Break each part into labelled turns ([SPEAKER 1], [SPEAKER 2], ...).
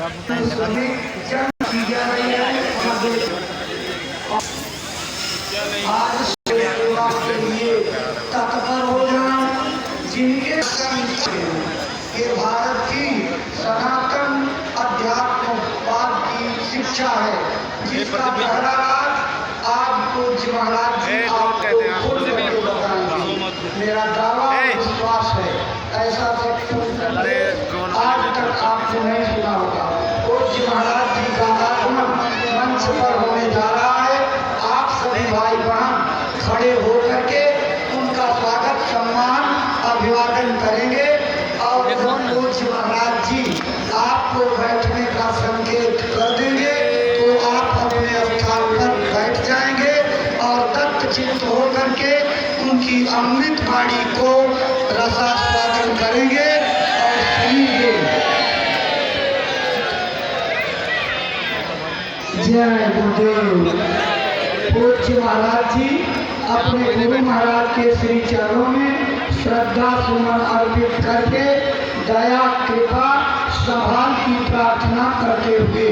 [SPEAKER 1] आज सेवा के लिए तत्पर हो जाएं, जिनके ये भारत की सनातन अध्यात्मवाद की शिक्षा है, जिसका पहला राज आज पूज्य महाराज जी आपको खुद करके बताएंगे। मेरा दावा विश्वास है, ऐसा सत्य आज तक आपने नहीं सुना होगा। पूज्य महाराज जी का आगमन मंच पर होने जा रहा है। आप सभी भाई बहन खड़े होकर के उनका स्वागत सम्मान अभिवादन करेंगे और पूज्य महाराज जी आपको बैठने का संकेत कर देंगे तो आप अपने स्थान पर बैठ जाएंगे और तत्चित्त होकर के उनकी अमृत वाणी को रसास्वादन करेंगे और सुनेंगे। जय गुरुदेव। पूज्य महाराज जी अपने गुरु महाराज के श्री चरणों में श्रद्धा सुमन अर्पित करके दया कृपा संभाल की प्रार्थना करते हुए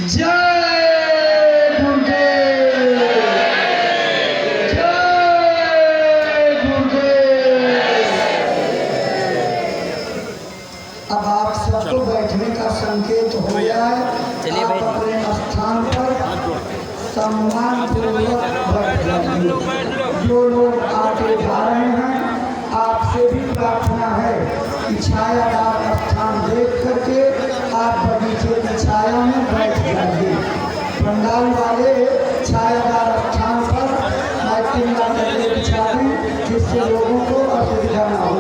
[SPEAKER 1] जय गुरुदेव, जय गुरुदेव। अब आप सबको बैठने का संकेत हो गया है। आप अपने स्थान पर सम्मान पूर्वक बैठ जाइए। जो लोग आगे जा रहे हैं आपसे भी प्रार्थना है कि छायादार स्थान देख करके आप बगीचे की छाया में बैठ जाइए। पंडाल वाले छायादार स्थान पर लाइटिंग करके बिछा दें जिससे लोगों को असुविधा न हो।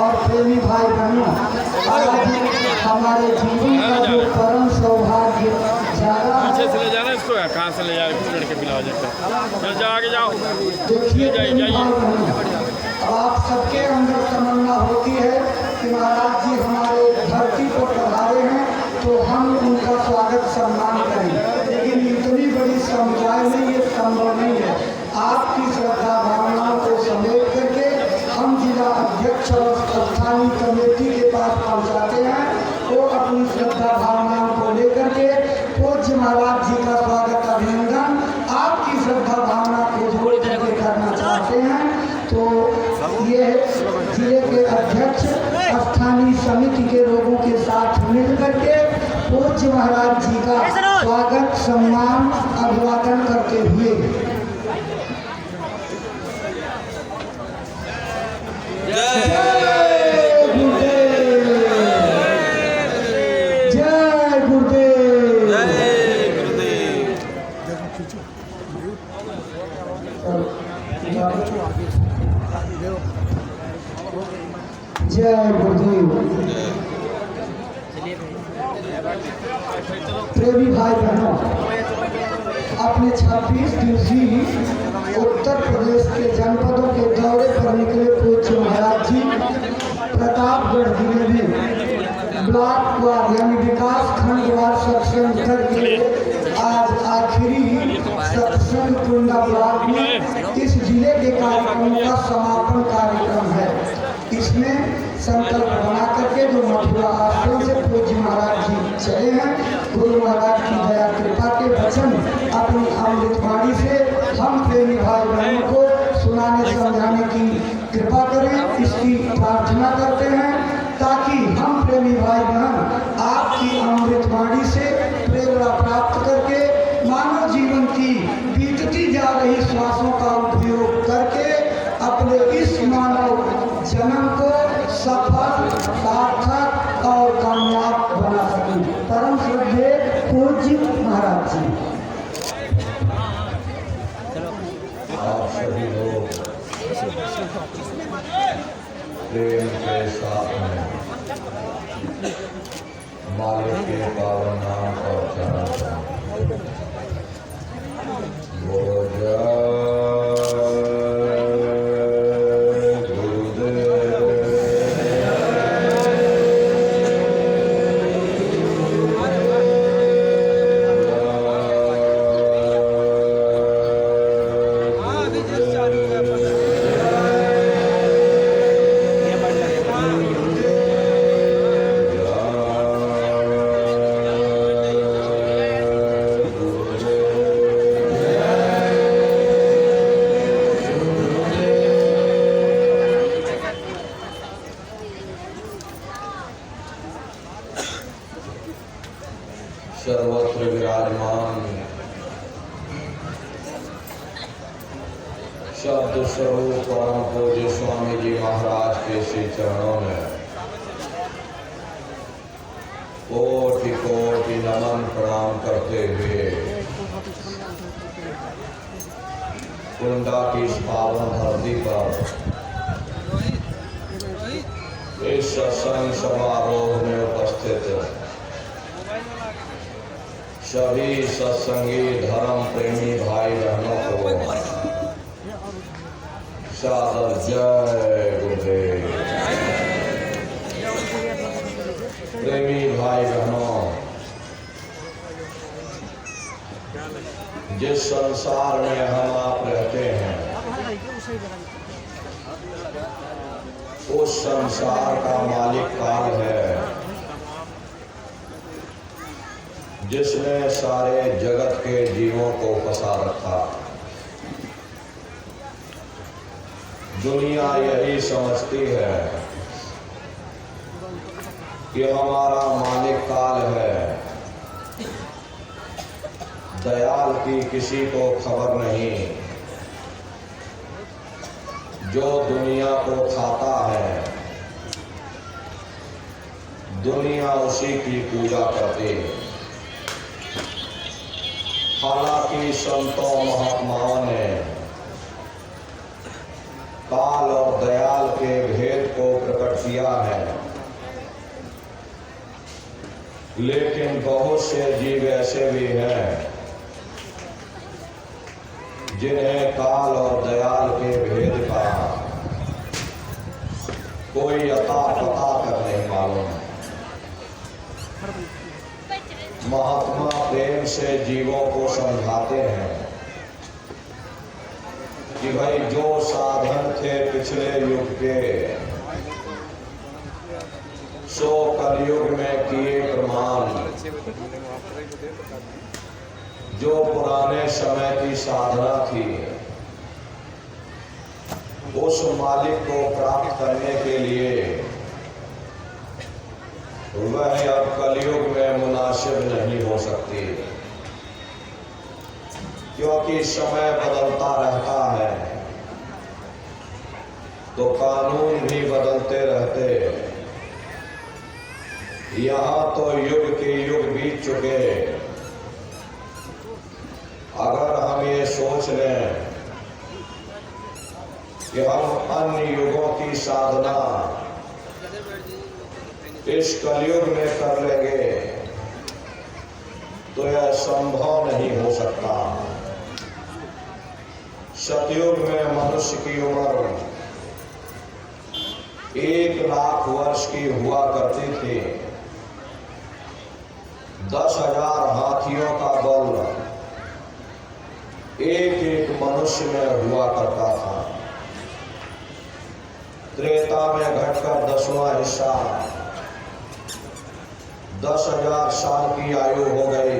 [SPEAKER 1] और प्रेमी भाई बहनों, आज हमारे जीवन का जो परम सौभाग्य
[SPEAKER 2] पीछे से ले जाना इसको, कहाँ से ले जाए लड़के पिला जाता है। चल आगे जाओ,
[SPEAKER 1] देखिए आप सबके अंदर तमन्ना होती है कि महाराज जी हमारे धरती को पधारे हैं तो हम उनका स्वागत सम्मान करें, लेकिन इतनी बड़ी समुदाय में ये संभव नहीं है। आपकी श्रद्धा भावनाओं को समेट करके हम जिला अध्यक्ष और स्थानीय कमेटी के पास पहुंचाते हैं। वो अपनी श्रद्धा भावनाओं को लेकर के पूज्य महाराज जी का स्वागत अभिनंदन आपकी श्रद्धा भावना को जोड़ करके करना चाहते हैं। तो ये जिले के अध्यक्ष स्थानीय समिति के लोगों के साथ मिल करके पूज्य महाराज जी का स्वागत सम्मान अभिवादन करते हुए जय गुरुदेव। प्रेमी भाई बहनों, अपने 26 दिवसीय उत्तर प्रदेश के जनपदों के दौरे पर निकले पूज्य महाराज जी प्रतापगढ़ जिले में ब्लॉक वार यानी विकास खंड वार सत्संग करके आज आखिरी सत्संग कुंडा ब्लॉक में इस जिले के कार्यक्रमों का समापन कार्यक्रम है। इसमें संकल्प बना करके जो मथुरा आश्रम से पूज्य महाराज जी चले हैं, गुरु महाराज की दया कृपा के वचन अपनी अमृत वाणी से हम प्रेमी भाई बहनों को सुनाने समझाने की कृपा करें, इसकी प्रार्थना करते हैं ताकि हम प्रेमी भाई बहन आपकी अमृत वाणी से प्रेरणा प्राप्त करके मानव जीवन की बीतती जा रही श्वासों का उपयोग करके अपने इस मानव जन्म को सफल, सार्थक और कामयाब बना सकें। परम श्रद्धेय पूज्य महाराज जी।
[SPEAKER 3] आप सभी लोग प्रेम के साथ में मालिक के पावन नाम और चरण बोलो जय गुरुदेव। सर्वत्र विराजमान शब्द स्वरूप परम पूज्य स्वामी जी महाराज के श्री चरणों में कोटि कोटि नमन प्रणाम करते हुए कुंडा की इस पावन धरती पर इस सत्संग समारोह में उपस्थित सभी सत्संगी धर्म प्रेमी भाई बहनों को सादर जय गुरुदेव। प्रेमी भाई बहनों, जिस संसार में हम आप रहते हैं उस संसार का मालिक काल है, जिसने सारे जगत के जीवों को फंसा रखा। दुनिया यही समझती है कि हमारा मालिक काल है, दयाल की किसी को खबर नहीं। जो दुनिया को खाता है, दुनिया उसी की पूजा करती है। हालांकि संतों महात्माओं ने काल और दयाल के भेद को प्रकट किया है, लेकिन बहुत से जीव ऐसे भी हैं जिन्हें काल और दयाल के भेद का कोई अता पता कर नहीं मालूम। महात्मा प्रेम से जीवों को समझाते हैं कि भाई जो साधन थे पिछले युग के सो कलयुग में किए प्रमाण। जो पुराने समय की साधना थी उस मालिक को प्राप्त करने के लिए वह अब कलयुग में मुनासिब नहीं हो सकती, क्योंकि समय बदलता रहता है तो कानून भी बदलते रहते। यहाँ तो युग के युग बीत चुके। अगर हम ये सोच लें कि हम अन्य युगों की साधना इस कलयुग में कर लेंगे तो यह संभव नहीं हो सकता। सतयुग में मनुष्य की उम्र 1,00,000 वर्ष की हुआ करती थी। 10,000 हाथियों का बल एक एक मनुष्य में हुआ करता था। त्रेता में घटकर 10वां हिस्सा 10,000 साल की आयु हो गई।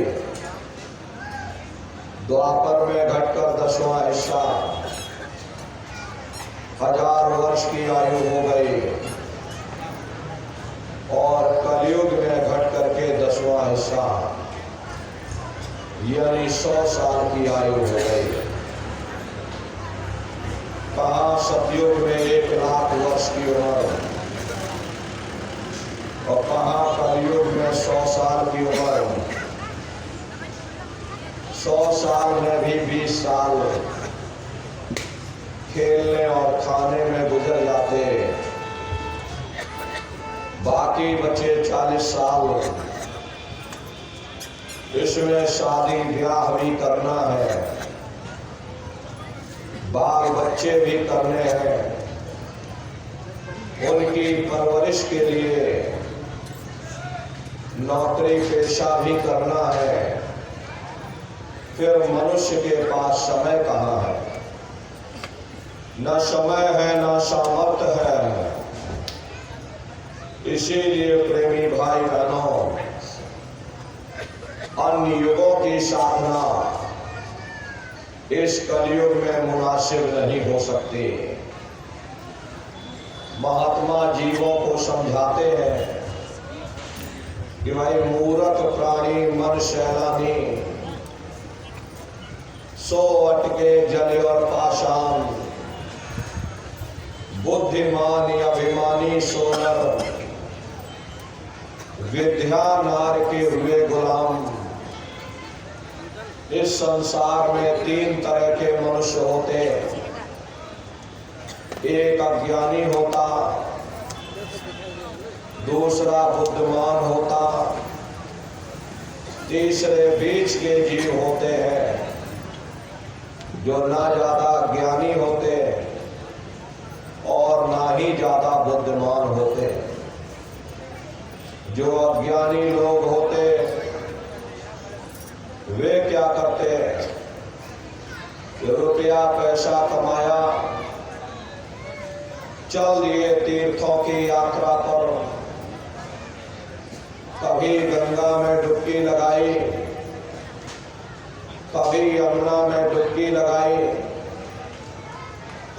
[SPEAKER 3] द्वापर में घटकर 10वां हिस्सा 1000 वर्ष की आयु हो गई और कलयुग में घट करके 10वां हिस्सा यानी 100 साल की आयु हो गई। कहाँ सतयुग में 1,00,000 वर्ष की उम्र और कहाँ कलयुग में 100 साल की उम्र। 100 साल में भी 20 साल खेलने और खाने में गुजर जाते, बाकी बचे 40 साल। इसमें शादी ब्याह भी करना है, बाल बच्चे भी करने हैं, उनकी परवरिश के लिए नौकरी पेशा भी करना है। फिर मनुष्य के पास समय कहाँ है? न समय है न सामर्थ्य है। इसीलिए प्रेमी भाई बहनों, अन्य युगों की साधना इस कलयुग में मुनासिब नहीं हो सकती। महात्मा जीवों को समझाते हैं कि भाई मूर्ख प्राणी मर बुद्धिमान सैलानी, सो अटके जले और पाषाण, बुद्धिमान अभिमानी सोनर, विद्या नार के हुए गुलाम। इस संसार में तीन तरह के मनुष्य होते। एक अज्ञानी होता, दूसरा बुद्धिमान होता, तीसरे बीच के जीव होते हैं जो ना ज्यादा ज्ञानी होते और ना ही ज्यादा बुद्धिमान होते। जो अज्ञानी लोग होते वे क्या करते, रुपया पैसा कमाया, चल दिए तीर्थों की यात्रा पर, कभी गंगा में डुबकी लगाई, कभी यमुना में डुबकी लगाई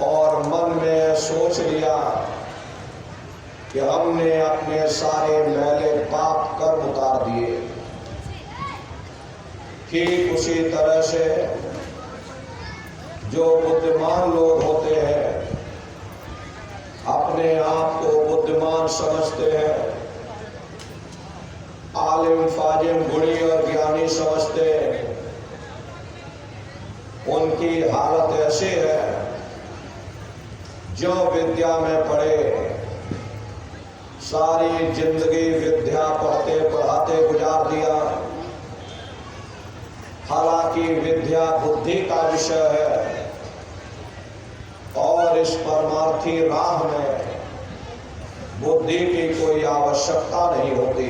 [SPEAKER 3] और मन में सोच लिया कि हमने अपने सारे मैले पाप कर्म उतार दिए। ठीक उसी तरह से जो बुद्धिमान लोग होते हैं अपने आप को बुद्धिमान समझते हैं, आलिम फाजिम गुणी और ज्ञानी समझते हैं। उनकी हालत ऐसी है जो विद्या में पढ़े, सारी जिंदगी विद्या पढ़ते पढ़ाते गुजार दिया। हालांकि विद्या बुद्धि का विषय है और इस परमार्थी राह में बुद्धि की कोई आवश्यकता नहीं होती।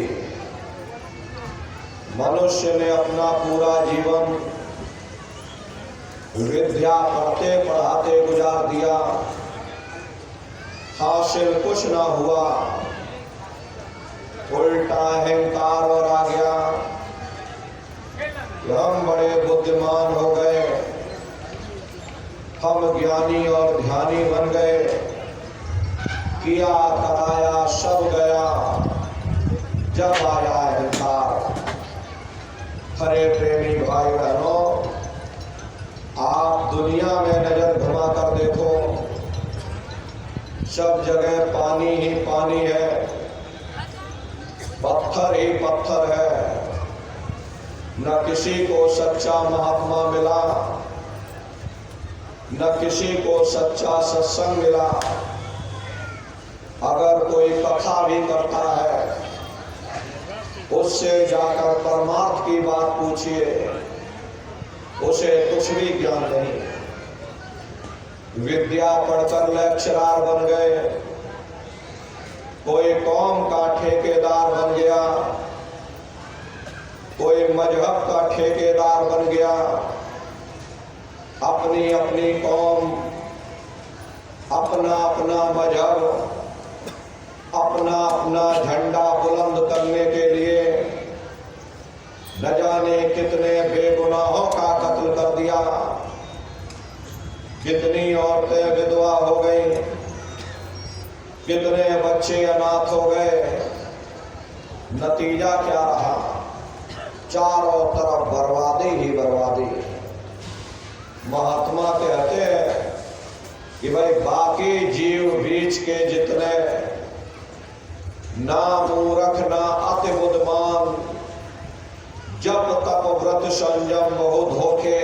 [SPEAKER 3] मनुष्य ने अपना पूरा जीवन विद्या पढ़ते पढ़ाते गुजार दिया, हासिल कुछ ना हुआ, उल्टा अहंकार और आ गया कि हम बड़े बुद्धिमान हो गए, हम ज्ञानी और ध्यानी बन गए, किया कराया सब गया, जब आया अहंकार। हरे प्रेमी भाई बहनों, आप दुनिया में नजर घुमा कर देखो, सब जगह पानी ही पानी है, पत्थर ही पत्थर है। न किसी को सच्चा महात्मा मिला, न किसी को सच्चा सत्संग मिला। अगर कोई कथा भी करता है उससे जाकर परमार्थ की बात पूछिए, उसे कुछ भी ज्ञान नहीं। विद्या पढ़कर लेक्चरार बन गए, कोई कौम का ठेकेदार बन गया, कोई मजहब का ठेकेदार बन गया, अपनी अपनी कौम, अपना अपना मजहब, अपना अपना झंडा बुलंद करने के लिए न जाने कितने बेगुनाहों का कत्ल कर दिया, कितनी औरतें विधवा हो गई, कितने बच्चे अनाथ हो गए। नतीजा क्या रहा? चारों तरफ बर्बादी ही बर्बादी। महात्मा कहते हैं कि भाई बाकी जीव बीच के जितने, ना मूर्ख ना अति बुद्धिमान, जप तप व्रत संयम बहु धोखे,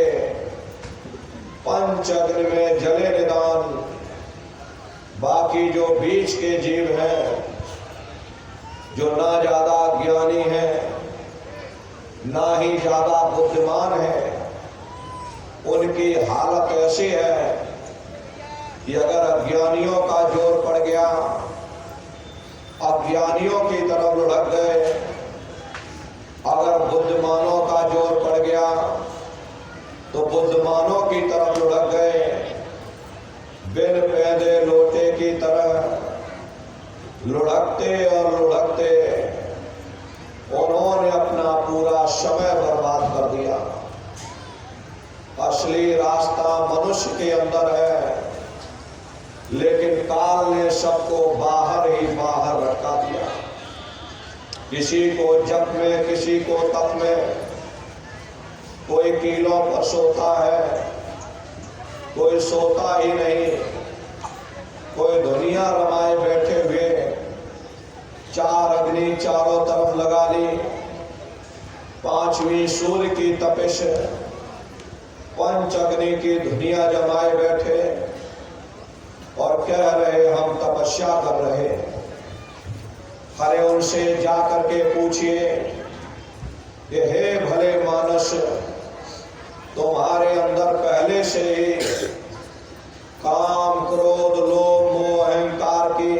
[SPEAKER 3] पंच अग्नि में जले निदान। बाकी जो बीच के जीव हैं, जो ना ज्यादा ज्ञानी है ना ही ज्यादा बुद्धिमान है, उनकी हालत ऐसी है कि अगर अज्ञानियों का जोर पड़ गया, अज्ञानियों की तरफ लुढ़क गए, अगर बुद्धिमानों का जोर पड़ गया तो बुद्धिमानों की तरफ लुढ़क गए। बिन पैदे लोटे की तरह लुढ़कते और लुढ़कते उन्होंने अपना पूरा समय बर्बाद कर दिया। असली रास्ता मनुष्य के अंदर है, लेकिन काल ने सबको बाहर ही बाहर रखा दिया। किसी को जप में, किसी को तप में, कोई कीलों पर सोता है, कोई सोता ही नहीं, कोई दुनिया रमाए बैठे हुए। चार अग्नि चारों तरफ लगा ली, पांचवी सूर्य की तपिश, पंच अग्नि की दुनिया जमाए बैठे और कह रहे हम तपस्या कर रहे। अरे उनसे जाकर के पूछिए कि हे भले मानस, तुम्हारे अंदर पहले से ही काम क्रोध लोभ मोह अहंकार की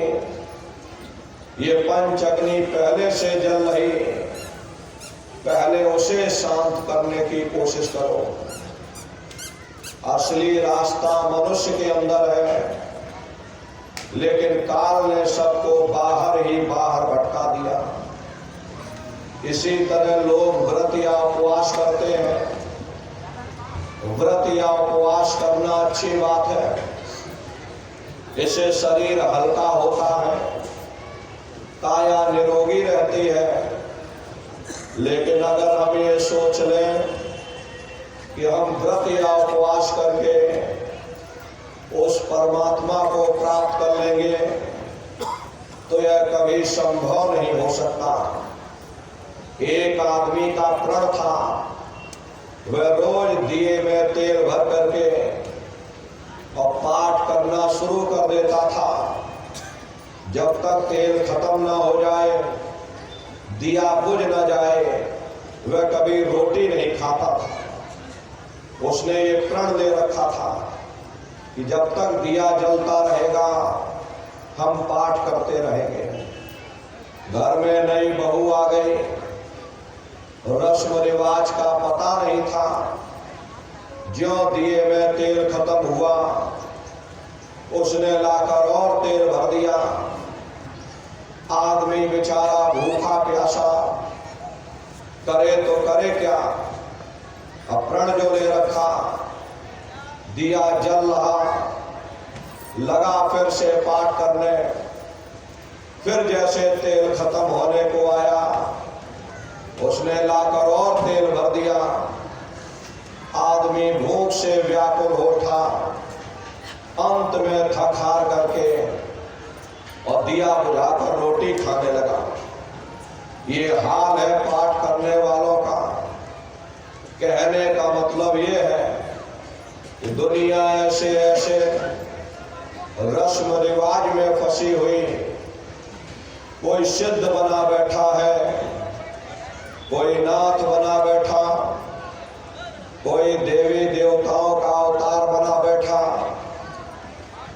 [SPEAKER 3] ये पंच अग्नि पहले से जल रही, पहले उसे शांत करने की कोशिश करो। असली रास्ता मनुष्य के अंदर है, लेकिन काल ने सबको बाहर ही बाहर भटका दिया। इसी तरह लोग व्रत या उपवास करते हैं। व्रत या उपवास करना अच्छी बात है, इससे शरीर हल्का होता है, काया निरोगी रहती है। लेकिन अगर हम ये सोच लें कि हम व्रत या उपवास करके उस परमात्मा को प्राप्त कर लेंगे, तो यह कभी संभव नहीं हो सकता। एक आदमी का प्रण था, वह रोज दिए में तेल भर करके और पाठ करना शुरू कर देता था। जब तक तेल खत्म ना हो जाए, दिया बुझ न जाए, वह कभी रोटी नहीं खाता था। उसने ये प्रण ले रखा था कि जब तक दिया जलता रहेगा हम पाठ करते रहेंगे। घर में नई बहू आ गई, रस्म रिवाज का पता नहीं था। ज्यों दिए में तेल खत्म हुआ, उसने लाकर और तेल भर दिया। आदमी बेचारा भूखा प्यासा करे तो करे क्या। प्रण जो ले रखा, दिया जल रहा, लगा फिर से पाठ करने। फिर जैसे तेल खत्म होने को आया, उसने लाकर और तेल भर दिया। आदमी भूख से व्याकुल उठा, अंत में थक हार करके और दिया बुझाकर रोटी खाने लगा। ये हाल है पाठ करने वालों का। कहने का मतलब ये है कि दुनिया ऐसे ऐसे रस्म रिवाज में फंसी हुई। कोई सिद्ध बना बैठा है, कोई नाथ बना बैठा, कोई देवी देवताओं का अवतार बना बैठा।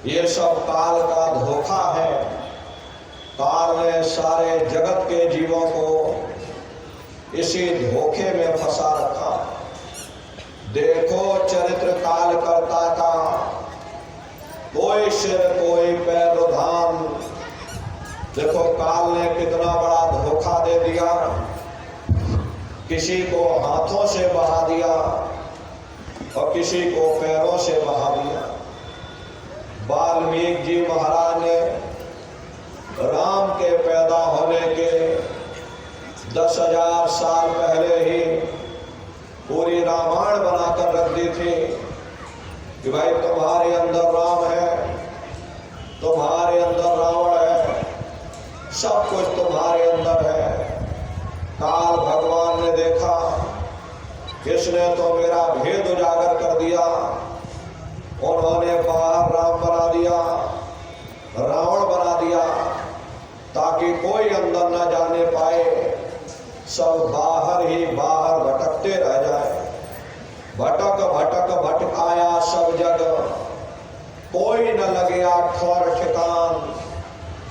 [SPEAKER 3] ये सब काल का धोखा है। काल ने सारे जगत के जीवों को इसी धोखे में फंसा रखा। देखो चरित्र काल करता का, कोई सिर कोई पैर रुधान। देखो काल ने कितना बड़ा धोखा दे दिया। किसी को हाथों से बहा दिया और किसी को पैरों से बहा दिया। वाल्मीकि जी महाराज ने राम के पैदा होने के 10,000 साल पहले ही पूरी रामायण बनाकर रख दी थी कि भाई तुम्हारे अंदर राम है, तुम्हारे अंदर रावण है, सब कुछ तुम्हारे अंदर है। काल भगवान ने देखा, इसने तो मेरा भेद उजागर कर दिया। उन्होंने बाहर राम बना दिया, रावण बना दिया, ताकि कोई अंदर न जाने पाए। सब बाहर ही बाहर भटकते रह जाए। भटक भटक भटकाया सब जग, कोई न लगे ठौर ठिकान।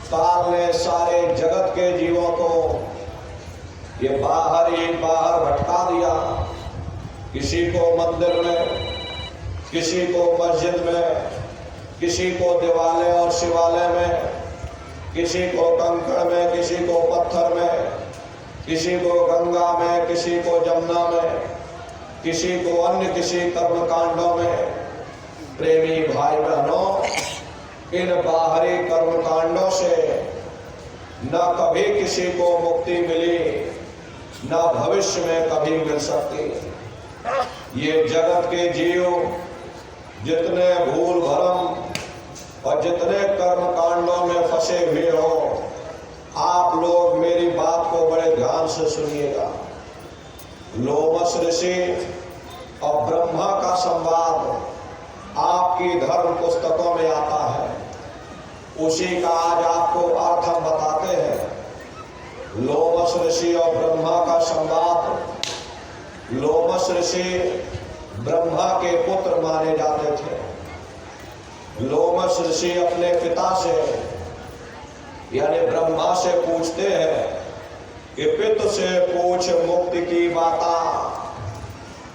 [SPEAKER 3] काल ने सारे जगत के जीवों को ये बाहर ही बाहर भटका दिया। किसी को मंदिर में, किसी को मस्जिद में, किसी को दिवालय और शिवालय में, किसी को कंकड़ में, किसी को पत्थर में, किसी को गंगा में, किसी को जमुना में, किसी को अन्य किसी कर्म कांडों में। प्रेमी भाई बहनों, इन बाहरी कर्म कांडों से न कभी किसी को मुक्ति मिली, न भविष्य में कभी मिल सकती। ये जगत के जीव जितने भूल भरम और जितने कर्म कांडों में फंसे हुए हो, आप लोग मेरी बात को बड़े ध्यान से सुनिएगा। लोमश ऋषि और ब्रह्मा का संवाद आपकी धर्म पुस्तकों में आता है, उसी का आज आपको अर्थ हम बताते हैं। लोमश ऋषि और ब्रह्मा का संवाद। लोमश ऋषि ब्रह्मा के पुत्र माने जाते थे। लोमश ऋषि अपने पिता से यानी ब्रह्मा से पूछते हैं कि पितु से पूछ मुक्ति की बाता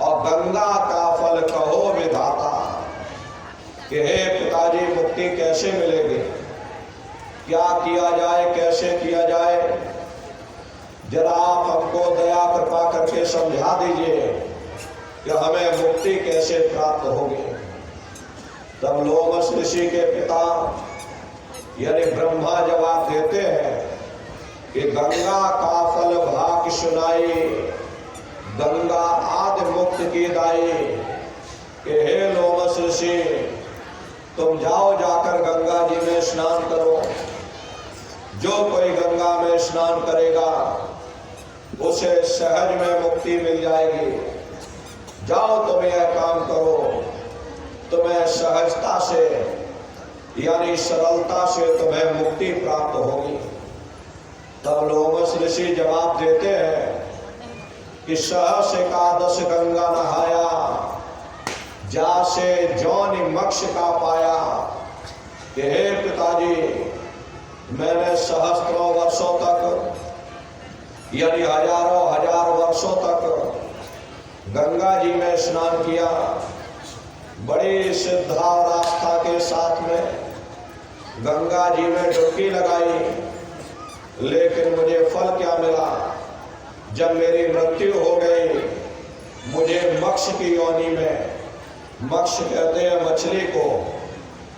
[SPEAKER 3] और गंगा का फल कहो विधाता, कि हे पिताजी मुक्ति कैसे मिलेगी, क्या किया जाए, कैसे किया जाए, जरा आप हमको दया कृपा करके समझा दीजिए कि हमें मुक्ति कैसे प्राप्त होगी। तब लोमश ऋषि के पिता यानी ब्रह्मा जवाब देते हैं कि गंगा का फल भाग सुनाई, गंगा आदि मुक्त की दाई, कि हे लोमश ऋषि तुम जाओ जाकर गंगा जी में स्नान करो। जो कोई गंगा में स्नान करेगा उसे सहज में मुक्ति मिल जाएगी। जाओ तुम यह काम करो, तुम्हें सहजता से यानी सरलता से तुम्हें मुक्ति प्राप्त होगी। तब लोमश ऋषि जवाब देते हैं कि सहस एकादश गंगा नहाया, जासे जौनि मोक्ष का पाया, कि हे पिताजी मैंने सहस्त्रों वर्षों तक यानी हजारों हजार वर्षों तक गंगा जी में स्नान किया, बड़ी श्रद्धा और आस्था के साथ में गंगा जी में डुबकी लगाई, लेकिन मुझे फल क्या मिला? जब मेरी मृत्यु हो गई मुझे मोक्ष की योनि में, मोक्ष कहते हैं मछली को,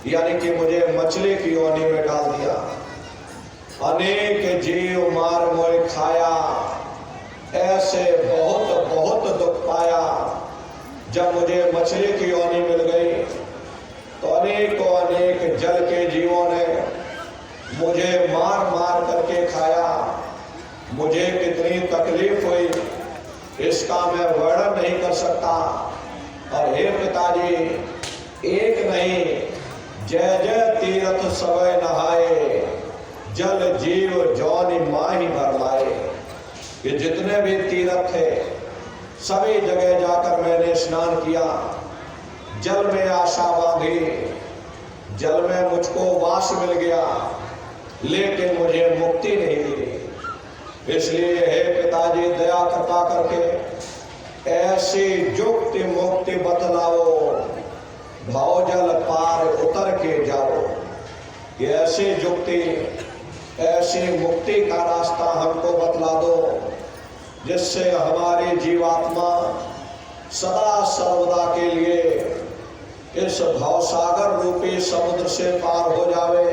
[SPEAKER 3] यानी कि मुझे मछली की योनि में डाल दिया। अनेक जीव मार मोए खाया, ऐसे बहुत बहुत दुख पाया। जब मुझे मछली की योनि मिल गई तो अनेकों अनेक जल के जीवों ने मुझे मार मार करके खाया। मुझे कितनी तकलीफ हुई इसका मैं वर्णन नहीं कर सकता। और हे पिताजी एक नहीं जय जय तीर्थ सबय नहाए, जल जीव जौनि माही भरमाए, कि जितने भी तीर्थ थे सभी जगह जाकर मैंने स्नान किया, जल में आशा बांधी, जल में मुझको वास मिल गया, लेकिन मुझे मुक्ति नहीं मिली। इसलिए हे पिताजी दया कृपा करके ऐसी जुक्ति मुक्ति बतलाओ, भवजल पार उतर के जाओ। ये ऐसी जुक्ति ऐसी मुक्ति का रास्ता हमको बतला दो जिससे हमारी जीवात्मा सदा सर्वदा के लिए इस भवसागर रूपी समुद्र से पार हो जावे,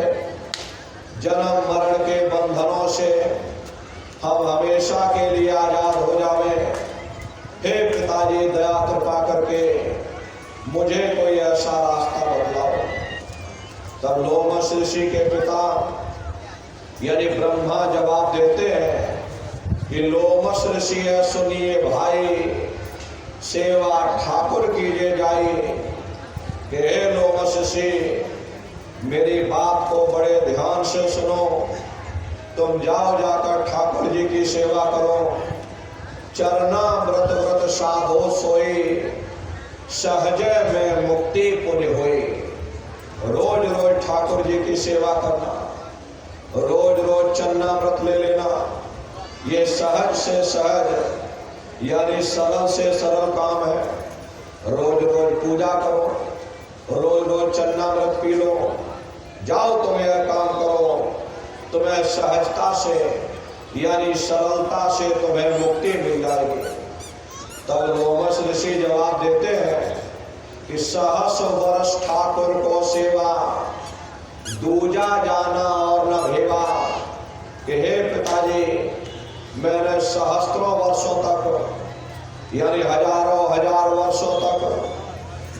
[SPEAKER 3] जन्म मरण के बंधनों से हम हमेशा के लिए आजाद हो जावे। हे पिताजी दया कृपा करके मुझे कोई ऐसा रास्ता बतलाओ। तब लोमश ऋषि के पिता यानी ब्रह्मा जवाब देते हैं कि लोमश ऋषि सुनिए भाई, सेवा ठाकुर कीजिए जाई। कि हे लोमश ऋषि मेरी बात को बड़े ध्यान से सुनो, तुम जाओ जाकर ठाकुर जी की सेवा करो। चरना व्रत व्रत साधो सोई, सहजय में मुक्ति पुण्य हुई। रोज रोज ठाकुर जी की सेवा करना, रोज रोज चन्ना व्रत ले लेना, ये सहज से सहज यानी सरल से सरल काम है। रोज रोज पूजा करो, रोज रोज चन्ना व्रत पी लो, जाओ तुम यह काम करो, तुम्हें सहजता से यानी सरलता से तुम्हें मुक्ति मिल जाएगी। तब लोमश ऋषि जवाब देते हैं कि सहस वर्ष ठाकुर को सेवा, दूजा जाना और न भेवा। कि हे पिताजी मैंने सहस्त्रों वर्षों तक यानी हजारों हजार वर्षों तक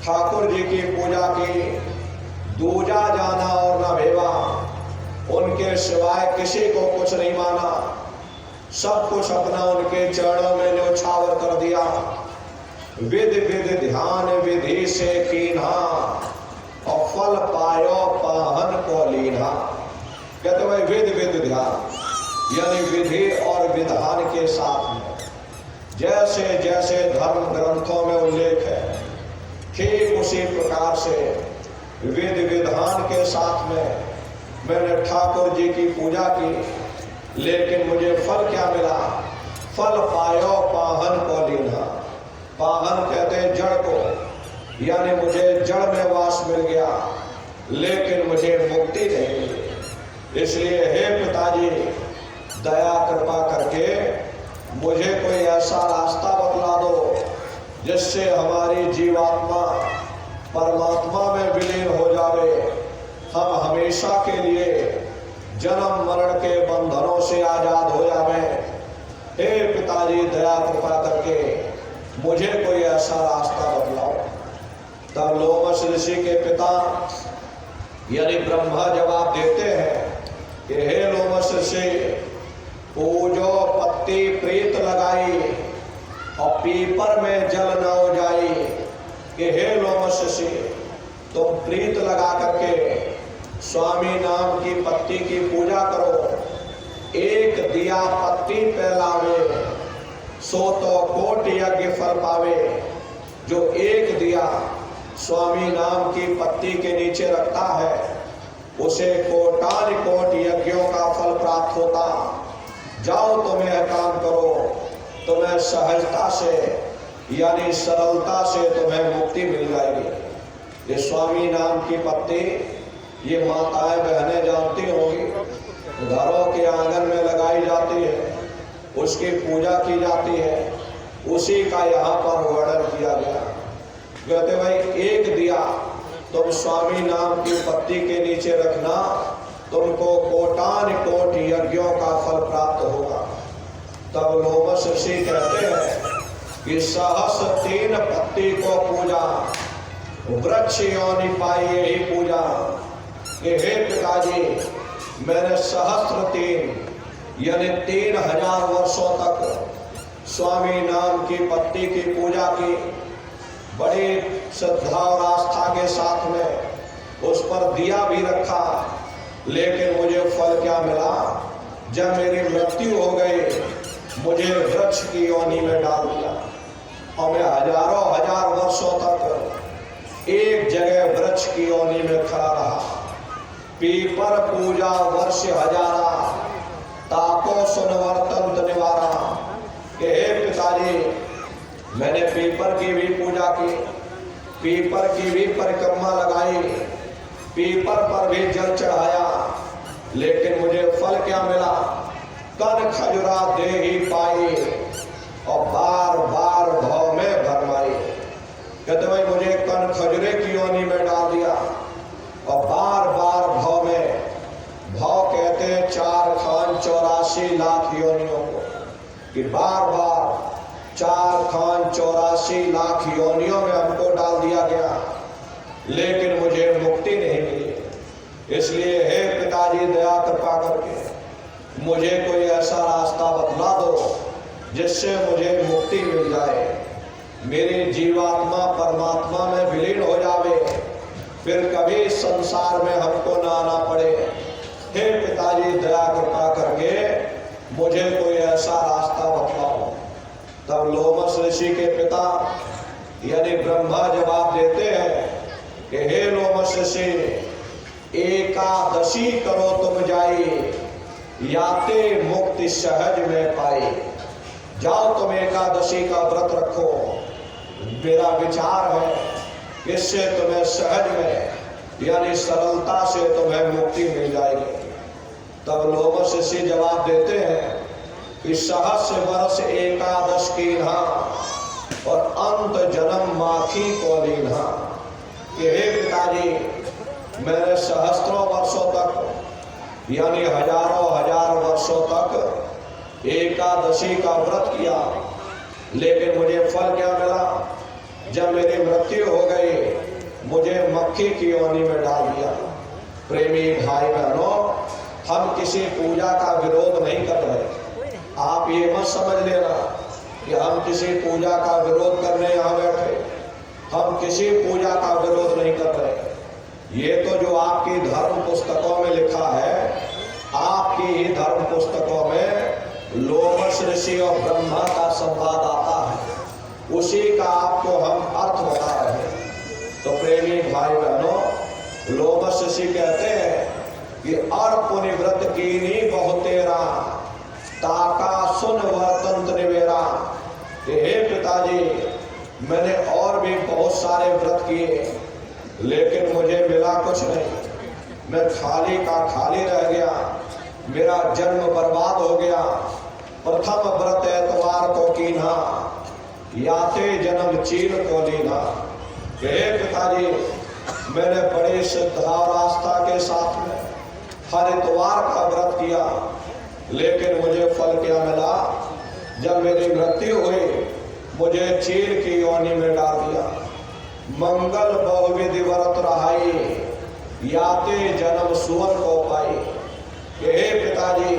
[SPEAKER 3] ठाकुर जी की पूजा की, दूजा जाना और न भेवा, उनके सिवाय किसी को कुछ नहीं माना, सब कुछ अपना उनके चरणों में न्योछावर कर दिया। विध विध ध्यान विधि से कीन्हा और फल पायो पाहन को लीन्हा। कहते भाई विध विध ध्यान यानी विधि और विधान के साथ में, जैसे जैसे धर्म ग्रंथों में उल्लेख है ठीक उसी प्रकार से विधि विधान के साथ में मैंने ठाकुर जी की पूजा की, लेकिन मुझे फल क्या मिला? फल पायो पाहन को लीन्हा। पाहन कहते हैं जड़ को, यानी मुझे जड़ में वास मिल गया, लेकिन मुझे मुक्ति नहीं मिली। इसलिए हे पिताजी, दया कृपा करके मुझे कोई ऐसा रास्ता बतला दो जिससे हमारी जीवात्मा परमात्मा में विलीन हो जावे, हम हमेशा के लिए जन्म मरण के बंधनों से आजाद हो जावे। हे पिताजी, दया कृपा करके मुझे कोई ऐसा रास्ता बतलाओ। तब लोमश ऋषि के पिता यानी ब्रह्मा जवाब देते हैं कि हे लोमश ऋषि, पूजो पत्ती प्रीत लगाई और पीपर में जल न हो जाई। कि हे लोमश ऋषि, तुम प्रीत लगा करके स्वामी नाम की पत्ती की पूजा करो। एक दिया पत्ती पे लावे, सो तो कोटि यज्ञ फल पावे। जो एक दिया स्वामी नाम की पत्ती के नीचे रखता है, उसे कोटान कोट यज्ञों का फल प्राप्त होता। जाओ तुम्हें काम करो, तुम्हें सहजता से यानी सरलता से तुम्हें मुक्ति मिल जाएगी। ये स्वामी नाम की पत्ती ये माताएं बहनें जानती होंगी, घरों के आंगन में लगाई जाती है, उसकी पूजा की जाती है, उसी का यहाँ पर वर्णन किया गया। कहते भाई एक दिया तुम स्वामी नाम की पत्ती के नीचे रखना, तुमको कोटान कोट यज्ञों का फल प्राप्त होगा। तब लोमश ऋषि कहते हैं कि सहस्र 3 पत्ती को पूजा, वृक्ष योनि पाई ही पूजा। कि हे पिताजी, मैंने सहस्र 3 यानी 3000 वर्षों तक स्वामी नाम की पत्ती की पूजा की, बड़ी श्रद्धा और आस्था के साथ में उस पर दिया भी रखा, लेकिन मुझे फल क्या मिला? जब मेरी मृत्यु हो गई, मुझे वृक्ष की योनि में डाल दिया और मैं हजारों हजार वर्षों तक एक जगह वृक्ष की योनि में खड़ा रहा। पीपर पूजा वर्ष हजारा, ताको सुनवर्तंत निवारा। कि हे पिताजी, मैंने पीपर की भी पूजा की, पीपर की भी परिक्रमा लगाई, पीपर पर भी जल चढ़ाया, लेकिन मुझे फल क्या मिला? कन खजुरा दे ही पाई और बार बार भाव में भरमाई। कहते भाई मुझे कन खजुरे की योनि में डाल दिया और बार बार भाव में, भाव कहते हैं 4 खान 84 लाख योनियों को, कि बार बार 4 खान 84 लाख योनियों में हमको डाल दिया गया, लेकिन मुझे मुक्ति नहीं मिली। इसलिए हे पिताजी, दया कृपा करके मुझे कोई ऐसा रास्ता बतला दो जिससे मुझे मुक्ति मिल जाए, मेरी जीवात्मा परमात्मा में विलीन हो जावे, फिर कभी संसार में हमको ना आना पड़े। हे पिताजी, दया कृपा करके मुझे कोई ऐसा रास्ता बतलाओ। तब लोमश ऋषि के पिता यानी ब्रह्मा जवाब देते हैं कि हे लोमश ऋषि, एकादशी करो तुम जाई, याते मुक्ति सहज में पाई। जाओ तुम एकादशी का व्रत रखो, मेरा विचार है इससे तुम्हें सहज में यानी सरलता से तुम्हें मुक्ति मिल जाएगी। तब लोमश ऋषि जवाब देते हैं कि सहस्र वर्ष एकादश कीन्हा और अंत जन्म माखी को लीन्हा। कि हे पिताजी, मैंने सहस्त्रों वर्षों तक यानी हजारों हजार वर्षों तक एकादशी का व्रत किया, लेकिन मुझे फल क्या मिला? जब मेरी मृत्यु हो गई मुझे मक्खी की योनि में डाल दिया। प्रेमी भाई बहनों, हम किसी पूजा का विरोध नहीं कर रहे। आप ये मत समझ लेना कि हम किसी पूजा का विरोध करने यहाँ बैठे। हम किसी पूजा का विरोध नहीं कर रहे। ये तो जो आपकी धर्म पुस्तकों में लिखा है, आपकी ही धर्म पुस्तकों में लोमश ऋषि और ब्रह्मा का संवाद आता है, उसी का आपको हम अर्थ बता रहे हैं। तो प्रेमी भाई बहनों, लोमश ऋषि कहते हैं कि अर्पुनि व्रत कीनी बहुतेरा ताका सुन वर्तंत निवेरा। हे पिताजी, मैंने और भी बहुत सारे व्रत किए लेकिन मुझे मिला कुछ नहीं। मैं खाली का खाली रह गया, मेरा जन्म बर्बाद हो गया। प्रथम व्रत एतवार को कीन्हा, याते जन्म चील को लीना। हे पिताजी, मैंने बड़े श्रद्धा और आस्था के साथ में हर इतवार का व्रत किया, लेकिन मुझे फल क्या मिला? जब मेरी मृत्यु हुई मुझे चील की योनि में डाल दिया। मंगल बहुविधि व्रत रहाई, याते जन्म सुअर को पाई। हे पिताजी,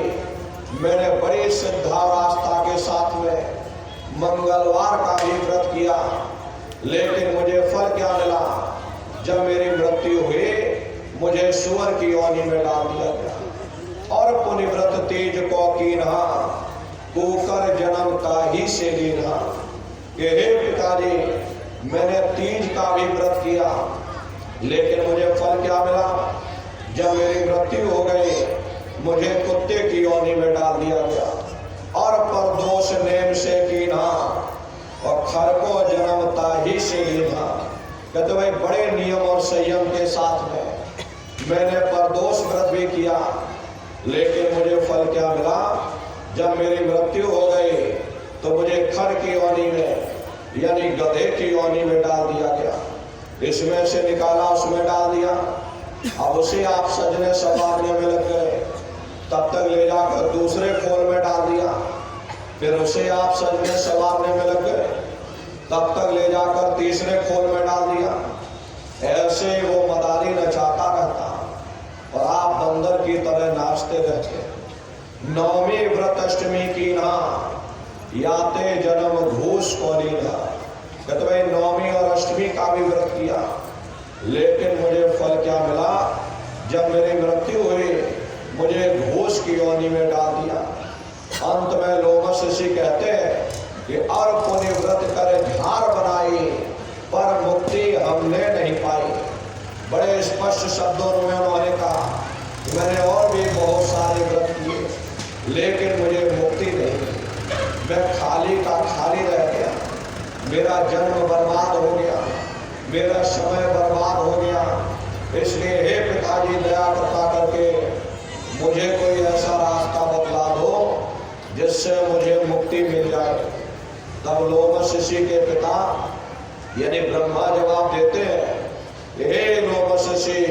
[SPEAKER 3] मैंने बड़ी श्रद्धा और आस्था के साथ में मंगलवार का भी व्रत किया, लेकिन मुझे फल क्या मिला? जब मेरी मृत्यु हुई मुझे सुअर की योनि में डाल दिया गया। और पुण्य व्रत तेज को कीन्हा, कुकर जन्म का ही से लीन्हा। हे पिताजी, मैंने तीज का भी व्रत किया, लेकिन मुझे फल क्या मिला? जब मेरी मृत्यु हो गई मुझे कुत्ते की योनि में डाल दिया गया। और परदोष नेम से कीन्हा, और खर को जन्म ताही से लीन्हा। कहते भाई, बड़े नियम और संयम के साथ में मैंने परदोष व्रत भी किया, लेकिन मुझे फल क्या मिला? जब मेरी मृत्यु हो गई तो मुझे खर की योनि में यानी गधे की योनि में डाल दिया गया। इसमें से निकाला उसमें डाल दिया। अब उसे आप सजने संवारने में लग गए, तब तक ले जाकर दूसरे खोल में डाल दिया। फिर उसे आप सजने संवारने में लग गए, तब तक ले जाकर तीसरे खोल में डाल दिया। ऐसे वो मदारी नचाता रहता और आप बंदर की तरह नाचते रहते। नौवीं व्रत अष्टमी की ना, याते जन्म घूस को लीना। कहते भाई, नौवीं और अष्टमी का भी व्रत किया, लेकिन मुझे फल क्या मिला? जब मेरी मृत्यु हुई मुझे घूस की योनि में डाल दिया। अंत में लोमश ऋषि कहते हैं कि और पुण्य व्रत कर धार बनाई, पर मुक्ति हमने नहीं पाई। बड़े स्पष्ट शब्दों में उन्होंने कहा, मैंने और भी बहुत सारे व्रत किए, लेकिन मुझे मुक्ति नहीं मिली। मैं खाली का खाली रह गया, मेरा जन्म बर्बाद हो गया, मेरा समय बर्बाद हो गया। इसलिए हे पिताजी, दया कृपा करके मुझे कोई ऐसा रास्ता बतला दो जिससे मुझे मुक्ति मिल जाए। तब लोमश ऋषि के पिता यानी ब्रह्मा जवाब देते हैं, हे लोमश ऋषि,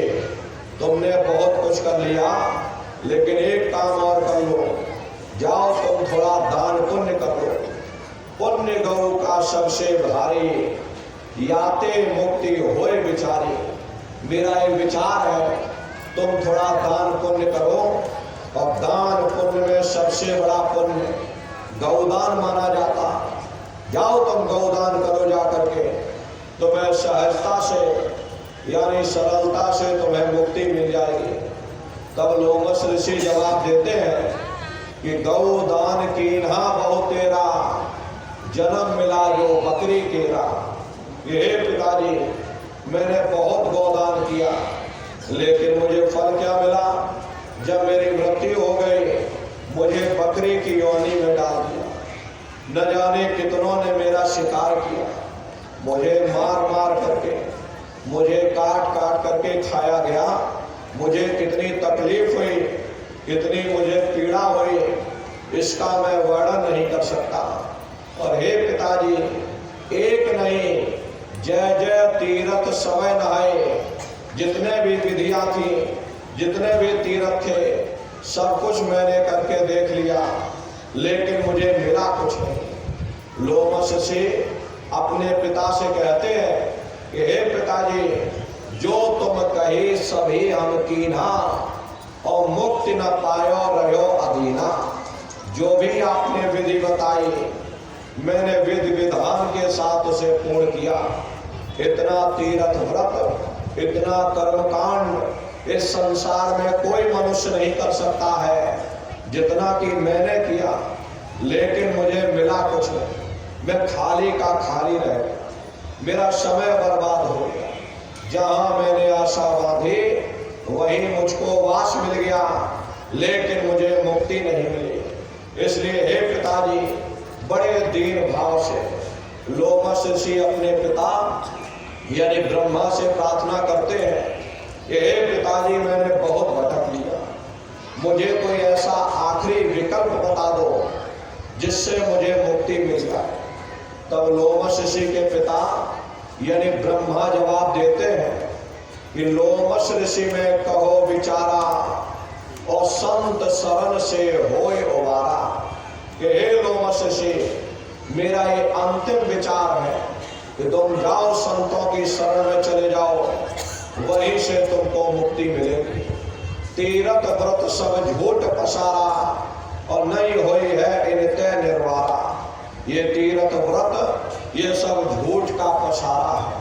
[SPEAKER 3] तुमने बहुत कुछ कर लिया, लेकिन एक काम और कर लो। जाओ तुम थोड़ा दान पुण्य कर लो। पुण्य गौ का सबसे भारी, याते मुक्ति होए विचारी। मेरा एक विचार है, तुम थोड़ा दान पुण्य करो, और दान पुण्य में सबसे बड़ा पुण्य गौदान माना जाता। जाओ तुम गौदान करो जा करके, तुम्हें सहजता से यानी सरलता से तुम्हें मुक्ति मिल जाएगी। तब लोमश ऋषि जवाब देते हैं कि गौदान कीन्हा बहुतेरा, जन्म मिला जो बकरी केरा। हे पिताजी, मैंने बहुत गौदान किया, लेकिन मुझे फल क्या मिला? जब मेरी मृत्यु हो गई मुझे बकरी की योनि में डाल दिया। न जाने कितनों ने मेरा शिकार किया, मुझे मार मार करके, मुझे काट काट करके खाया गया। मुझे कितनी तकलीफ हुई, कितनी मुझे पीड़ा हुई, इसका मैं वर्णन नहीं कर सकता। और हे पिताजी, एक नहीं जय जय तीर्थ समय नहाए, जितने भी विधियां थी, जितने भी तीर्थ थे, सब कुछ मैंने करके देख लिया, लेकिन मुझे मिला कुछ नहीं। लोमश शशि अपने पिता से कहते हैं कि हे पिताजी, जो तुम कहे सभी हम कीना और मुक्ति न पायो रहो अधीना। जो भी आपने विधि बताई मैंने विधि विधान के साथ उसे पूर्ण किया। इतना तीर्थ व्रत, इतना कर्मकांड इस संसार में कोई मनुष्य नहीं कर सकता है जितना कि मैंने किया, लेकिन मुझे मिला कुछ नहीं। मैं खाली का खाली रह गया, मेरा समय बर्बाद हो गया। जहां मैंने आशा बांधी वहीं मुझको वास मिल गया, लेकिन मुझे मुक्ति नहीं मिली। इसलिए हे पिताजी, बड़े दीन भाव से लोमश ऋषि अपने पिता यानी ब्रह्मा से प्रार्थना करते हैं कि हे पिताजी, मैंने बहुत भटक लिया, मुझे कोई ऐसा आखिरी विकल्प बता दो जिससे मुझे मुक्ति मिल जाए। तब लोमश ऋषि के पिता यानी ब्रह्मा जवाब देते हैं कि लोमश ऋषि में कहो विचारा और संत शरण से होए उबारा। कि हे लोमश ऋषि, मेरा ये अंतिम विचार है कि तुम जाओ संतों की शरण में चले जाओ, वहीं से तुमको मुक्ति मिलेगी। तीरथ व्रत सब झूठ पसारा और नहीं हुई है इनते निर्वारा। ये तीरथ व्रत ये सब झूठ का पसारा है,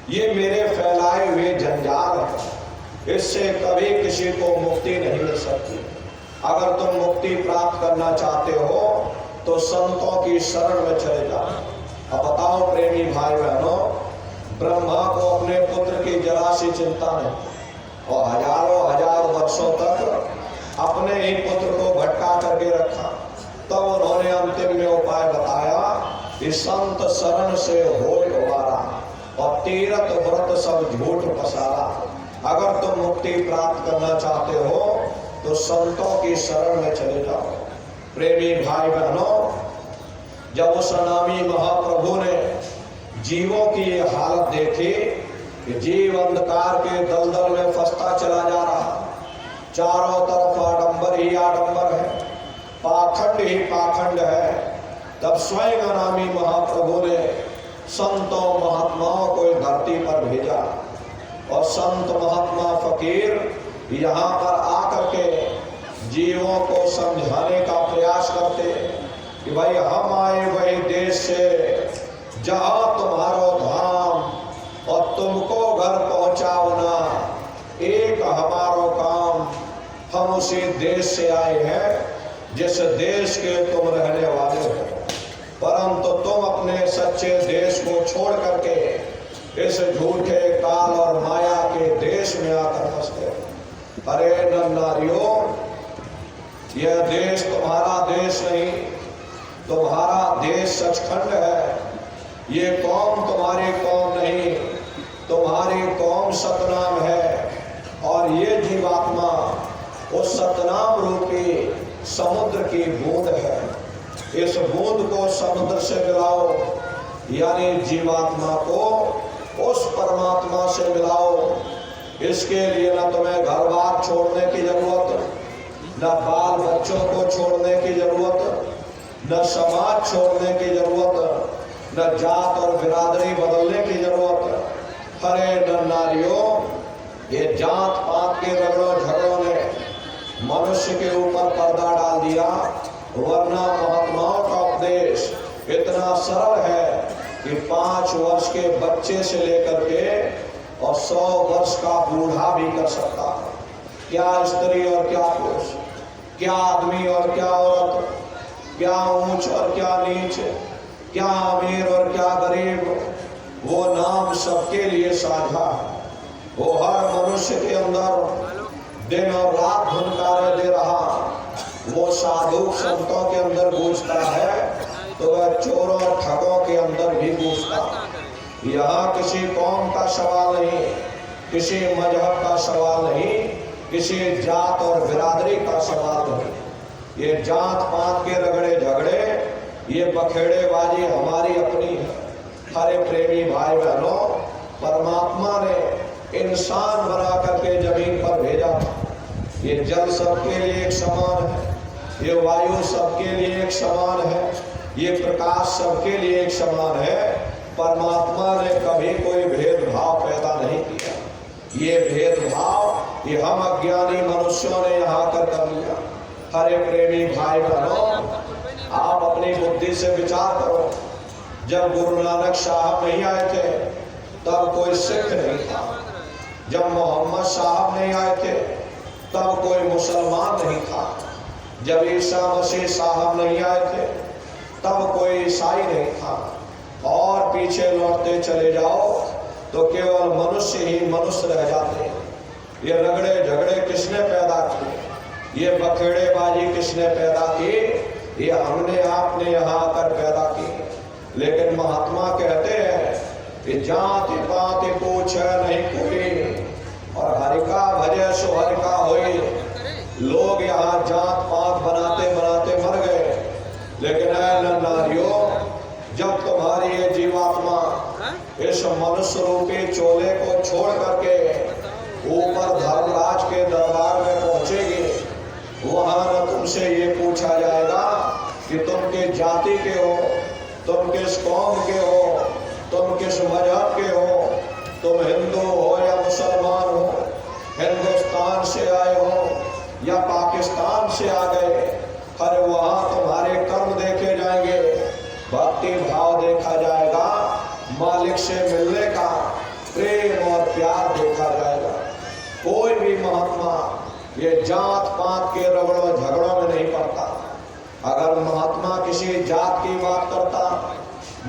[SPEAKER 3] ये मेरे फैलाए हुए जंजाल है, इससे कभी किसी को मुक्ति नहीं मिल सकती। अगर तुम मुक्ति प्राप्त करना चाहते हो तो संतों की शरण में चले जाओ। अब बताओ प्रेमी भाई बहनों, ब्रह्मा को अपने पुत्र की जरा सी चिंता नहीं और हजारों हजार वर्षों तक अपने ही पुत्र को भटका करके रखा। तब उन्होंने अंतिम में उपाय बताया कि संत शरण से होए उबारा और तीरथ व्रत सब झूठ पसारा। अगर तुम मुक्ति प्राप्त करना चाहते हो तो संतों की शरण में चले जाओ। प्रेमी भाई बहनों, जब उस नामी महाप्रभु ने जीवों की ये हालत देखी कि जीव अंधकार के दलदल में फंसता चला जा रहा, चारों तरफ आडंबर ही आडंबर है, पाखंड ही पाखंड है, तब स्वयं नामी महाप्रभु ने संतों महात्माओं को धरती पर भेजा और संत महात्मा फकीर यहाँ पर आकर के जीवों को समझाने का प्रयास करते कि भाई हम आए वही देश से जहाँ तुम्हारो धाम और तुमको घर पहुँचाओ ना, एक हमारो काम। हम उसी देश से आए हैं जिस देश के तुम रहने वाले हो, परंतु तुम अपने सच्चे देश को छोड़ करके इस झूठे काल और माया के देश में आकर फंस गए। अरे नन्नारियों, यह देश तुम्हारा देश नहीं, तुम्हारा देश सचखंड है। ये कौम तुम्हारी कौम नहीं, तुम्हारी कौम सतनाम है। और ये जीवात्मा उस सतनाम रूपी समुद्र की बूंद है। इस बूंद को समुद्र से मिलाओ, यानी जीवात्मा को उस परमात्मा से मिलाओ। इसके लिए न तुम्हें घर बार छोड़ने की जरूरत, न बाल बच्चों को छोड़ने की जरूरत, न समाज छोड़ने की जरूरत, न जात और बिरादरी बदलने की जरूरत। हरे नन्नारियों, ये जात पात के रगड़ों झगड़ों ने मनुष्य के ऊपर पर्दा डाल दिया, वरना महात्माओं का उपदेश इतना सरल है कि 5 वर्ष के बच्चे से लेकर के और 100 वर्ष का बूढ़ा भी कर सकता है। क्या स्त्री और क्या पुरुष, क्या आदमी और क्या औरत, क्या ऊंच और क्या नीच, क्या अमीर और क्या गरीब, वो नाम सबके लिए साझा है। वो हर मनुष्य के अंदर दिन और रात धुनकारे दे रहा। वो साधु संतों के अंदर गूंजता है तो वह चोरों और ठगों के अंदर भी गूंजता। यहाँ किसी कौम का सवाल नहीं, किसी मजहब का सवाल नहीं, किसी जात और बिरादरी का सवाल नहीं। ये जात पात के रगड़े झगड़े, ये बखेड़ेबाजी हमारी अपनी है। हरे प्रेमी भाई बहनों, परमात्मा ने इंसान बना करके जमीन पर भेजा। ये जल सबके लिए एक समान है, ये वायु सबके लिए एक समान है, ये प्रकाश सबके लिए एक समान है। परमात्मा ने कभी कोई भेदभाव पैदा नहीं किया। ये भेदभाव ये हम अज्ञानी मनुष्यों ने यहाँ कर लिया। हरे प्रेमी भाई बहनों, आप अपनी बुद्धि से विचार करो। जब गुरु नानक साहब नहीं आए थे तब कोई सिख नहीं था। जब मोहम्मद साहब नहीं आए थे तब कोई मुसलमान नहीं था। जब ईसा मसीह साहब नहीं आए थे तब कोई ईसाई नहीं था। और पीछे लौटते चले जाओ तो केवल मनुष्य ही मनुष्य रह जाते हैं। ये रगड़े झगड़े किसने पैदा किए? ये बखेड़ेबाजी किसने पैदा की? ये हमने आपने यहाँ आकर पैदा की। लेकिन महात्मा कहते हैं कि जाति पाति पूछ नहीं कोई, और हरि का भजे सो हरि का होई। लोग यहाँ जात पात बनाते बनाते मर गए। लेकिन ऐ नारियों, जब तुम्हारी ये जीवात्मा इस मनुष्य रूपी चोले को छोड़ करके ऊपर धर्मराज के दरबार में पहुंचेगी, वहां न तुमसे ये पूछा जाएगा कि तुम किस जाति के हो, तुम किस कौम के हो, तुम किस मजहब के हो, तुम हिंदू हो या मुसलमान हो, हिंदुस्तान से आए हो या पाकिस्तान से आ गए। अरे वहां तुम्हारे कर्म देखे जाएंगे, भक्ति भाव देखा जाएगा, मालिक से मिलने का प्रेम और प्यार देखा जाएगा। कोई भी महात्मा ये जात पात के रगड़ों झगड़ों में नहीं पड़ता। अगर महात्मा किसी जात की बात करता,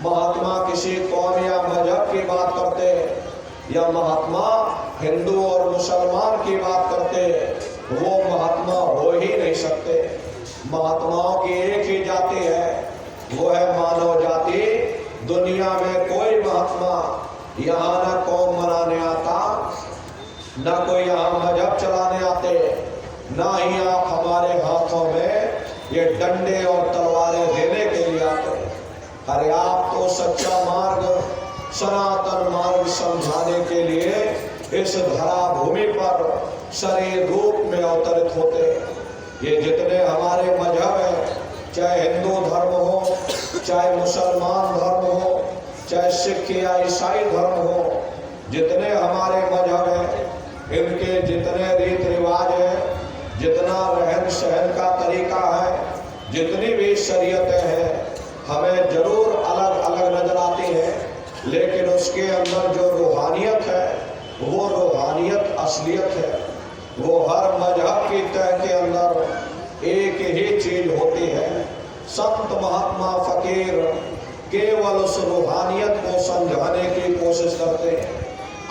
[SPEAKER 3] महात्मा किसी कौम या मजहब की बात करते, या महात्मा हिंदू और मुसलमान की बात करते, वो महात्मा हो ही नहीं सकते। महात्माओं की एक ही जाति है, वो है मानव जाति। दुनिया में कोई महात्मा यहाँ न कौम मनाने आता, न कोई यहाँ मजहब चलाने आते, ना ही आप हमारे हाथों में ये डंडे और तलवारें देने के लिए आते। अरे आप तो सच्चा मार्ग, सनातन मार्ग समझाने के लिए इस धरा भूमि पर शरीर रूप में अवतरित होते। ये जितने हमारे मजहब हैं, चाहे हिंदू धर्म हो, चाहे मुसलमान धर्म हो, चाहे सिख या ईसाई धर्म हो, जितने हमारे मजहब हैं, इनके जितने रीत रिवाज है, जितना रहन सहन का तरीका है, जितनी भी शरीयतें हैं, हमें जरूर अलग अलग नजर आती हैं, लेकिन उसके अंदर जो रूहानियत है वो रूहानियत असलियत है। वो हर मजहब की तह के अंदर एक ही चीज होती है। संत महात्मा फकीर केवल उस रूहानियत को समझाने की कोशिश करते हैं।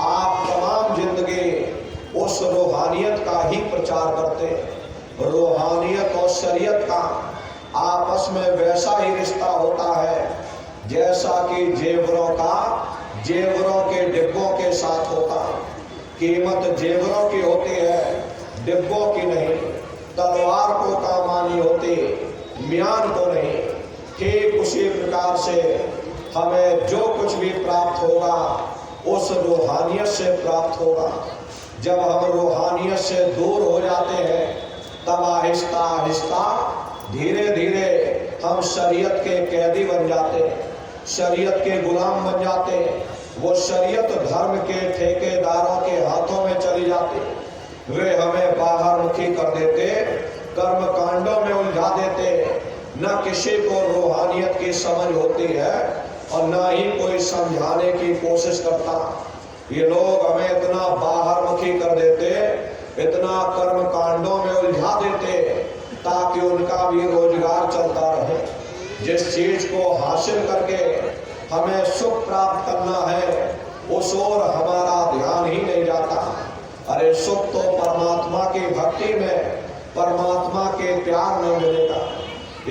[SPEAKER 3] आप तमाम जिंदगी उस रूहानियत का ही प्रचार करते हैं। रूहानियत और शरीयत का आपस में वैसा ही रिश्ता होता है जैसा कि जेवरों का जेवरों के डिब्बों के साथ होता है। कीमत जेवरों की होती है, डिब्बों की नहीं। तलवार को काम आनी होती, म्यान को नहीं। ठीक उसी प्रकार से हमें जो कुछ भी प्राप्त होगा उस रूहानियत से प्राप्त होगा। जब हम रूहानियत से दूर हो जाते हैं तब आहिस्ता आहिस्ता धीरे धीरे हम शरीयत के कैदी बन जाते, शरीयत के गुलाम बन जाते। वो शरीयत धर्म के ठेकेदारों के हाथों में चली जाती। वे हमें बाहर मुखी कर देते, कर्म कांडों में उलझा देते। न किसी को रूहानियत की समझ होती है और न ही कोई समझाने की कोशिश करता। ये लोग हमें इतना बाहर मुखी कर देते, इतना कर्म कांडों में उलझा देते ताकि उनका भी रोजगार चलता रहे। जिस चीज को हासिल करके हमें सुख प्राप्त करना है उस ओर हमारा ध्यान ही नहीं जाता। अरे सुख तो परमात्मा की भक्ति में, परमात्मा के प्यार में मिलेगा।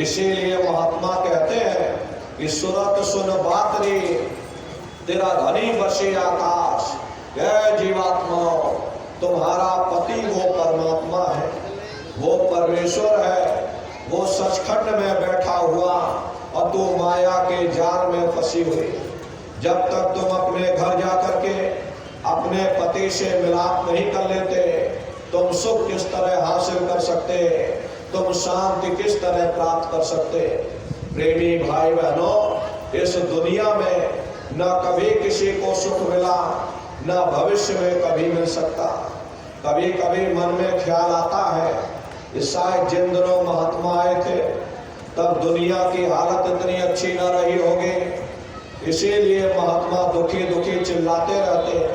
[SPEAKER 3] इसीलिए महात्मा कहते हैं कि सुरत सुन बातरी तेरा धनी बसे आकाश। जय जीवात्मा, तुम्हारा पति वो परमात्मा है, वो परमेश्वर है, वो सचखंड में बैठा हुआ और तू माया के जाल में फंसी हुई। जब तक तुम अपने घर जाकर के अपने पति से मिलाप नहीं कर लेते, तुम सुख किस तरह हासिल कर सकते, तुम शांति किस तरह प्राप्त कर सकते। प्रेमी भाई बहनों, इस दुनिया में न कभी किसी को सुख मिला, न भविष्य में कभी मिल सकता। कभी कभी मन में ख्याल आता है शायद जिन दिनों महात्मा आए थे तब दुनिया की हालत इतनी अच्छी न रही होगी, इसीलिए महात्मा दुखी दुखी चिल्लाते रहते हैं।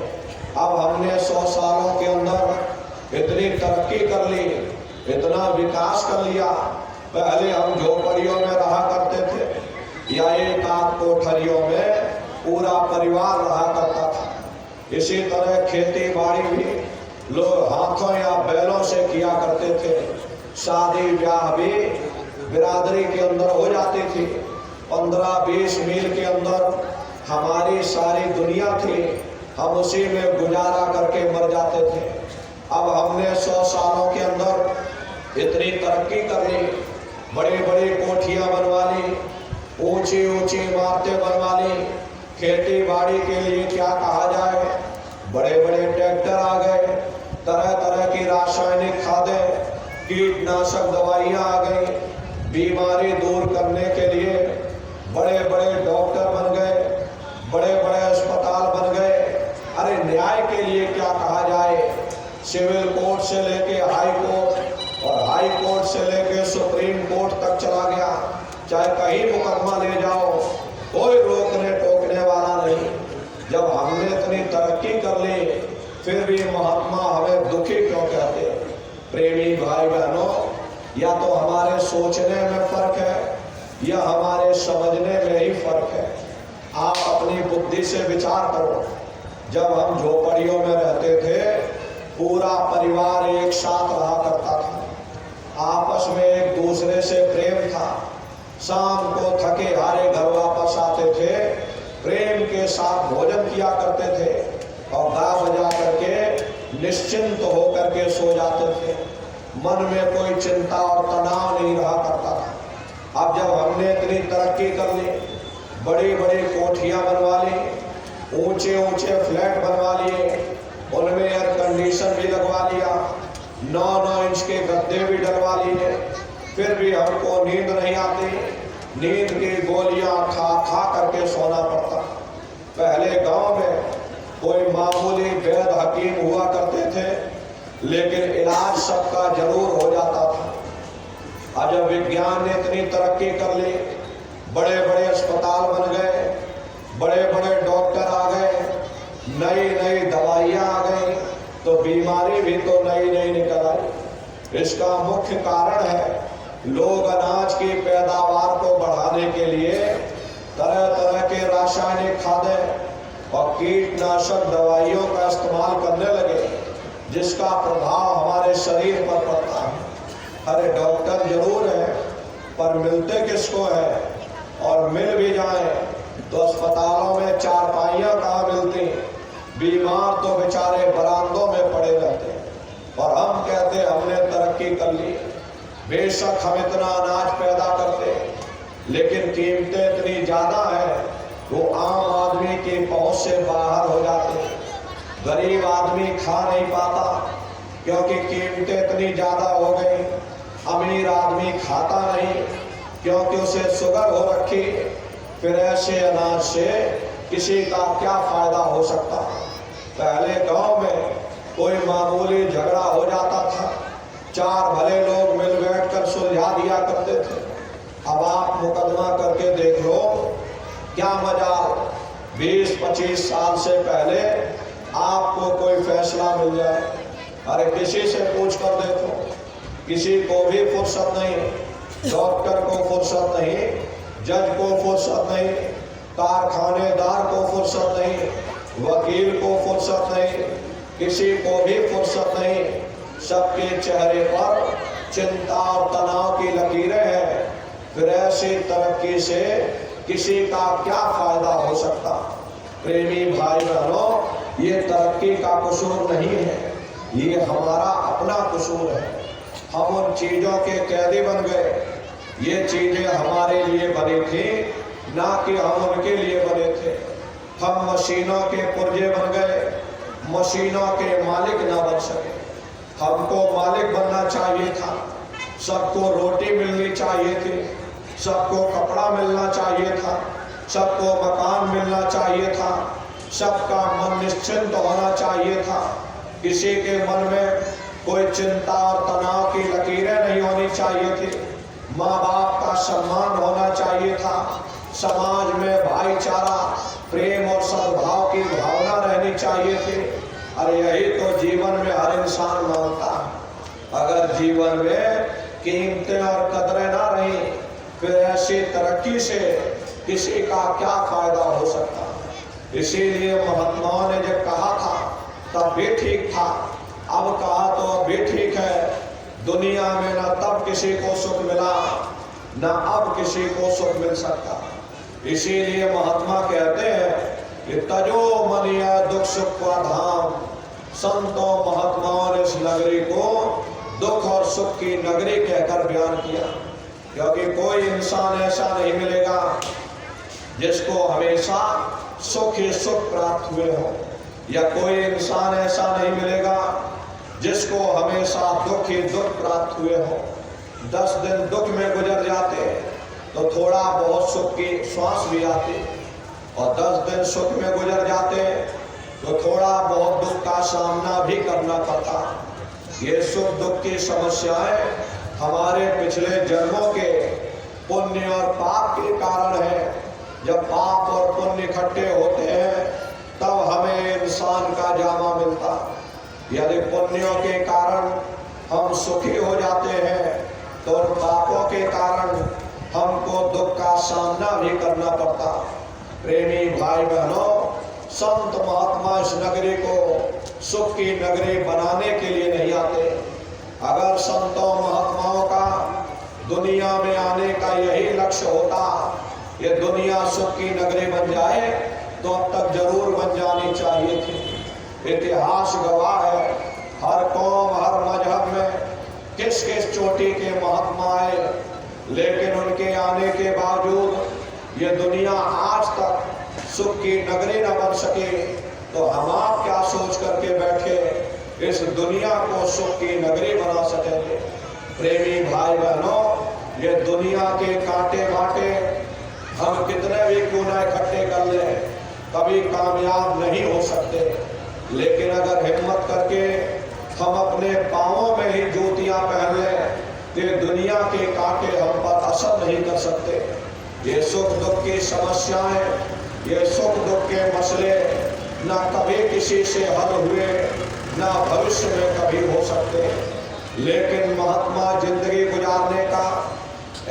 [SPEAKER 3] अब हमने 100 सालों के अंदर इतनी तरक्की कर ली, इतना विकास कर लिया। पहले हम झोपड़ियों में रहा करते थे या एक आध कोठरियों में पूरा परिवार रहा करता था। इसी तरह खेती बाड़ी भी लोग हाथों या बैलों से किया करते थे। शादी ब्याह भी बिरादरी के अंदर हो जाती थी। 15-20 मील के अंदर हमारी सारी दुनिया थी, हम उसी में गुजारा करके मर जाते थे। अब हमने 100 सालों के अंदर इतनी तरक्की कर ली, बड़ी बड़ी कोठियां बनवा ली, ऊंची ऊंची इमारतें बनवा ली। खेती बाड़ी के लिए क्या कहा जाए, बड़े बड़े ट्रैक्टर आ गए, तरह तरह की रासायनिक खादें, कीटनाशक दवाइयां आ गई, बीमारी दूर करने के लिए बड़े बड़े डॉक्टर बन गए, बड़े बड़े अस्पताल बन गए। अरे न्याय के लिए क्या कहा जाए, सिविल कोर्ट से लेके हाई कोर्ट और हाई कोर्ट से लेके सुप्रीम कोर्ट तक चला गया। चाहे कहीं मुकदमा ले जाओ, कोई रोकने टोकने वाला नहीं। जब हमने इतनी तरक्की कर ली फिर भी महात्मा हमें दुखी क्यों कहते हैं? प्रेमी भाई बहनों, या तो हमारे सोचने में फर्क है या हमारे समझने में ही फर्क है। आप अपनी बुद्धि से विचार करो। जब हम झोपड़ियों में रहते थे पूरा परिवार एक साथ रहा करता था, आपस में एक दूसरे से प्रेम था। शाम को थके हारे घर वापस आते थे, प्रेम के साथ भोजन किया करते थे और गा बजा करके निश्चिंत होकर के सो जाते थे। मन में कोई चिंता और तनाव नहीं रहा करता था। अब जब हमने इतनी तरक्की कर ली, बड़ी बड़ी कोठियां बनवा ली, ऊंचे ऊंचे फ्लैट बनवा लिए, उनमें एयर कंडीशन भी लगवा लिया, 9-9 इंच के गद्दे भी डलवा लिए, फिर भी हमको नींद नहीं आती। नींद की गोलियां खा खा करके सोना पड़ता। पहले गांव में कोई मामूली वैद्य हकीम हुआ करते थे, लेकिन इलाज सबका जरूर हो जाता था। आज जब विज्ञान ने इतनी तरक्की कर ली, बड़े बड़े अस्पताल बन गए, बड़े बड़े डॉक्टर आ गए, नई नई दवाइयां आ गई, तो बीमारी भी तो नई नई निकल आई। इसका मुख्य कारण है लोग अनाज की पैदावार को बढ़ाने के लिए तरह तरह के रासायनिक खादें और कीटनाशक दवाइयों का इस्तेमाल करने लगे, जिसका प्रभाव हमारे शरीर पर पड़ता है। अरे डॉक्टर जरूर है, पर मिलते किसको है? और मिल भी जाए तो अस्पतालों में चारपाइयाँ कहाँ मिलती? बीमार तो बेचारे बरामदों में पड़े रहते हैं। और हम कहते हमने तरक्की कर ली। बेशक हम इतना अनाज पैदा करते, लेकिन कीमतें इतनी ज्यादा है वो आम आदमी की पहुंच से बाहर हो जाते हैं। गरीब आदमी खा नहीं पाता क्योंकि कीमतें इतनी ज्यादा हो गई। अमीर आदमी खाता नहीं क्योंकि उसे शुगर हो रखी। फिर ऐसे अनाज से किसी का क्या फायदा हो सकता? पहले गांव में कोई मामूली झगड़ा हो जाता था, 4 भले लोग मिल बैठकर सुलझा दिया करते थे। अब आप मुकदमा करके देख लो, क्या मजाल 20-25 साल से पहले आपको कोई फैसला मिल जाए। अरे किसी से पूछ कर देखो, किसी को भी फुर्सत नहीं। डॉक्टर को फुर्सत नहीं, जज को फुर्सत नहीं, कारखानेदार को फुर्सत नहीं, वकील को फुर्सत नहीं, किसी को भी फुर्सत नहीं। सबके चेहरे पर चिंता और तनाव की लकीरें हैं। फिर ऐसी तरक्की से किसी का क्या फायदा हो सकता? प्रेमी भाई बहनों, ये तरक्की का कसूर नहीं है, ये हमारा अपना कसूर है। हम उन चीजों के कैदी बन गए। ये चीजें हमारे लिए बनी थी, ना कि हम उनके लिए बने थे। हम मशीनों के पुर्जे बन गए, मशीनों के मालिक ना बन सके। हमको मालिक बनना चाहिए था, सबको रोटी मिलनी चाहिए थी, सबको कपड़ा मिलना चाहिए था, सबको मकान मिलना चाहिए था, सबका मन निश्चिंत होना चाहिए था, किसी के मन में कोई चिंता और तनाव की लकीरें नहीं होनी चाहिए थी, माँ बाप का सम्मान होना चाहिए था, समाज में भाईचारा, प्रेम और सद्भाव की भावना रहनी चाहिए थी। अरे यही तो जीवन में हर इंसान मांगता है। अगर जीवन में कीमतें और कदरें ना रही, फिर ऐसी तरक्की से किसी का क्या फायदा हो सकता। इसीलिए महात्माओं ने जब कहा था तब भी ठीक था, अब कहा तो अब भी ठीक है। दुनिया में न तब किसी को सुख मिला, न अब किसी को सुख मिल सकता। इसीलिए महात्मा कहते हैं कि तजो मनिया दुख सुख का धाम। संतों महात्माओं ने इस नगरी को दुख और सुख की नगरी कहकर बयान किया, क्योंकि कोई इंसान ऐसा नहीं मिलेगा जिसको हमेशा सुख ही सुख प्राप्त हुए हो, या कोई इंसान ऐसा नहीं मिलेगा जिसको हमेशा दुख ही दुख प्राप्त हुए हो। 10 दिन दुख में गुजर जाते तो थोड़ा बहुत सुख की श्वास भी आती, और 10 दिन सुख में गुजर जाते तो थोड़ा बहुत दुख का सामना भी करना पड़ता। ये सुख दुख की समस्याएं हमारे पिछले जन्मों के पुण्य और पाप के कारण है। जब पाप और पुण्य इकट्ठे होते हैं तब हमें इंसान का जामा मिलता। यदि पुण्यों के कारण हम सुखी हो जाते हैं तो पापों के कारण हमको दुख का सामना भी करना पड़ता। प्रेमी भाई बहनों, संत महात्मा इस नगरी को सुख की नगरी बनाने के लिए नहीं आते। अगर संतों महात्माओं का दुनिया में आने का यही लक्ष्य होता, ये दुनिया सुख की नगरी बन जाए, तो अब तक जरूर बन जानी चाहिए थी। इतिहास गवाह है, हर कौम हर मजहब में किस किस चोटी के महात्मा आए, लेकिन उनके आने के बावजूद ये दुनिया आज तक सुख की नगरी न बन सके। तो हम आप क्या सोच करके बैठे इस दुनिया को सुख की नगरी बना सकेंगे। प्रेमी भाई बहनों, ये दुनिया के कांटे बांटे हम कितने भी क्यों न इकट्ठे कर लें, कभी कामयाब नहीं हो सकते। लेकिन अगर हिम्मत करके हम अपने पाँवों में ही जूतियां पहन लें तो ये दुनिया के कांटे हम पर असर नहीं कर सकते। ये सुख दुख की समस्याएं, ये सुख दुख के मसले न कभी किसी से हल हुए, न भविष्य में कभी हो सकते। लेकिन महात्मा जिंदगी गुजारने का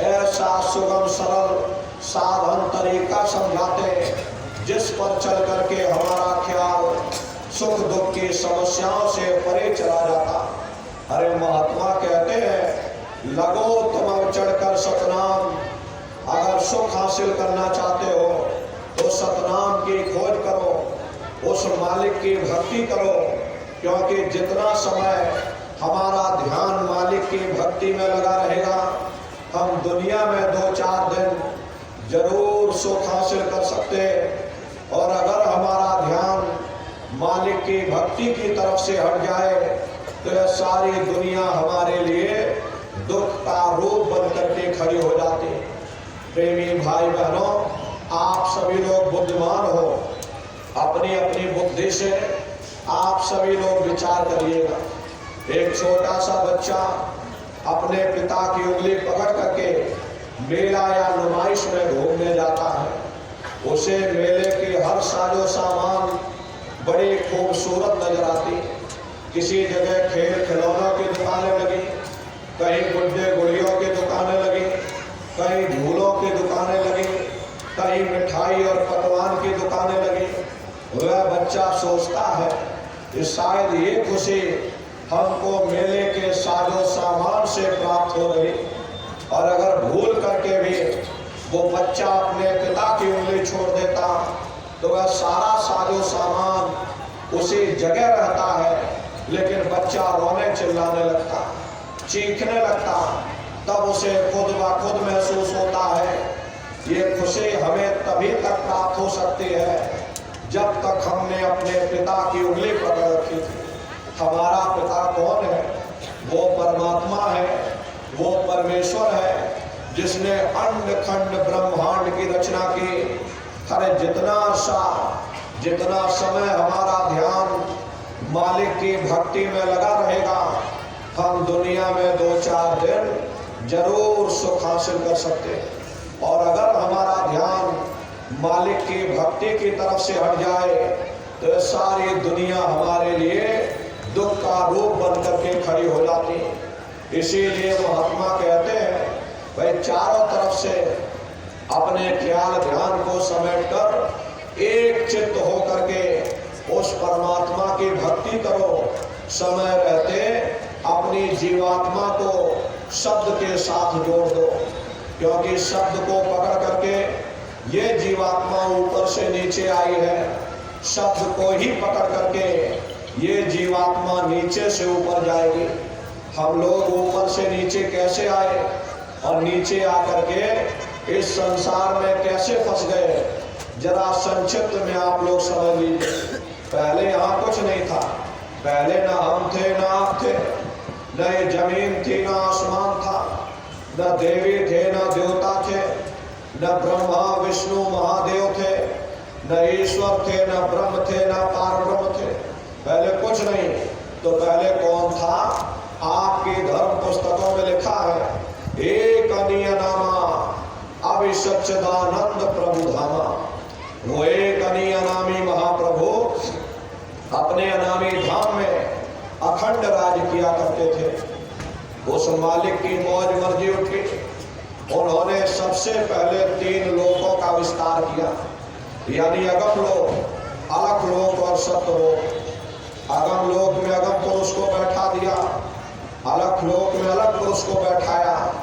[SPEAKER 3] ऐसा सुगम सरल साधन तरीका समझाते जिस पर चल करके हमारा ख्याल सुख दुख की समस्याओं से परे चला जाता। अरे महात्मा कहते हैं, लगो तुम अब चढ़कर सतनाम। अगर सुख हासिल करना चाहते हो तो सतनाम की खोज करो, उस मालिक की भक्ति करो, क्योंकि जितना समय हमारा ध्यान मालिक की भक्ति में लगा रहेगा, हम दुनिया में 2-4 दिन जरूर सुख हासिल कर सकते। और अगर हमारा ध्यान मालिक की भक्ति की तरफ से हट जाए तो यह सारी दुनिया हमारे लिए दुख का रूप बन करके खड़ी हो जाती। प्रेमी भाई बहनों, आप सभी लोग बुद्धिमान हो, अपनी अपनी बुद्धि से आप सभी लोग विचार करिएगा। एक छोटा सा बच्चा अपने पिता की उंगली पकड़ करके मेला या नुमाइश में घूमने जाता है। उसे मेले की हर साजो सामान बड़ी खूबसूरत नजर आती। किसी जगह खेल खिलौनों की दुकानें लगी, कहीं गुड्डे गुड़ियों की दुकानें लगी, कहीं झूलों की दुकानें लगी, कहीं मिठाई और पकवान की दुकानें लगी। वह बच्चा सोचता है कि शायद ये खुशी हमको मेले के साजो सामान से प्राप्त हो रही। और अगर भूल करके भी वो बच्चा अपने पिता की उंगली छोड़ देता तो वह सारा साजो सामान उसी जगह रहता है, लेकिन बच्चा रोने चिल्लाने लगता, चीखने लगता। तब उसे खुद ब खुद महसूस होता है ये खुशी हमें तभी तक प्राप्त हो सकती है जब तक हमने अपने पिता की उंगली पकड़ रखी थी। हमारा पिता कौन है? वो परमात्मा है, वो परमेश्वर है जिसने अंड खंड ब्रह्मांड की रचना की। अरे जितना समय हमारा ध्यान मालिक की भक्ति में लगा रहेगा, हम दुनिया में 2-4 दिन जरूर सुख हासिल कर सकते हैं। और अगर हमारा ध्यान मालिक की भक्ति की तरफ से हट जाए तो सारी दुनिया हमारे लिए दुख का रूप बन करके खड़ी हो जाती है। इसीलिए महात्मा कहते हैं भाई चारों तरफ से अपने ख्याल ध्यान को समेट कर एक चित्त हो करके उस परमात्मा की भक्ति करो। समय रहते अपनी जीवात्मा को शब्द के साथ जोड़ दो, क्योंकि शब्द को पकड़ करके ये जीवात्मा ऊपर से नीचे आई है, शब्द को ही पकड़ करके ये जीवात्मा नीचे से ऊपर जाएगी। हम लोग ऊपर से नीचे कैसे आए और नीचे आकर के इस संसार में कैसे फंस गए, जरा संक्षिप्त में आप लोग समझ लीजिए। पहले यहाँ कुछ नहीं था, पहले ना हम थे ना आप थे, न ये जमीन थी ना आसमान था, न देवी थे न देवता थे, न ब्रह्मा विष्णु महादेव थे, न ईश्वर थे न ब्रह्म थे न पारब्रह्म थे। पहले कुछ नहीं, तो पहले कौन था? आपकी धर्म पुस्तकों में लिखा है, एक अनीय नामा अभिसच्चिदानंद प्रभु धामा। वो एक अनीय नामी महाप्रभु अपने अनामी धाम में अखंड राज किया करते थे। उस मालिक की मौज मर्जी उठी, उन्होंने सबसे पहले 3 लोकों का विस्तार किया, यानी अगम लोक, अलख लोक और सत्यलोक। अगम लोक में अगम पुरुष को बैठा दिया, अलख लोक में अलग पुरुष को बैठाया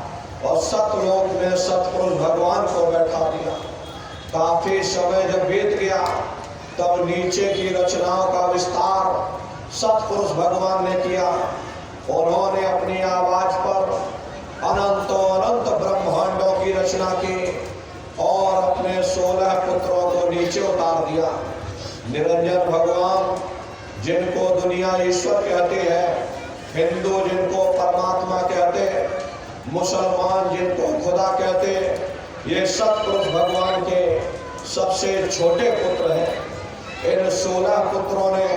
[SPEAKER 3] और सतलोक में सतपुरुष भगवान को बैठा दिया। काफी समय जब बीत गया तब नीचे की रचनाओं का विस्तार सतपुरुष भगवान ने किया। उन्होंने अपनी आवाज पर अनंतों अनंत ब्रह्मांडों की रचना की और अपने 16 पुत्रों को नीचे उतार दिया। निरंजन भगवान, जिनको दुनिया ईश्वर कहती है, हिंदू जिनको परमात्मा कहते, मुसलमान जिनको खुदा कहते, ये सतपुरुष भगवान के सबसे छोटे पुत्र हैं। इन 16 पुत्रों ने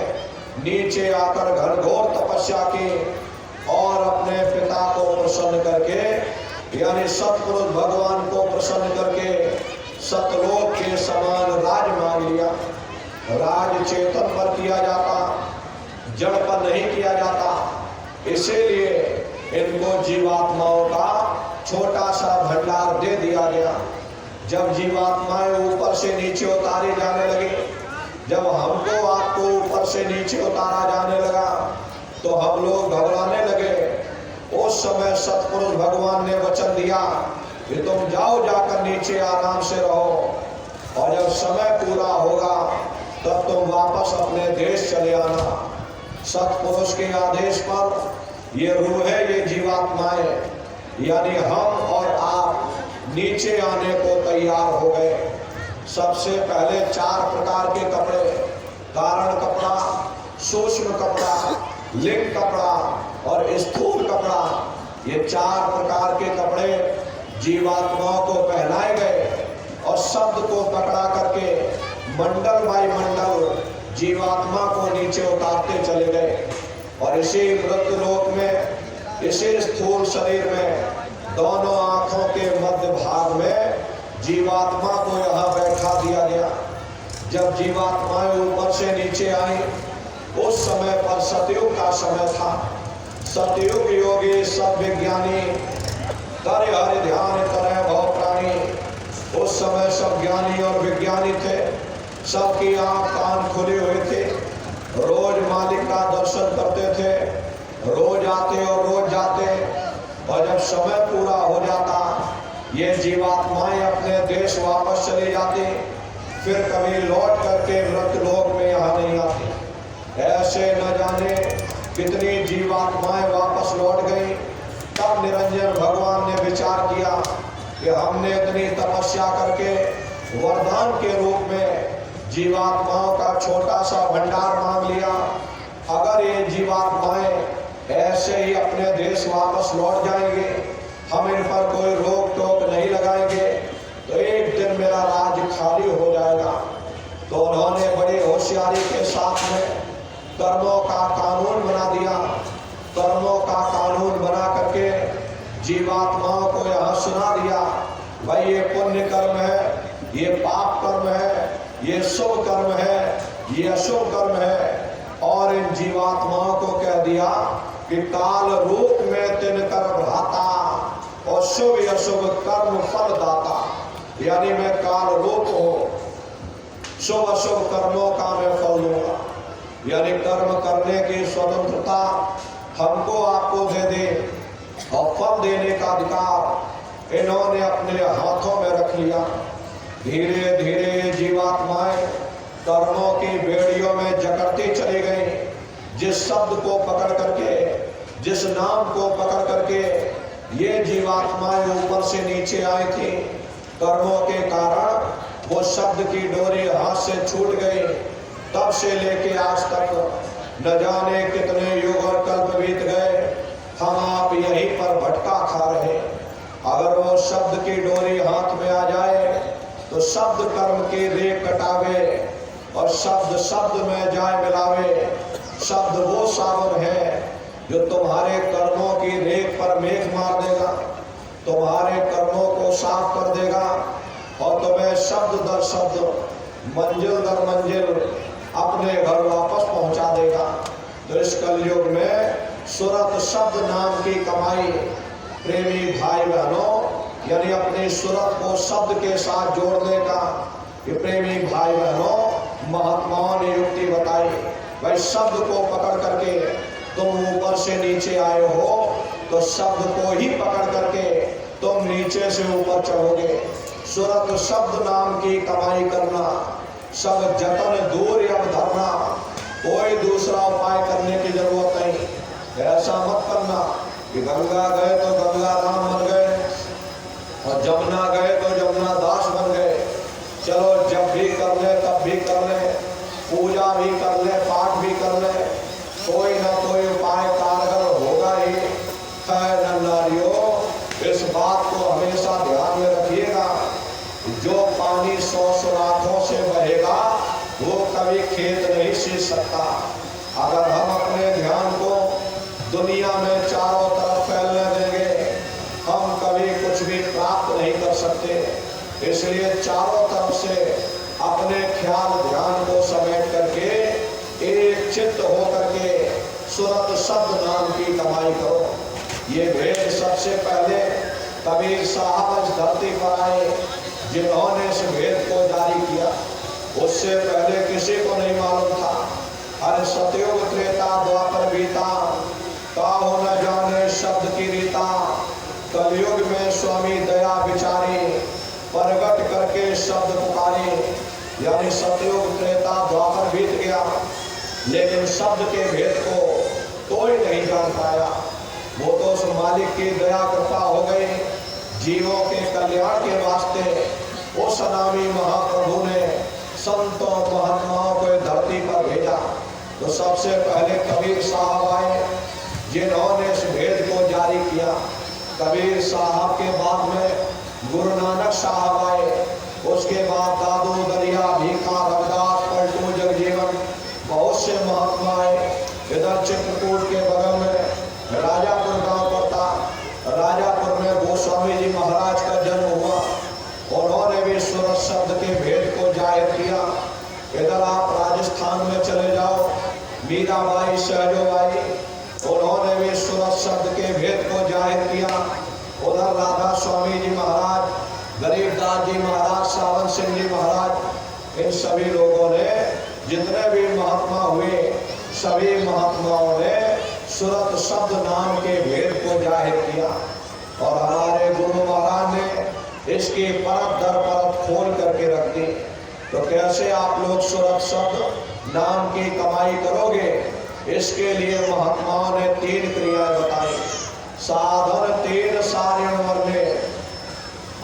[SPEAKER 3] नीचे आकर घनघोर तपस्या की और अपने पिता को प्रसन्न करके, यानी सतपुरुष भगवान को प्रसन्न करके सतलोक के समान राज मांग लिया। राज चेतन पर किया जाता, जड़ पर नहीं किया जाता। इसीलिए इनको जीवात्माओं का छोटा सा भंडार दे दिया गया। जब जीवात्माएं ऊपर से नीचे उतारी जाने लगी, जब हमको आपको ऊपर से नीचे उतारा जाने लगा तो हम लोग घबराने लगे। उस समय सतपुरुष भगवान ने वचन दिया कि तुम जाओ, जाकर नीचे आराम से रहो, और जब समय पूरा होगा तब तुम वापस अपने देश चले आना। सतपुरुष के आदेश पर ये रूह है, ये जीवात्माएं, यानी हम और आप नीचे आने को तैयार हो गए। सबसे पहले 4 प्रकार के कपड़े, कारण कपड़ा, सूक्ष्म कपड़ा, लिंग कपड़ा और स्थूल कपड़ा, ये 4 प्रकार के कपड़े जीवात्माओं को पहनाए गए और शब्द को पकड़ा करके मंडल बाई मंडल जीवात्मा को नीचे उतारते चले गए। और इसी मृत्यु लोक में, इसी स्थूल शरीर में, दोनों आंखों के मध्य भाग में जीवात्मा को यहाँ बैठा दिया गया। जब जीवात्माएं ऊपर से नीचे आई, उस समय पर सतयुग का समय था। सतयुग योगी सब विज्ञानी करे हरि ध्यान करे भव प्राणी। उस समय सब ज्ञानी और विज्ञानी थे, सबकी आंख कान खुले हुए थे, रोज मालिक का दर्शन करते थे, रोज आते और रोज जाते। और जब समय पूरा हो जाता, ये जीवात्माएं अपने देश वापस चली जाती, फिर कभी लौट करके मृत्यु लोक में यहाँ नहीं आती। ऐसे न जाने कितनी जीवात्माएं वापस लौट गई। तब निरंजन भगवान ने विचार किया कि हमने इतनी तपस्या करके वरदान के रूप में जीवात्माओं का छोटा सा भंडार मांग लिया। अगर ये जीवात्माएं ऐसे ही अपने देश वापस लौट जाएंगे, हम इन पर कोई रोक टोक नहीं ये शुभ कर्म है, ये अशुभ कर्म है। और इन जीवात्माओं को कह दिया कि काल रूप में तिनकर भ्राता और शुभ अशुभ कर्म फल दाता, यानी मैं काल रूप हूं, शुभ अशुभ कर्मों का मैं फल दूंगा। यानी कर्म करने की स्वतंत्रता हमको आपको दे दे और फल देने का अधिकार इन्होंने अपने हाथों में रख लिया। धीरे धीरे ये जीवात्माएं कर्मों की बेड़ियों में जकड़ती चली गई। जिस शब्द को पकड़ करके, जिस नाम को पकड़ करके ये जीवात्माएं ऊपर से नीचे आई थी, कर्मों के कारण वो शब्द की डोरी हाथ से छूट गई। तब से लेके आज तक न जाने कितने युग और कल्प बीत गए, हम आप यहीं पर भटका खा रहे। अगर वो शब्द की डोरी हाथ में आ जाए तो शब्द कर्म की रेख कटावे और शब्द शब्द में जाए मिलावे। शब्द वो सावन है जो तुम्हारे कर्मों की रेख पर मेघ मार देगा, तुम्हारे कर्मों को साफ कर देगा और तुम्हें शब्द दर शब्द, मंजिल दर मंजिल अपने घर वापस पहुंचा देगा। तो इस कलयुग में सूरत शब्द नाम की कमाई, प्रेमी भाई बहनों, यानी अपनी सूरत को शब्द के साथ जोड़ने का, ये प्रेमी भाई बहनों महात्माओं ने युक्ति बताई। भाई शब्द को पकड़ करके तुम ऊपर से नीचे आए हो, तो शब्द को ही पकड़ करके तुम नीचे से ऊपर चढ़ोगे। सूरत शब्द नाम की कमाई करना, सब जतन दूर अब धरना, कोई दूसरा उपाय करने की जरूरत नहीं। ऐसा मत करना कि गंगा गए तो गंगा राम बन गए और जमुना गए तो जमुना दास बन गए। चलो जब भी कर ले तब भी कर ले, पूजा भी कर ले, पाठ भी कर ले, कोई ना कोई उपाय कारगर होगा ही। खैर नारियों, इस बात को हमेशा ध्यान में रखिएगा, जो पानी 100 सुराखों से बहेगा वो कभी खेत नहीं सींच सकता। अगर हम अपने ध्यान को दुनिया में चारों तरफ फैलने देंगे, हम कभी कुछ भी प्राप्त नहीं कर सकते। इसलिए चारों तरफ से अपने ख्याल ध्यान को समेट करके एक चित्त हो करके सूरत शब्द नाम की कमाई करो। ये भेद सबसे पहले कबीर साहब इस धरती पर आए, जिन्होंने इस भेद को जारी किया। उससे पहले किसी को नहीं मालूम था। हर सतयुग त्रेता द्वापर बीता, काहो न जाने शब्द की रीता। कलयुग में स्वामी दया विचारी, प्रगट करके शब्द पुकारे। यानी सतयुग त्रेता द्वापर बीत गया, लेकिन शब्द के भेद को कोई नहीं जान पाया। वो तो उस मालिक की दया कृपा हो गई। जीवों के कल्याण के वास्ते उस नामी महाप्रभु ने संतों महात्माओं को धरती पर भेजा। तो सबसे पहले कबीर साहब आए, जिन्होंने इस भेद को जारी किया। कबीर साहब के बाद में गुरु नानक साहब आए, उसके बाद दादू दरिया भीखा रविदास पलटू जगजीवन, बहुत से महात्मा आए। इधर चित्रकूट के बगल में राजापुर गांव पड़ता, राजापुर में गोस्वामी जी महाराज का जन्म हुआ। उन्होंने भी सूरत शब्द के भेद को जाहिर किया। इधर आप राजस्थान में चले जाओ, मीराबाई सहजोबाई, उन्होंने भी सूरत शब्द के भेद को जाहिर किया। उधर राधा स्वामी जी महाराज, गरीबदास जी महाराज, सावन सिंह जी महाराज, इन सभी लोगों ने, जितने भी महात्मा हुए, सभी महात्माओं ने सूरत शब्द नाम के भेद को जाहिर किया। और हमारे गुरु महाराज ने इसकी परत दर परत खोल करके रख दी। तो कैसे आप लोग सूरत शब्द नाम की कमाई करोगे? इसके लिए महात्माओं ने 3 क्रियाएं बताई। साधन 3 सारण वर्णे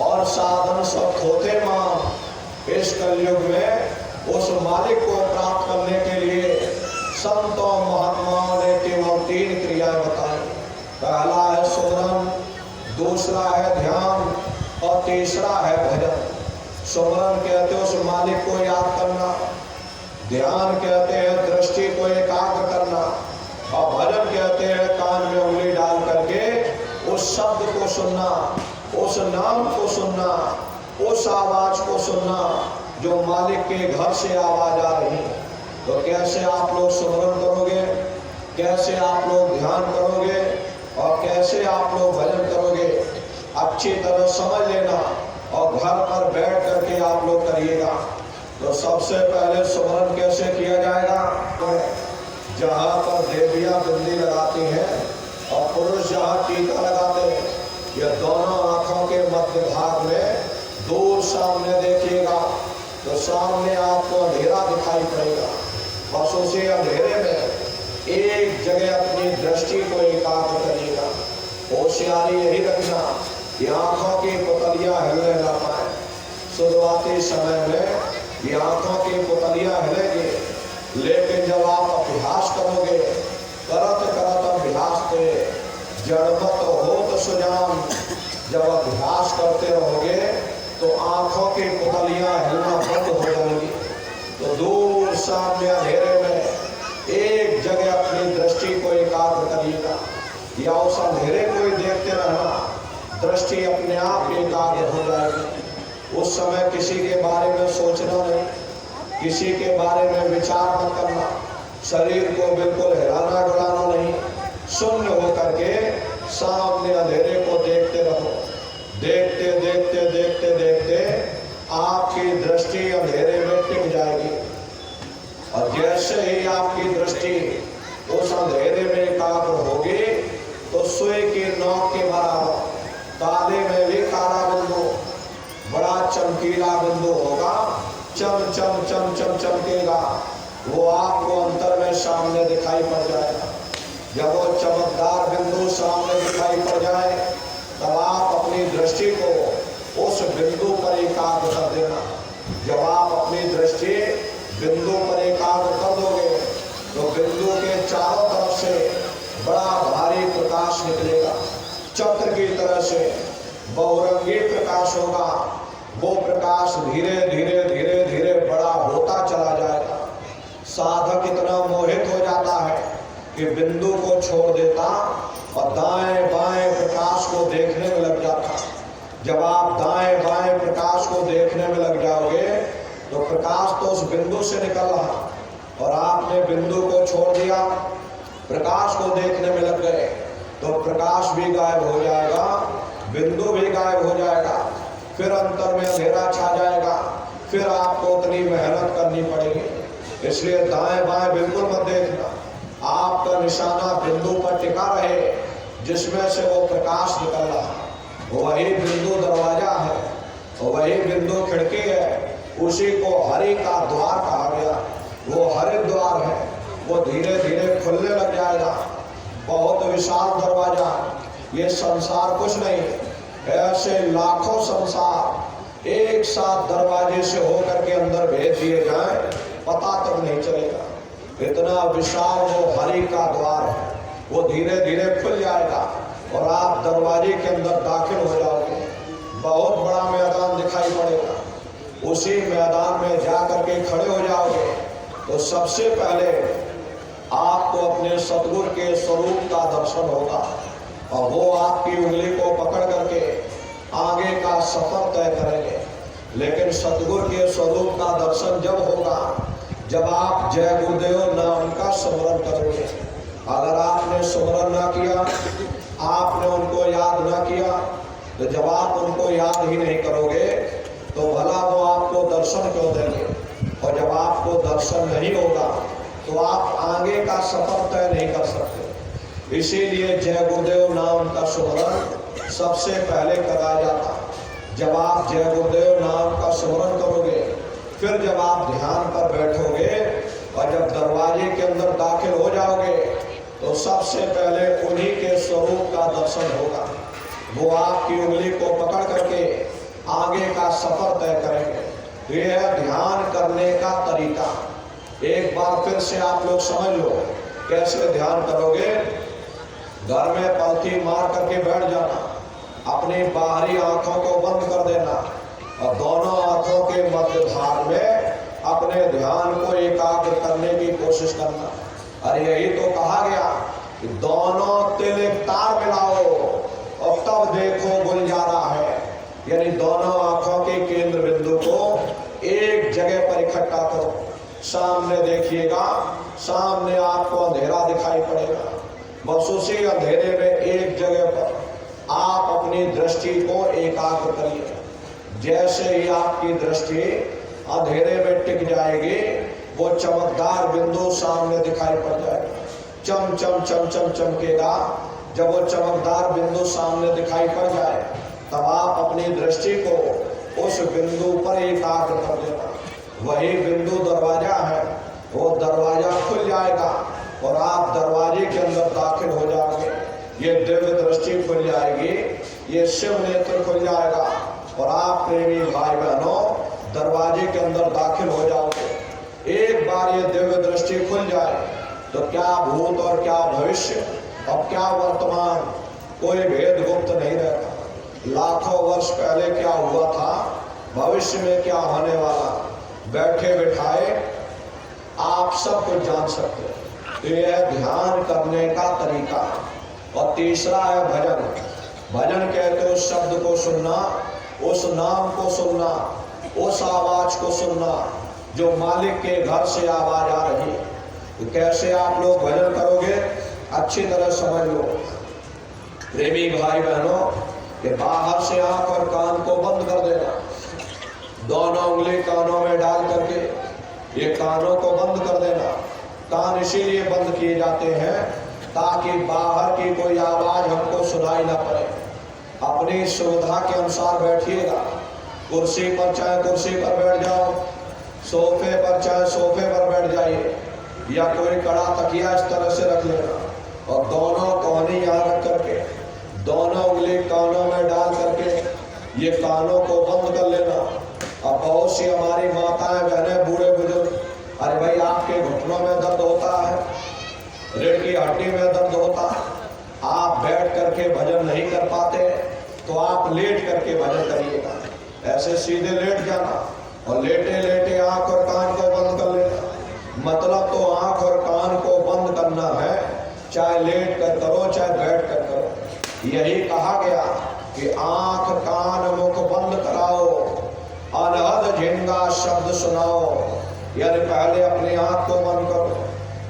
[SPEAKER 3] और साधन सब खोते मां। इस कलयुग में उस मालिक को प्राप्त करने के लिए संतों महात्माओं ने केवल 3 क्रियाएं बताई। पहला है सुमरन, दूसरा है ध्यान और तीसरा है भजन। सुमरन कहते हैं उस मालिक को याद करना, ध्यान कहते हैं दृष्टि को एकाग्र करना, और भजन कहते हैं कान में उंगली डाल करके उस शब्द को सुनना, उस नाम को सुनना, उस आवाज को सुनना जो मालिक के घर से आवाज आ रही, तो कैसे आप लोग सुमरन करोगे, कैसे आप लोग ध्यान करोगे और कैसे आप लोग भजन करोगे, अच्छी तरह समझ लेना और घर पर बैठ करके आप लोग करिएगा। तो सबसे पहले सुमरन कैसे किया जाएगा? तो जहाँ पर देवियाँ बिंदी लगाती हैं और पुरुष जहाँ टीका लगाते हैं, ये दोनों आंखों के मध्य भाग में दूर सामने देखिएगा तो सामने आपको अंधेरा दिखाई पड़ेगा। बस उसी अंधेरे में एक जगह अपनी दृष्टि को एकाग्र करिएगा। होशियारी यही रखना कि आंखों की पुतलियां हिलने न पाए। शुरुआती समय में ये आंखों की पुतलियां हिलेगी, लेकिन जब आप अभ्यास करोगे, करत करत अभ्यास से जड़मत होत सुजान, जब अभ्यास करते रहोगे तो आंखों की पुतलियां हिलना बंद हो जाएंगी। तो दूर सामने अंधेरे में एक जगह अपनी दृष्टि को एकाग्र करिएगा या उस अंधेरे को ही देखते रहना, दृष्टि अपने आप एकाग्र हो जाएगी। उस समय किसी के बारे में सोचना नहीं, किसी के बारे में विचार मत करना, शरीर को बिल्कुल हिलाना डुलाना नहीं, शून्य होकर के सामने अंधेरे को देखते रहो। देखते देखते देखते देखते आपकी दृष्टि अंधेरे में टिक जाएगी और जैसे ही आपकी दृष्टि उस अंधेरे में एकाग्र होगी तो सुई की नोक के बराबर ताले में भी काला बिंदु, बड़ा चमकीला बिंदु होगा, चम चम चम चम चमकेगा, वो आपको अंतर में सामने दिखाई पड़ जाएगा। जब वो चमकदार बिंदु सामने दिखाई पड़ जाए तब आप अपनी दृष्टि को उस बिंदु पर एकाग्र कर देना। जब आप अपनी दृष्टि बिंदु पर एकाग्र कर दोगे तो बिंदु के चारों तरफ से बड़ा भारी प्रकाश निकलेगा, चक्र की तरह से बहुरंगी प्रकाश होगा। वो प्रकाश धीरे धीरे धीरे धीरे बड़ा होता चला जाएगा। साधक इतना मोहित हो जाता है कि बिंदु को छोड़ देता और दाएं बाएं प्रकाश को देखने में लग जाता। जब आप दाएं बाएं प्रकाश को देखने में लग जाओगे तो प्रकाश तो उस बिंदु से निकल रहा और आपने बिंदु को छोड़ दिया, प्रकाश को देखने में लग गए तो प्रकाश भी गायब हो जाएगा, बिंदु भी गायब हो जाएगा, फिर अंतर में अंधेरा छा जाएगा, फिर आपको उतनी मेहनत करनी पड़ेगी। इसलिए दाएं बाएं बिल्कुल मत देखना, आपका निशाना बिंदु पर टिका रहे जिसमें से वो प्रकाश निकल रहा। वही बिंदु दरवाजा है, वही बिंदु खिड़की है, उसी को हरि का द्वार कहा गया। वो हरि द्वार है, वो धीरे धीरे खुलने लग जाएगा। बहुत विशाल दरवाजा, ये संसार कुछ नहीं, ऐसे लाखों संसार एक साथ दरवाजे से होकर के अंदर भेज दिए जाए पता तक नहीं चलेगा। इतना विशाल वो हरि का द्वार है, वो धीरे धीरे खुल जाएगा और आप दरवाजे के अंदर दाखिल हो जाओगे। बहुत बड़ा मैदान दिखाई पड़ेगा, उसी मैदान में जाकर के खड़े हो जाओगे तो सबसे पहले आपको अपने सतगुरु के स्वरूप का दर्शन होगा और वो आपकी उंगली को पकड़ करके आगे का सफर तय करेंगे। लेकिन सतगुरु के स्वरूप का दर्शन जब होगा जब आप जय गुरुदेव नाम का स्मरण करोगे। अगर आपने स्मरण ना किया, आपने उनको याद ना किया, तो जब आप उनको याद ही नहीं करोगे तो भला वो आपको दर्शन क्यों देंगे। और जब आपको दर्शन नहीं होगा तो आप आगे का सफर तय नहीं कर सकते। इसीलिए जय गुरुदेव नाम का स्मरण सबसे पहले कराया जाता। जब आप जय गुरुदेव नाम का स्मरण करोगे, फिर जब आप ध्यान पर बैठोगे और जब दरवाजे के अंदर दाखिल हो जाओगे तो सबसे पहले उन्हीं के स्वरूप का दर्शन होगा। वो आपकी उंगली को पकड़ करके आगे का सफर तय करेंगे। यह है ध्यान करने का तरीका। एक बार फिर से आप लोग समझ लो कैसे ध्यान करोगे। घर में पलथी मार करके बैठ जाना, अपनी बाहरी आंखों को बंद कर देना और दोनों आंखों के मध्य भाग में अपने ध्यान को एकाग्र करने की कोशिश करना। और यही तो कहा गया कि दोनों तिल एक तार मिलाओ और तब देखो गुलजारा है। यानी दोनों आंखों के केंद्र बिंदु को एक का करो, सामने देखिएगा, सामने आपको अंधेरा दिखाई पड़ेगा। बस उसी अंधेरे में एक जगह पर आप अपनी दृष्टि को एकाग्र करिए। जैसे ही आपकी दृष्टि अंधेरे में टिक जाएगी, वो चमकदार बिंदु सामने दिखाई पड़ जाएगा, चम चम चम चम चमकेगा। जब वो चमकदार बिंदु सामने दिखाई पड़ जाए, तब आप अपनी दृष्टि को उस बिंदु पर एकाग्र कर देना। वही बिंदु दरवाजा है, वो दरवाजा खुल जाएगा और आप दरवाजे के अंदर दाखिल हो जाओगे। ये दिव्य दृष्टि खुल जाएगी, ये शिव नेत्र खुल जाएगा और आप प्रेमी भाई बहनों दरवाजे के अंदर दाखिल हो जाओगे। एक बार ये दिव्य दृष्टि खुल जाए तो क्या भूत और क्या भविष्य और क्या वर्तमान, कोई भेद गुप्त नहीं रहता। लाखों वर्ष पहले क्या हुआ था, भविष्य में क्या होने वाला, बैठे बिठाए आप सब कुछ जान सकते हैं। तो यह ध्यान करने का तरीका। और तीसरा है भजन। भजन कहते उस शब्द को सुनना, उस नाम को सुनना, उस आवाज को सुनना जो मालिक के घर से आवाज आ रही है। तो कैसे आप लोग भजन करोगे, अच्छी तरह समझ लो प्रेमी भाई बहनों, कि बाहर से आंख और कान को बंद कर देना, दोनों उंगली कानों में डाल करके ये कानों को बंद कर देना। कान इसीलिए बंद किए जाते हैं ताकि बाहर की कोई आवाज हमको सुनाई ना पड़े। अपनी सुविधा के अनुसार बैठिएगा, कुर्सी पर चाहे कुर्सी पर बैठ जाओ, सोफे पर चाहे सोफे पर बैठ जाइए, या कोई कड़ा तकिया इस तरह से रख लेना और दोनों कोहनी यहाँ रख करके दोनों उंगली कानों में डाल करके ये कानों को बंद कर लेना। अब बहुत सी हमारी माताएं बहनें बूढ़े बुजुर्ग, अरे भाई आपके घुटनों में दर्द होता है, रीढ़ की हड्डी में दर्द होता है, आप बैठ करके भजन नहीं कर पाते, तो आप लेट करके भजन करिएगा। ऐसे सीधे लेट जाना और लेटे लेटे आंख और कान को बंद कर लेना। मतलब तो आंख और कान को बंद करना है, चाहे लेट कर करो चाहे बैठ कर करो। यही कहा गया कि आंख कान मुख बंद कराओ, अनहद झिंगा शब्द सुनाओ। यानी पहले अपनी आंख को बंद करो,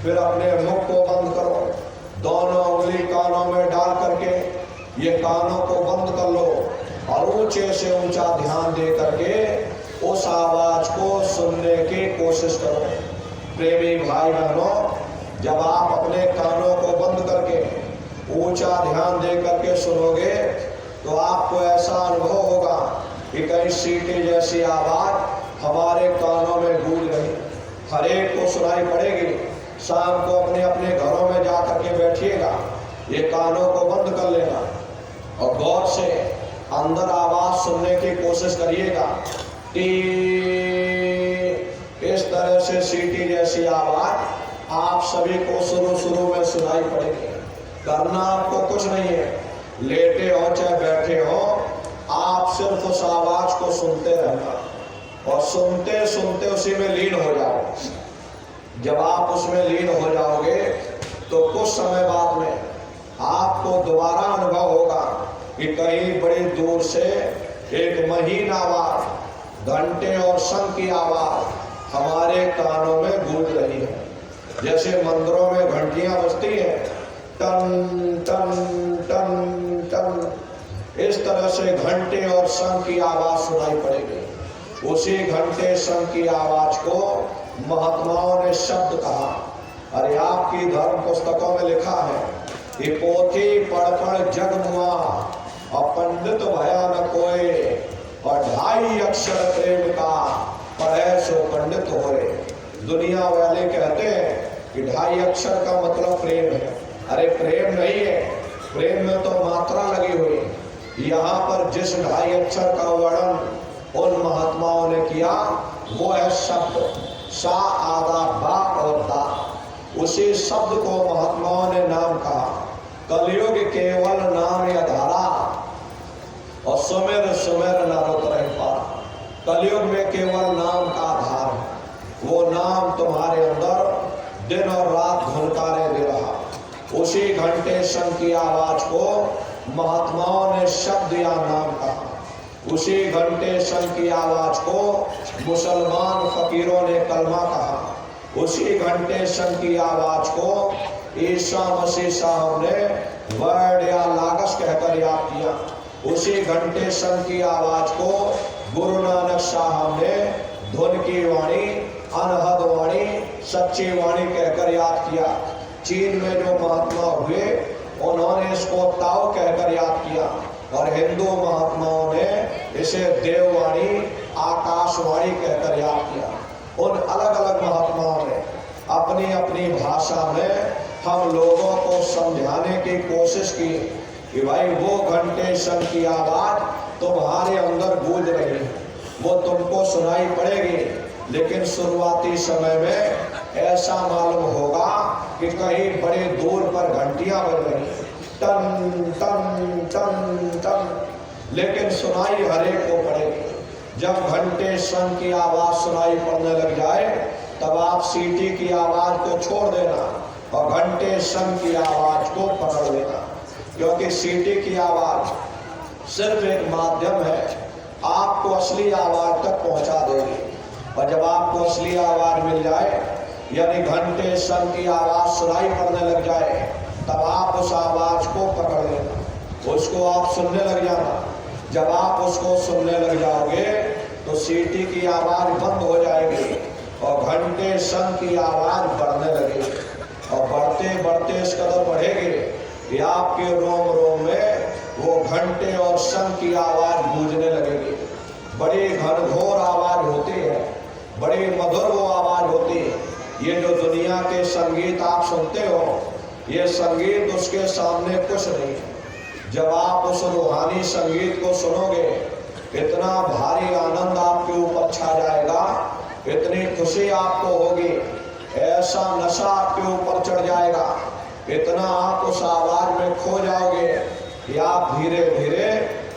[SPEAKER 3] फिर अपने मुख को बंद करो, दोनों उंगली कानों में डाल करके ये कानों को बंद कर लो और ऊंचे से ऊंचा ध्यान दे करके उस आवाज को सुनने की कोशिश करो। प्रेमी भाई बहनों, जब आप अपने कानों को बंद करके ऊंचा ध्यान दे करके सुनोगे तो आपको ऐसा अनुभव होगा कि कहीं सीटी जैसी आवाज हमारे कानों में गूंज रही, हर एक को सुनाई पड़ेगी। शाम को अपने अपने घरों में जा करके बैठिएगा, ये कानों को बंद कर लेना और गौर से अंदर आवाज सुनने की कोशिश करिएगा। इस तरह से सीटी जैसी आवाज आप सभी को शुरू में सुनाई पड़ेगी। करना आपको कुछ नहीं है, लेटे हो चाहे बैठे हो, आप सिर्फ उस आवाज को सुनते रहना और सुनते सुनते उसी में लीन हो जाओ। जब आप उसमें लीन हो जाओगे तो कुछ समय बाद में आपको दोबारा अनुभव होगा कि कहीं बड़ी दूर से एक महीन आवाज, घंटे और शंख की आवाज हमारे कानों में गूंज रही है। जैसे मंदिरों में घंटियां बजती हैं, टन टन टन टन, इस तरह से घंटे और शंख की आवाज सुनाई पड़ेगी। उसी घंटे शंख की आवाज को महात्माओं ने शब्द कहा। अरे आपकी धर्म पुस्तकों में लिखा है कि पोथी पढ़ पढ़ जग मुआ और पंडित भया न कोई, और 2.5 अक्षर प्रेम का पढ़े सो पंडित होए। दुनिया वाले कहते हैं कि 2.5 अक्षर का मतलब प्रेम है। अरे प्रेम नहीं है, प्रेम में तो मात्रा लगी हुई। यहाँ पर जिस 2.5 अक्षर का वर्णन उन महात्माओं ने किया वो है शब्द, सा आदा बा और दा। उसी शब्द को महात्माओं ने नाम कहा। कलयुग केवल नाम आधारा और सुमेर सुमेर नारोत रह पार। कलयुग में केवल नाम का आधार है, वो नाम तुम्हारे अंदर दिन और रात धुनकारे दे रहा। उसी घंटे शंख की आवाज को महात्माओं ने शब्द या नाम कहा। उसी घंटे शंख की आवाज को मुसलमान फकीरों ने कलमा कहा। उसी घंटे शंख की आवाज को ईसा मसीह साहब ने वर्ड या लागस कहकर याद किया। उसी घंटे शंख की आवाज को गुरु नानक साहब ने धुन की वाणी, अनहद वाणी, सच्ची वाणी कहकर याद किया। चीन में जो महात्मा हुए उन्होंने इसको ताओ कहकर याद किया और हिंदू महात्माओं ने इसे देववाणी, आकाशवाणी कहकर याद किया। उन अलग अलग महात्माओं ने अपनी अपनी भाषा में हम लोगों को समझाने की कोशिश की कि भाई वो घंटे शंख की आवाज तुम्हारे अंदर गूंज रही है, वो तुमको सुनाई पड़ेगी, लेकिन शुरुआती समय में ऐसा मालूम होगा कि कहीं बड़े दूर पर घंटियां बज रही, टन टन टन टन, लेकिन सुनाई हरेक को पड़ेगी। जब घंटे शंख की आवाज सुनाई पड़ने लग जाए तब आप सीटी की आवाज को छोड़ देना और घंटे शंख की आवाज को पकड़ लेना, क्योंकि सीटी की आवाज सिर्फ एक माध्यम है, आपको असली आवाज तक पहुंचा देगी। और जब आपको असली आवाज मिल जाए, यानी घंटे शंख की आवाज सुनाई पड़ने लग जाए, तब आप उस आवाज को पकड़ लेना, उसको आप सुनने लग जाना। जब आप उसको सुनने लग जाओगे तो सीटी की आवाज बंद हो जाएगी और घंटे शंख की आवाज बढ़ने लगेगी और बढ़ते बढ़ते इस कदर बढ़ेगी कि आपके रोम रोम में वो घंटे और शंख की आवाज गूंजने लगेगी। बड़ी घनघोर आवाज होती है, बड़ी मधुर वो आवाज होती है। ये जो दुनिया के संगीत आप सुनते हो, ये संगीत उसके सामने कुछ नहीं है। जब आप उस रूहानी संगीत को सुनोगे, इतना भारी आनंद आपके ऊपर छा जाएगा, इतनी खुशी आपको होगी, ऐसा नशा आपके ऊपर चढ़ जाएगा, इतना आप उस आवाज में खो जाओगे कि आप धीरे धीरे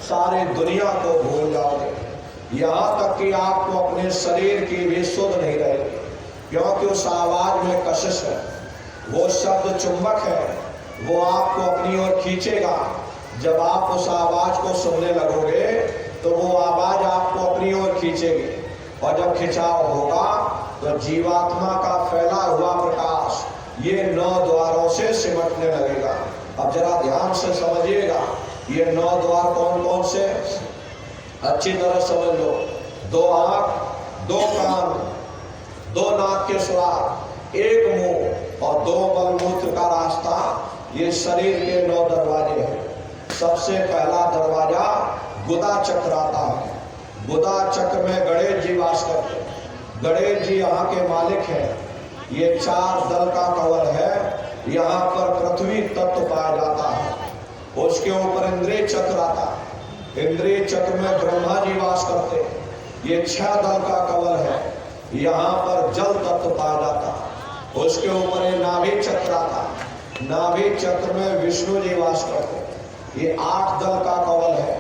[SPEAKER 3] सारी दुनिया को भूल जाओगे। यहाँ तक कि आपको अपने शरीर की भी सुध नहीं रहेगी, क्योंकि उस आवाज में कशिश है। वो शब्द चुंबक है, वो आपको अपनी ओर खींचेगा। जब आप उस आवाज को सुनने लगोगे तो वो आवाज आपको अपनी ओर खींचेगी और जब खिंचाव होगा तो जीवात्मा का फैला हुआ प्रकाश ये 9 द्वारों से सिमटने लगेगा। अब जरा ध्यान से समझिएगा, ये 9 द्वार कौन कौन से, अच्छी तरह समझ लो। 2 आंख, 2 कान, 2 नाक के सुराख, 1 मुंह और 2 मलमूत्र का रास्ता, ये शरीर के 9 दरवाजे हैं। सबसे पहला दरवाजा गुदा चक्र आता है। गुदा चक्र में गणेश जी वास करते हैं। गणेश जी यहाँ के मालिक हैं। ये 4 दल का कवर है। यहाँ पर पृथ्वी तत्व पाया जाता है। उसके ऊपर इंद्रिय चक्र आता है। इंद्रिय चक्र में ब्रह्मा जी वास करते हैं। ये 6 दल का कवर है। यहाँ पर जल तत्व पाया जाता है। उसके ऊपर ये नाभि चक्र आता है। नाभि चक्र में विष्णु जी वास करते हैं। ये 8 दल का कवल है।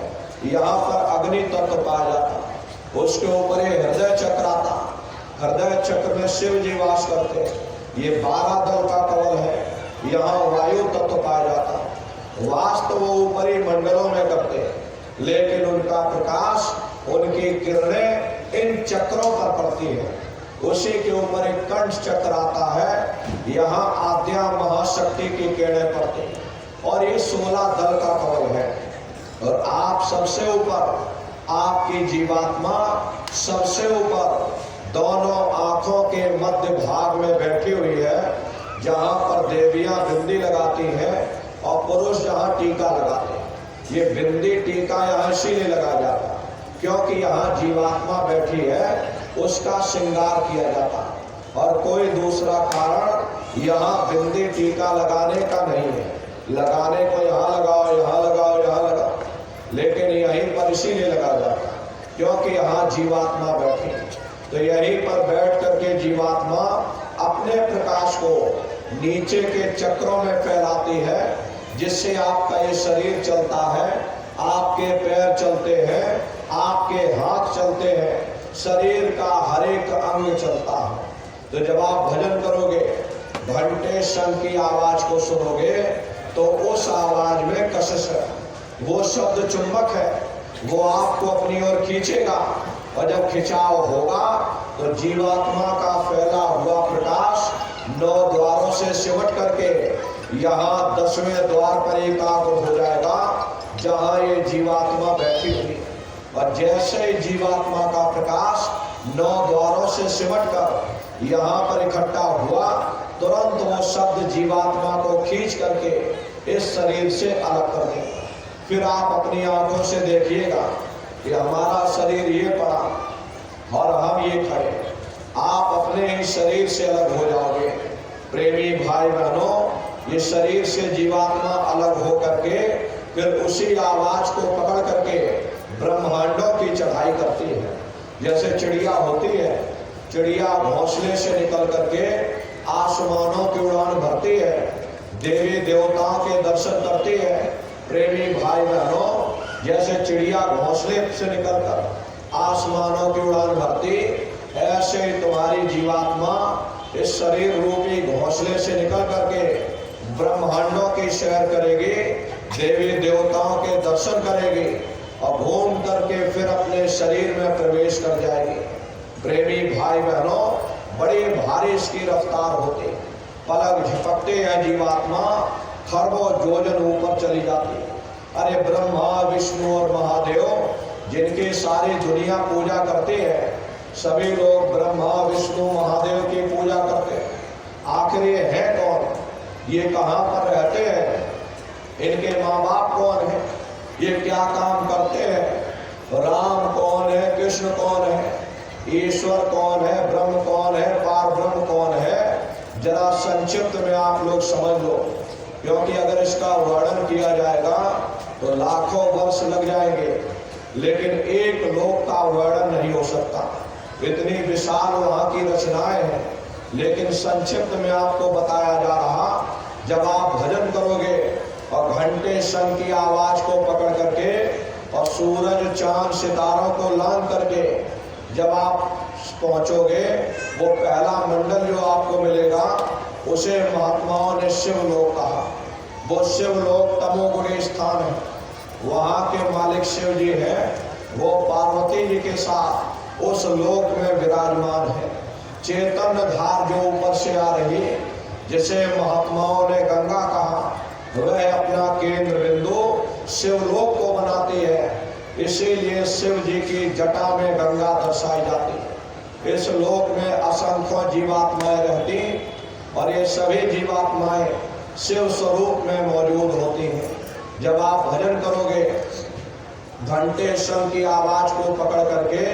[SPEAKER 3] यहाँ पर अग्नि तत्व पाया जाता है। उसके ऊपर ये हृदय चक्र आता। हृदय चक्र में शिव जी वास करते हैं। ये 12 दल का कवल है। यहाँ वायु तत्व पाया जाता है। वास तो वो ऊपरी मंडलों में करते हैं, लेकिन उनका प्रकाश, उनकी किरणें इन चक्रों पर पड़ती है। उसी के ऊपर एक कंठ चक्र आता है। यहाँ आद्या महाशक्ति की किरणें पड़ती हैं और ये 16 दल का कवल है। और आप सबसे ऊपर, आपकी जीवात्मा सबसे ऊपर दोनों आंखों के मध्य भाग में बैठी हुई है, जहाँ पर देवियां बिंदी लगाती हैं और पुरुष जहाँ टीका लगाते हैं। ये बिंदी टीका यहाँ इसीलिए लगाया जाता है क्योंकि यहाँ जीवात्मा बैठी है, उसका श्रृंगार किया जाता है और कोई दूसरा कारण यहाँ बिंदी टीका लगाने का नहीं है। लगाने को यहाँ लगाओ, यहाँ लगाओ, यहाँ लगाओ, लेकिन यहीं पर इसीलिए लगाया जाता है क्योंकि यहाँ जीवात्मा बैठी है। तो यहीं पर बैठ करके जीवात्मा अपने प्रकाश को नीचे के चक्रों में फैलाती है, जिससे आपका ये शरीर चलता है, आपके पैर चलते हैं, आपके हाथ चलते हैं, शरीर का हर एक अंग चलता है। तो जब आप भजन करोगे, घंटे शंख की आवाज को सुनोगे, तो उस आवाज में कशिश है। वो शब्द चुंबक है, वो आपको अपनी ओर खींचेगा, और जब खिंचाव होगा तो जीवात्मा का फैला हुआ प्रकाश 9 द्वारों से सिमट करके यहाँ 10वें द्वार पर एकाग्र हो जाएगा, जहाँ ये जीवात्मा बैठी हुई। और जैसे ही जीवात्मा का प्रकाश 9 द्वारों से सिमट कर यहाँ पर इकट्ठा हुआ, तुरंत वो शब्द जीवात्मा को खींच करके इस शरीर से अलग कर देगा। फिर आप अपनी आंखों से देखिएगा कि हमारा शरीर ये पड़ा और हम ये खड़े, आप अपने ही शरीर से अलग हो जाओगे। प्रेमी भाई बहनों, ये शरीर से जीवात्मा अलग हो करके फिर उसी आवाज को पकड़ करके ब्रह्मांडों की चढ़ाई करती है। जैसे चिड़िया होती है, चिड़िया घोंसले से निकल करके आसमानों की उड़ान भरती है, देवी देवताओं के दर्शन करती है। प्रेमी भाई बहनों, जैसे चिड़िया घोंसले से निकलकर आसमानों की उड़ान भरती, ऐसे ही तुम्हारी जीवात्मा इस शरीर रूपी घोंसले से निकल करके ब्रह्मांडों की सैर करेगी, देवी देवताओं के दर्शन करेगी और घूम करके फिर अपने शरीर में प्रवेश कर जाएगी। प्रेमी भाई बहनों, बड़ी भारी इसकी रफ्तार होती, पलक झपकते हैं जीवात्मा खरबों योजन ऊपर चली जाती है। अरे ब्रह्मा विष्णु और महादेव जिनकी सारी दुनिया पूजा करती है, सभी लोग ब्रह्मा विष्णु महादेव की पूजा करते हैं। आखिर ये है कौन? ये कहाँ पर रहते हैं? इनके माँ बाप कौन है? ये क्या काम करते हैं? राम कौन है? कृष्ण कौन है? ईश्वर कौन है? ब्रह्म कौन है? पार ब्रह्म कौन है? जरा संक्षिप्त में आप लोग समझ लो, क्योंकि अगर इसका वर्णन किया जाएगा तो लाखों वर्ष लग जाएंगे, लेकिन एक लोक का वर्णन नहीं हो सकता। इतनी विशाल वहाँ की रचनाएं हैं, लेकिन संक्षिप्त में आपको बताया जा रहा। जब आप भजन करोगे और घंटे शंख की आवाज को पकड़ करके और सूरज चांद सितारों को लांग करके जब आप पहुंचोगे, वो पहला मंडल जो आपको मिलेगा उसे महात्माओं ने शिवलोक कहा। वो शिवलोक तमोगुणी स्थान है, वहाँ के मालिक शिव जी हैं। वो पार्वती जी के साथ उस लोक में विराजमान है। चैतन्य धार जो ऊपर से आ रही है, जिसे महात्माओं ने गंगा कहा, वह अपना केंद्र बिंदु शिवलोक को बनाती है। इसीलिए शिव जी की जटा में गंगा दर्शाई जाती है। इस लोक में असंख्य जीवात्माएं रहती और ये सभी जीवात्माएं शिव स्वरूप में मौजूद होती हैं। जब आप भजन करोगे, घंटे शंख की आवाज को पकड़ करके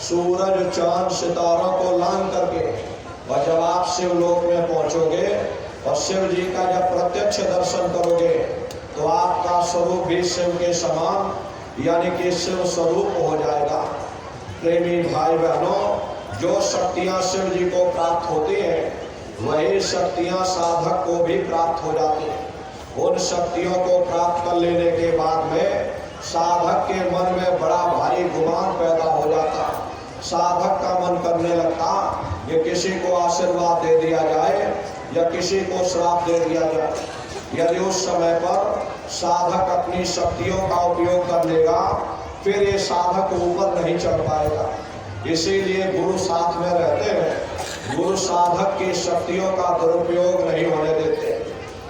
[SPEAKER 3] सूरज चांद सितारों को लांग करके, और जब आप शिवलोक में पहुंचोगे और शिव जी का जब प्रत्यक्ष दर्शन करोगे, तो आपका स्वरूप भी शिव के समान यानी कि शिव स्वरूप हो जाएगा। प्रेमी भाई बहनों, जो शक्तियां शिव जी को प्राप्त होती हैं, वही शक्तियां साधक को भी प्राप्त हो जाती हैं। उन शक्तियों को प्राप्त कर लेने के बाद में साधक के मन में बड़ा भारी गुमान पैदा हो जाता। साधक का मन करने लगता कि किसी को आशीर्वाद दे दिया जाए या किसी को श्राप दे दिया जाए। यदि उस समय पर साधक अपनी शक्तियों का उपयोग कर लेगा, फिर ये साधक ऊपर नहीं चढ़ पाएगा। इसीलिए गुरु साथ में रहते हैं, गुरु साधक की शक्तियों का दुरुपयोग नहीं होने देते।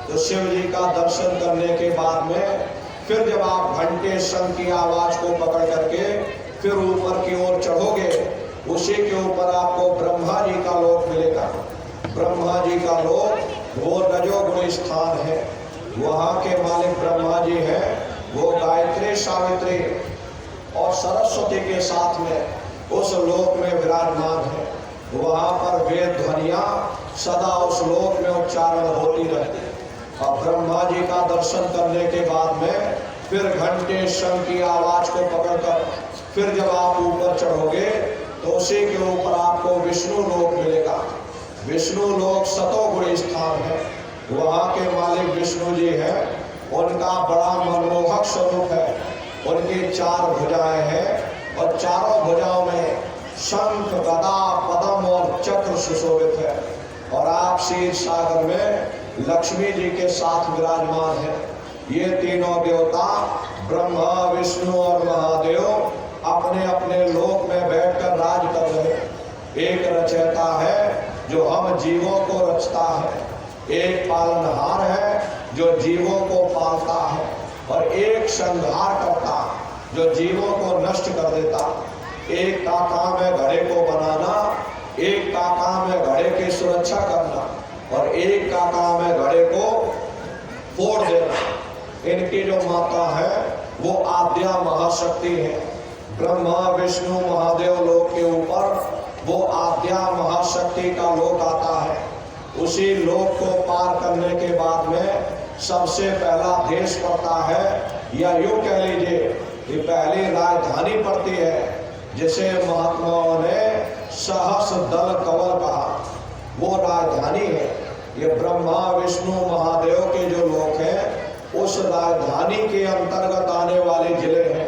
[SPEAKER 3] तो शिव जी का दर्शन करने के बाद में फिर जब आप घंटे शंख की आवाज को पकड़ करके फिर ऊपर की ओर चढ़ोगे, उसी के ऊपर आपको ब्रह्मा जी का लोक मिलेगा। ब्रह्मा जी का लोक वो रजोगुण स्थान है। वहाँ के मालिक ब्रह्मा जी हैं। वो गायत्री सावित्री और सरस्वती के साथ में उस लोक में विराजमान है। वहाँ पर वेद ध्वनियाँ सदा उस लोक में उच्चारण होती रहती है। और ब्रह्मा जी का दर्शन करने के बाद में फिर घंटे शंख की आवाज को पकड़कर फिर जब आप ऊपर चढ़ोगे, तो उसी के ऊपर आपको विष्णु लोक मिलेगा। विष्णु लोक सतोगुणी स्थान है। वहाँ के मालिक विष्णु जी हैं। उनका बड़ा मनमोहक स्वरूप है। उनकी 4 भुजाएं हैं और चारों भुजाओं में शंख, गदा, पद्म और चक्र सुशोभित है। और आप क्षीर सागर में लक्ष्मी जी के साथ विराजमान है। ये तीनों देवता ब्रह्मा विष्णु और महादेव अपने अपने लोक में बैठकर राज कर रहे। एक रचयिता है जो हम जीवों को रचता है, एक पालनहार है जो जीवों को पालता है, और एक संहार करता जो जीवों को नष्ट कर देता। एक का काम है घड़े को बनाना, एक का काम है घड़े की सुरक्षा करना, और एक का काम है घड़े को फोड़ देना। इनकी जो माता है वो आद्या महाशक्ति है। ब्रह्मा विष्णु महादेव लोक के ऊपर वो आद्या महाशक्ति का लोक आता है। उसी लोक को पार करने के बाद में सबसे पहला देश पड़ता है, या यूं कह लीजिए कि पहली राजधानी पड़ती है, जिसे महात्माओं ने सहस्र दल कवल कहा। वो राजधानी है। ये ब्रह्मा विष्णु महादेव के जो लोक हैं उस राजधानी के अंतर्गत आने वाले जिले हैं।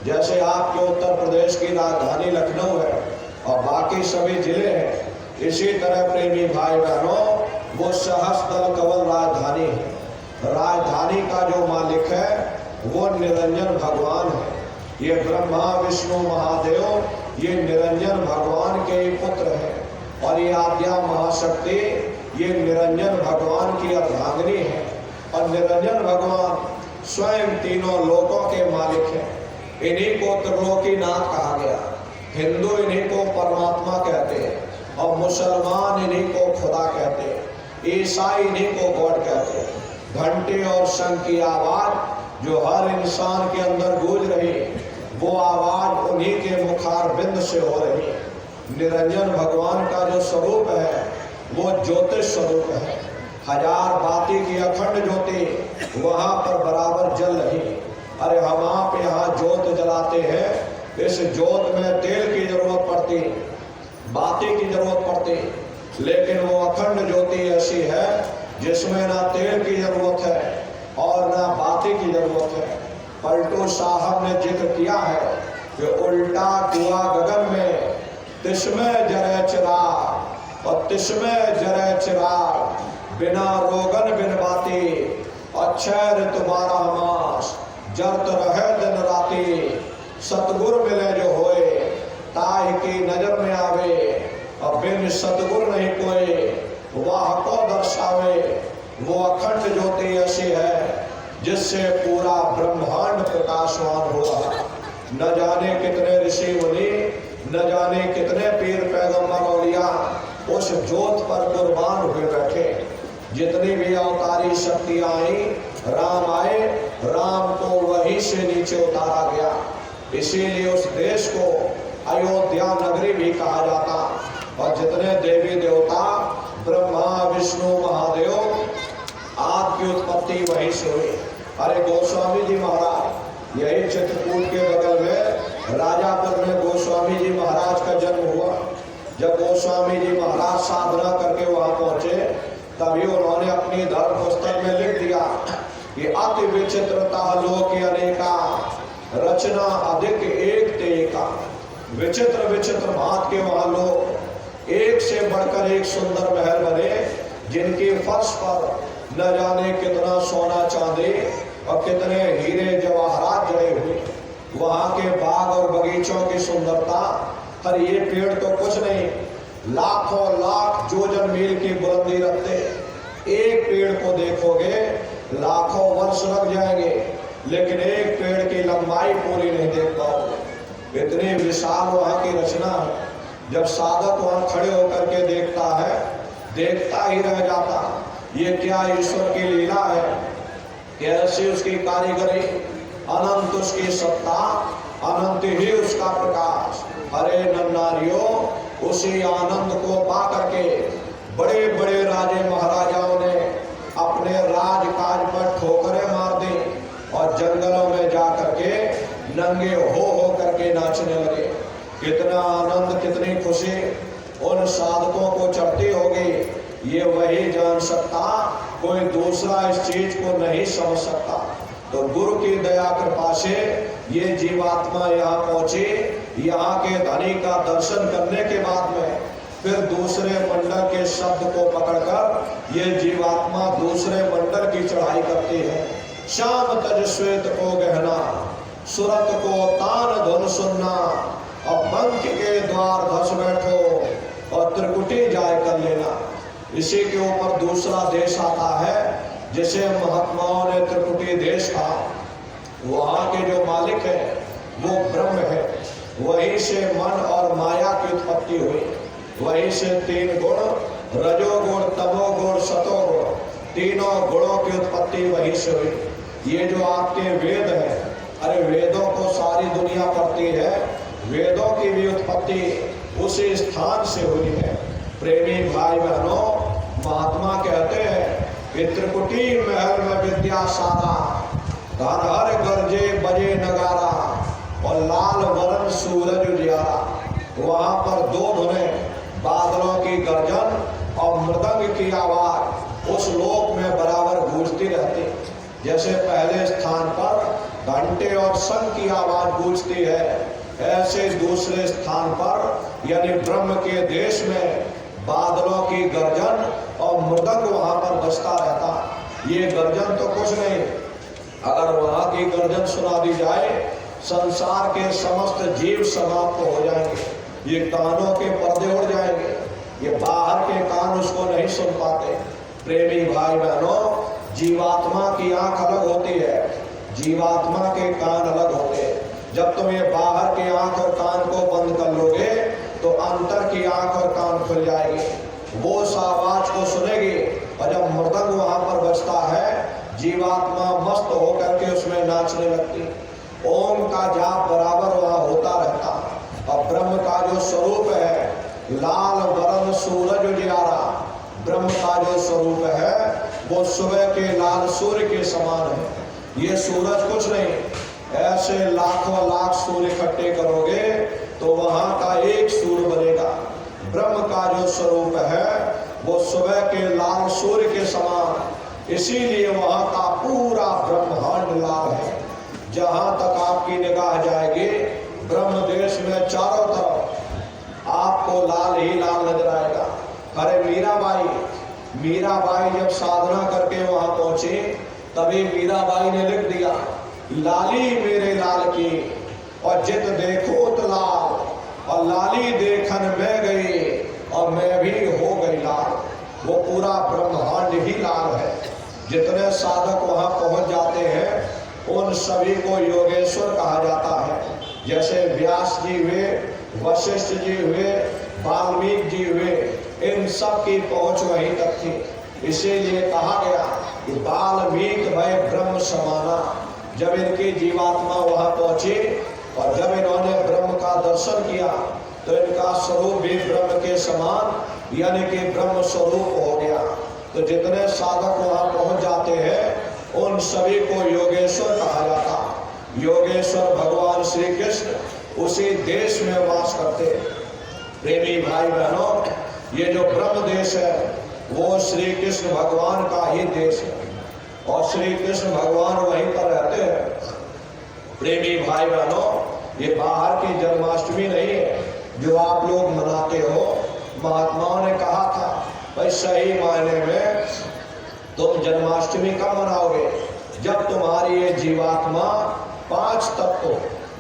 [SPEAKER 3] जैसे आपके उत्तर प्रदेश की राजधानी लखनऊ है और बाकी सभी जिले हैं, इसी तरह प्रेमी भाई बहनों वो सहस्र दल कवल राजधानी है। राजधानी का जो मालिक है वो निरंजन भगवान है। ये ब्रह्मा विष्णु महादेव ये निरंजन भगवान के ही पुत्र हैं, और ये आद्या महाशक्ति ये निरंजन भगवान की अर्धांगिनी है। और निरंजन भगवान स्वयं तीनों लोकों के मालिक हैं। इन्हीं को त्रिलोकीनाथ कहा गया। हिंदू इन्हीं को परमात्मा कहते हैं, और मुसलमान इन्हीं को खुदा कहते हैं, ईसाई इन्हीं को गॉड कहते हैं। घंटे और शंख की आवाज जो हर इंसान के अंदर गूंज रही, वो आवाज उन्हीं के मुखारबिंद से हो रही है। निरंजन भगवान का जो स्वरूप है वो ज्योतिष स्वरूप है। हजार बाती की अखंड ज्योति वहां पर बराबर जल रही। अरे हम आप यहाँ ज्योत जलाते हैं, इस ज्योत में तेल की जरूरत पड़ती, बाती की जरूरत पड़ती, लेकिन वो अखंड ज्योति ऐसी है जिसमें ना तेल की जरूरत है और ना बाती की जरूरत है। पलटू साहब ने जिक्र किया है कि उल्टा कुआ गगन में तिस्में जरे चिराग, और तिस्में जरे चिराग, बिना रोगन बिन बाती, अक्षय तुम्हारा मास, जरत रहे दिन राती। सतगुर मिले जो होए, ताय की नजर में आवे, और बिन सतगुर नहीं कोई, वाह को दर्शावे। वो अखंड ज्योति ऐसी है जिससे पूरा ब्रह्मांड प्रकाशवान हुआ। न जाने कितने ऋषि मुनि, न जाने कितने पीर पैगंबर औलिया उस ज्योत पर कुर्बान हुए बैठे। जितनी भी अवतारी शक्तियां आई, राम आए, राम को वहीं से नीचे उतारा गया। इसीलिए उस देश को अयोध्या नगरी भी कहा जाता। और जितने देवी देवता ब्रह्मा विष्णु महादेव आपकी उत्पत्ति वहीं से हुई। अरे गोस्वामी जी महाराज, यही चित्रकूट के बगल में राजापुर में गोस्वामी जी महाराज का जन्म हुआ। जब गोस्वामी जी महाराज साधना करके वहां पहुंचे, तभी उन्होंने अपनी धर्म पुस्तक में लिख दिया कि अति विचित्रता लोक अनेका, रचना अधिक एक तेका। विचित्र विचित्र भांत के वहां लोग, एक से बढ़कर एक सुंदर महल बने, जिनकी फर्श पर न जाने कितना सोना चांदी और कितने हीरे जवाहरात जड़े हुए। वहां के बाग और बगीचों की सुंदरता, और ये पेड़ तो कुछ नहीं, लाखों लाख जोजन मील की बुलंदी रखते। एक पेड़ को देखोगे लाखों वर्ष लग जाएंगे, लेकिन एक पेड़ की लंबाई पूरी नहीं देख पाओगे। इतनी विशाल वहां की रचना है। जब साधक वहां खड़े होकर के देखता है, देखता ही रह जाता। ये क्या ईश्वर की लीला है, कैसी उसकी कारीगरी, अनंत उसकी सत्ता, अनंत ही उसका प्रकाश। अरे नन्नारियों, उसी आनंद को पा करके बड़े बड़े राजे महाराजाओं ने अपने राजकाज पर ठोकरें मार दी और जंगलों में जा करके नंगे हो करके नाचने लगे। कितना आनंद, कितनी खुशी उन साधकों को चढ़ती होगी, ये वही जान सकता, कोई दूसरा इस चीज को नहीं समझ सकता। तो गुरु की दया कृपा से ये जीवात्मा यहाँ पहुंची। यहाँ के धनी का दर्शन करने के बाद में फिर दूसरे मंडल के शब्द को पकड़कर ये जीवात्मा दूसरे मंडल की चढ़ाई करती है। श्याम तज श्वेत को गहना, सुरत को तान धुन सुनना। अब बंक के द्वार धस बैठो और त्रिकुटी जाय कर लेना। इसी के ऊपर दूसरा देश आता है जिसे महात्माओं ने त्रिकुटी देश कहा। वहाँ के जो मालिक है वो ब्रह्म है, वहीं से मन और माया की उत्पत्ति हुई, वहीं से तीन गुण रजोगुण तमोगुण सतोगुण, तीनों गुणों की उत्पत्ति वहीं से हुई। ये जो आपके वेद है, अरे वेदों को सारी दुनिया पढ़ती है, वेदों की भी उत्पत्ति उसी स्थान से हुई है। प्रेमी भाई बहनों, महात्मा कहते हैं कि त्रिकुटी महल में विद्या सारा, घर हर गरजे बजे नगारा और लाल वरण सूरज उजियारा। वहाँ पर दो धुनें, बादलों की गर्जन और मृदंग की आवाज उस लोक में बराबर गूंजती रहती। जैसे पहले स्थान पर घंटे और शंख की आवाज गूंजती है, ऐसे दूसरे स्थान पर यानी ब्रह्म के देश में बादलों की गर्जन और मृदंग वहां पर बजता रहता। ये गर्जन तो कुछ नहीं, अगर वहां की गर्जन सुना दी जाए संसार के समस्त जीव समाप्त हो जाएंगे। ये कानों के पर्दे उड़ जाएंगे, ये बाहर के कान उसको नहीं सुन पाते। प्रेमी भाई बहनों, जीवात्मा की आंख अलग होती है, जीवात्मा के कान अलग होते हैं। जब तुम ये बाहर की आंख और कान को बंद कर लोगे तो अंतर की आंख और कान खुल जाएगी, वो उस आवाज को सुनेगी। और जब मृदंग वहां पर बजता है, जीवात्मा मस्त होकर के उसमें नाचने लगती। ओम का जाप बराबर वहां होता रहता। और ब्रह्म का जो स्वरूप है, लाल वरण सूरज उजियारा, ब्रह्म का जो स्वरूप है वो सुबह के लाल सूर्य के समान है। ये सूरज कुछ नहीं, ऐसे लाखों लाख सूर्य इकट्ठे करोगे तो वहां का एक सूर्य बनेगा। ब्रह्म का जो स्वरूप है वो सुबह के लाल सूर्य के समान, इसीलिए वहां का पूरा ब्रह्मांड लाल है। जहां तक आपकी निगाह जाएगी ब्रह्म देश में चारों तरफ आपको लाल ही लाल नजर आएगा। अरे मीराबाई जब साधना करके वहां पहुंची, तभी मीराबाई ने लिख दिया, लाली मेरे लाल की और जित देखो तो लाल, और लाली देखन में गई और मैं भी हो गई लाल। वो पूरा ब्रह्मांड ही लाल है। जितने साधक वहां पहुंच जाते हैं उन सभी को योगेश्वर कहा जाता है। जैसे व्यास जी हुए, वशिष्ठ जी हुए, वाल्मीकि जी हुए, इन सब की पहुंच वहीं तक थी। इसीलिए कहा गया कि वाल्मीकि भय ब्रह्म समाना। जब इनकी जीवात्मा वहां पहुंची और जब इन्होंने ब्रह्म का दर्शन किया तो इनका स्वरूप भी ब्रह्म के समान यानी कि ब्रह्म स्वरूप हो गया। तो जितने साधक वहां पहुंच जाते हैं उन सभी को योगेश्वर कहा जाता। योगेश्वर भगवान श्री कृष्ण उसी देश में वास करते। प्रेमी भाई बहनों, ये जो ब्रह्म देश है वो श्री कृष्ण भगवान का ही देश है और श्री कृष्ण भगवान वहीं पर रहते हैं। प्रेमी भाई बहनों, ये बाहर की जन्माष्टमी नहीं है जो आप लोग मनाते हो। महात्माओं ने कहा था भाई सही मायने में तुम जन्माष्टमी कब मनाओगे? जब तुम्हारी ये जीवात्मा 5 तत्व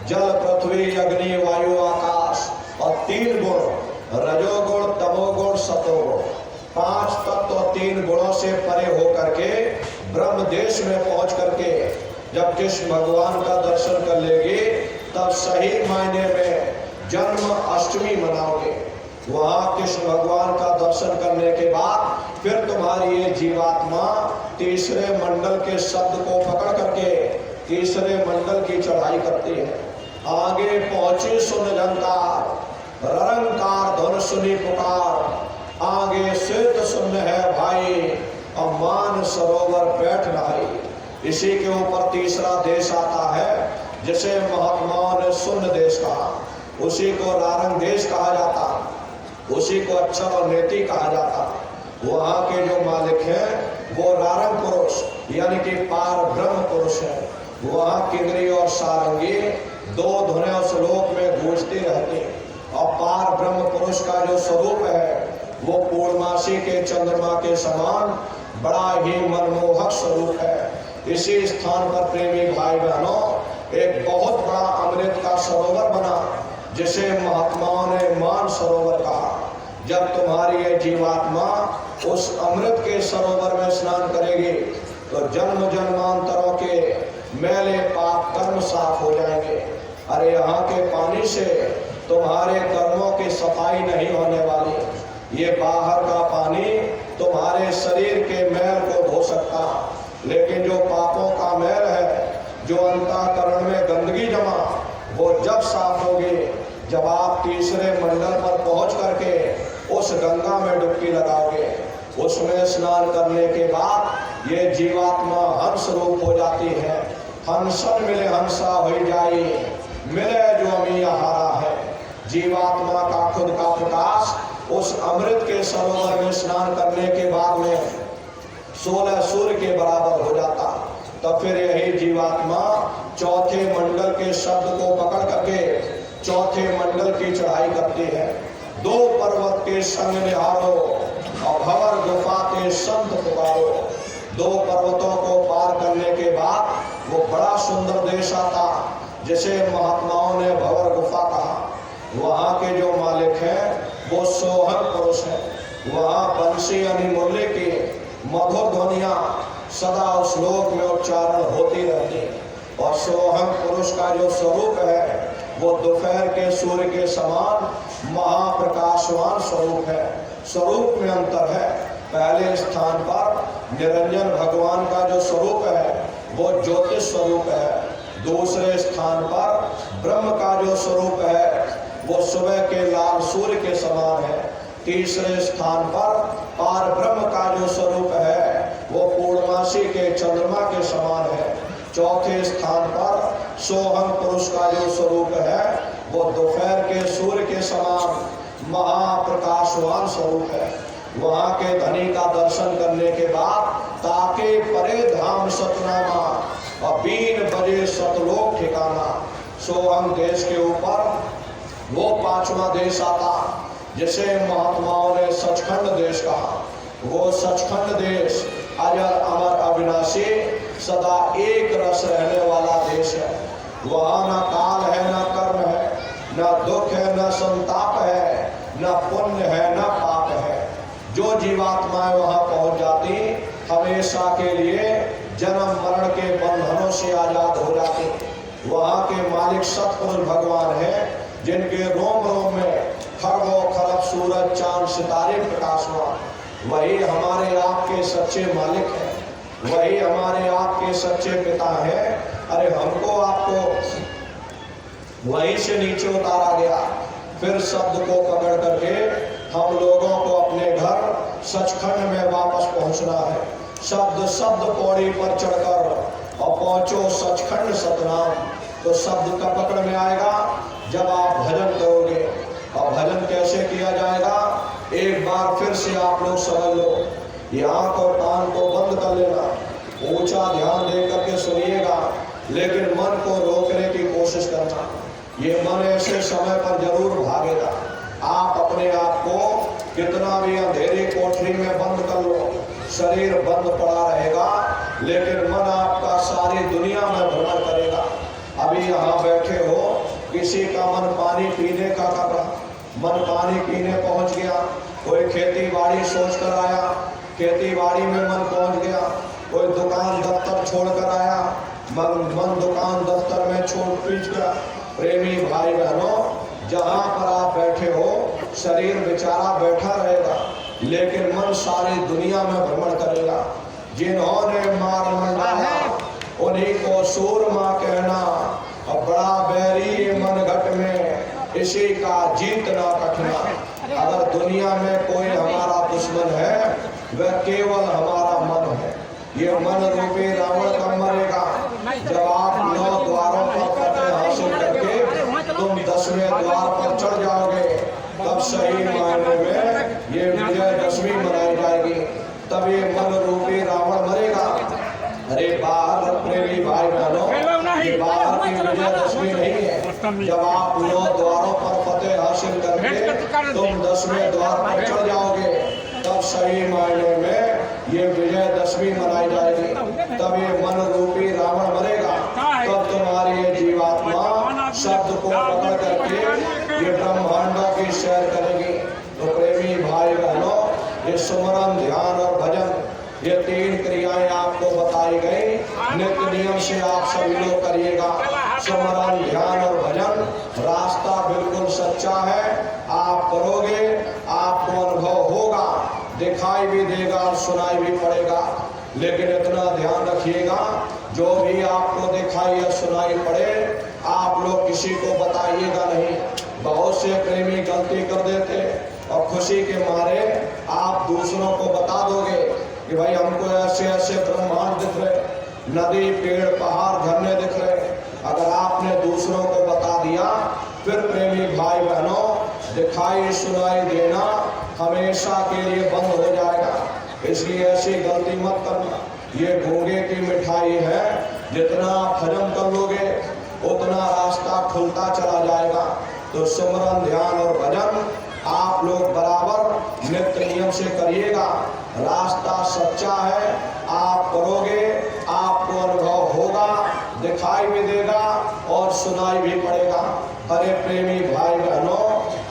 [SPEAKER 3] जल पृथ्वी अग्नि वायु आकाश और 3 गुण रजोगुण तमोगुण सतोगुण 5 तत्व 3 गुणों से परे होकर के ब्रह्म देश में पहुंच करके जब कृष्ण भगवान का दर्शन कर लेगी तब सही मायने में जन्म अष्टमी मनाओगे। वहां कृष्ण भगवान का दर्शन करने के बाद फिर तुम्हारी ये जीवात्मा तीसरे मंडल के शब्द को पकड़ करके तीसरे मंडल की चढ़ाई करती है। आगे पहुंची सुन झंकार, रंकार धुन सुनी पुकार, आगे सिद्ध सुन है भाई और मान सरोवर बैठ रही। इसी के ऊपर तीसरा देश आता है जिसे महात्माओं ने सुन्न देश कहा। उसी को रारंग देश कहा जाता, उसी को अक्षर और नेति कहा जाता। वहाँ के जो मालिक हैं वो रारंग पुरुष यानी कि पार ब्रह्म पुरुष है। वहाँ किंगरी और सारंगी 2 धुनें उस लोक में गूंजती रहती और पार ब्रह्म पुरुष का जो स्वरूप है वो पूर्णमासी के चंद्रमा के समान बड़ा ही मनमोहक स्वरूप है। इसी स्थान पर प्रेमी भाई बहनों एक बहुत बड़ा अमृत का सरोवर बना, जिसे महात्माओं ने मान सरोवर कहा। जब तुम्हारी ये जीवात्मा उस अमृत के सरोवर में स्नान करेगी तो जन्म जन्मांतरों के मैले पाप कर्म साफ हो जाएंगे। अरे यहाँ के पानी से तुम्हारे कर्मों की सफाई नहीं होने वाली। ये बाहर का पानी तुम्हारे शरीर के मैल को धो सकता, लेकिन जो पापों का मैल है, जो अंतःकरण में गंदगी जमा, वो जब साफ होगी जब आप तीसरे मंडल पर पहुंच करके उस गंगा में डुबकी लगाओगे। उसमें स्नान करने के बाद ये जीवात्मा हंस रूप हो जाती है। हंसन मिले हंसा हो जाई, मिले जो अमिया हारा है। जीवात्मा का खुद का प्रकाश उस अमृत के सरोवर में स्नान करने के बाद में 16 सूर्य के बराबर हो जाता। तब फिर यही जीवात्मा चौथे मंडल के शब्द को पकड़ करके चौथे मंडल की चढ़ाई करती है। 2 पर्वत के संग निहारो और भंवर गुफा के संत पुकारो। 2 पर्वतों को पार करने के बाद वो बड़ा सुंदर देश आता, जिसे महात्माओं ने भंवर गुफा कहा। वहाँ के जो मालिक हैं वो सोहन पुरुष है। वहाँ बंसी यानी मुरली की मधुर ध्वनियाँ सदा उस लोक में उच्चारण होती रहती। और सोहन पुरुष का जो स्वरूप है वो दोपहर के सूर्य के समान महाप्रकाशवान स्वरूप है। स्वरूप में अंतर है। पहले स्थान पर निरंजन भगवान का जो स्वरूप है वो ज्योतिष स्वरूप है। दूसरे स्थान पर ब्रह्म का जो स्वरूप है वो सुबह के लाल सूर्य के समान है। तीसरे स्थान पर पार ब्रह्म का जो स्वरूप है वो पूर्णमासी के चंद्रमा के समान है। चौथे स्थान पर सोहम पुरुष का जो स्वरूप है वो दोपहर के सूर्य के समान महाप्रकाशवान स्वरूप है। वहाँ के धनी का दर्शन करने के बाद ताके परे धाम सतनामा और 3 बजे सतलोक ठिकाना। सोहम देश के ऊपर वो 5वां देश आता, जिसे महात्माओं ने सचखंड देश कहा। वो सचखंड देश अजर अमर अविनाशी सदा एक रस रहने वाला देश है। वहाँ न काल है, न कर्म है, न दुख है, न संताप है, न पुण्य है, न पाप है। जो जीवात्माएं वहाँ पहुँच जाती हमेशा के लिए जन्म मरण के बंधनों से आजाद हो जाती। वहाँ के मालिक सतपुरुष भगवान हैं, जिनके रोम रोम में खरबों खरब सूरज चांद सितारे प्रकाशमान। वही हमारे आपके सच्चे मालिक हैं, वही हमारे आपके सच्चे पिता हैं। अरे हमको आपको वहीं से नीचे उतारा गया। फिर शब्द को पकड़ करके हम लोगों को अपने घर सचखंड में वापस पहुंचना है। शब्द शब्द पौड़ी पर चढ़कर और पहुंचो सचखंड सतनाम। तो शब्द का पकड़ में आएगा जब आप भजन करोगे। और भजन कैसे किया जाएगा, एक बार फिर से आप लोग समझ लो। ये आँख और कान को बंद कर लेना, ऊंचा ध्यान दे करके सुनिएगा, लेकिन मन को रोकने की कोशिश करना। ये मन ऐसे समय पर जरूर भागेगा। आप अपने आप को कितना भी अंधेरी कोठरी में बंद कर लो, शरीर बंद पड़ा रहेगा, लेकिन मन आपका सारी दुनिया में भ्रमण करेगा। अभी यहाँ बैठे हो, किसी का मन पानी पीने का कर रहा, मन पानी पीने पहुँच गया। कोई खेती बाड़ी सोच कर आया, खेती बाड़ी में मन पहुँच गया। कोई दुकान दफ्तर छोड़ कर आया, मन दुकान दफ्तर में छोड़ पीछ गया। प्रेमी भाई बहनों, जहाँ पर आप बैठे हो शरीर बेचारा बैठा रहेगा, लेकिन मन सारी दुनिया में भ्रमण करेगा। जिन्होंने मार मंडाया उन्हीं को सूरमा कहना, और बड़ा बैरी मन घट में इसी का जीतना कठिना। अगर दुनिया में कोई हमारा दुश्मन है वह केवल हमारा मन है। ये मन रूपी रावण कब मरेगा, जब आप 9 द्वारों पर फतेह हासिल करके तुम 10वें द्वार पर चढ़ जाओगे, तब सही मायने में ये विजयदशमी मनाई जाएगी। तब ये मन रूपी रावण मरेगा। अरे बाहर प्रेमी भाई बहनों, ये बाहर की विजयदशमी नहीं है। जब आप 9 द्वारों पर फतेह हासिल करके तुम 10वें द्वार पर चढ़ जाओगे, तब सही मायने में ये विजयदशमी मनाई जाएगी, तब ये मन रूपी रावण मरेगा, तब तुम्हारी ये जीवात्मा शब्द को पकड़ करके ये ब्रह्मांडों की सैर करेगी। तो प्रेमी भाई बहनों, ये सुमरन, ध्यान और भजन, ये 3 क्रियाएं आपको बताई गई। नित्य नियम से आप सभी लोग करिएगा सुमरन, ध्यान और भजन। रास्ता बिल्कुल सच्चा है, आप करोगे आपको अनुभव होगा, दिखाई भी देगा और सुनाई भी पड़ेगा। लेकिन इतना ध्यान रखिएगा, जो भी आपको दिखाई या सुनाई पड़े आप लोग किसी को बताइएगा नहीं। बहुत से प्रेमी गलती कर देते और खुशी के मारे आप दूसरों को बता दोगे कि भाई हमको ऐसे ऐसे ब्रह्मांड दिख रहे, नदी, पेड़, पहाड़, झरने दिख रहे। अगर आपने दूसरों को बता दिया, फिर प्रेमी भाई बहनों, दिखाई सुनाई देना हमेशा के लिए बंद हो जाएगा। इसलिए ऐसी गलती मत करना। ये गूंगे की मिठाई है, जितना आप हजम कर लोगे उतना रास्ता खुलता चला जाएगा। तो सुमरन, ध्यान और भजन आप लोग बराबर नित्य नियम से करिएगा। रास्ता सच्चा है, आप करोगे आपको अनुभव होगा, दिखाई भी देगा और सुनाई भी पड़ेगा। अरे प्रेमी भाई बहनों,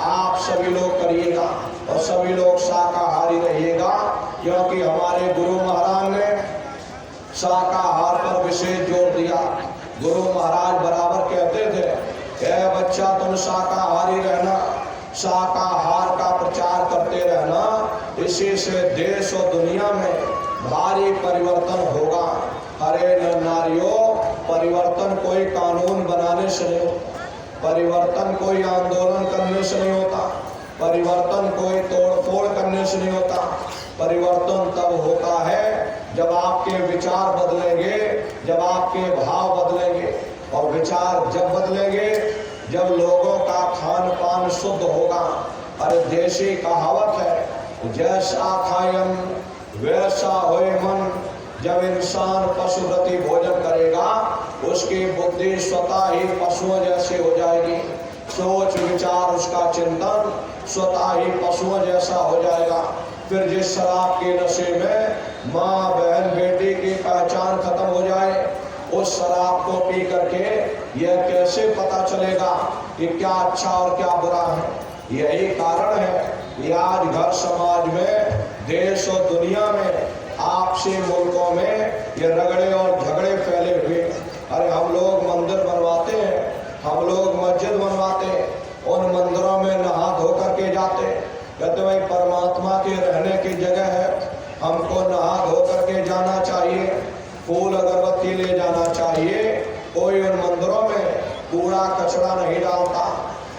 [SPEAKER 3] आप सभी लोग करिएगा और सभी लोग शाकाहारी रहिएगा, क्योंकि हमारे गुरु महाराज ने शाकाहार पर विशेष जोर दिया। गुरु महाराज बराबर कहते थे, ए बच्चा तुम शाकाहारी रहना, शाकाहार का प्रचार करते रहना, इसी से देश और दुनिया में भारी परिवर्तन होगा। अरे नारियों, परिवर्तन कोई कानून बनाने से नहीं होता, परिवर्तन कोई आंदोलन करने से नहीं होता, परिवर्तन कोई तोड़फोड़ करने से नहीं होता। परिवर्तन तब होता है जब आपके विचार बदलेंगे, जब आपके भाव बदलेंगे, और विचार जब बदलेंगे जब लोगों का खान पान शुद्ध होगा। अरे देशी कहावत है, जैसा खायम वैसा होए मन। जब इंसान पशुप्रति भोजन करेगा, उसकी बुद्धि स्वतः ही पशुओं जैसी हो जाएगी, सोच विचार उसका चिंतन स्वतः ही पशुओं जैसा हो जाएगा। फिर जिस शराब के नशे में माँ बहन बेटी की पहचान खत्म हो जाए, उस शराब को पी करके यह कैसे पता चलेगा कि क्या अच्छा और क्या बुरा है। यही कारण है कि आज घर समाज में, देश और दुनिया में, आपसी मुल्कों में ये रगड़े और झगड़े फैले हुए। अरे हम लोग मंदिर बनवाते हैं, हम लोग मस्जिद बनवाते हैं, उन मंदिरों में नहा धो करके जाते, कहते भाई परमात्मा के रहने की जगह है, हमको नहा धो करके जाना चाहिए, फूल अगरबत्ती ले जाना चाहिए। कोई उन मंदिरों में कूड़ा कचरा नहीं डालता।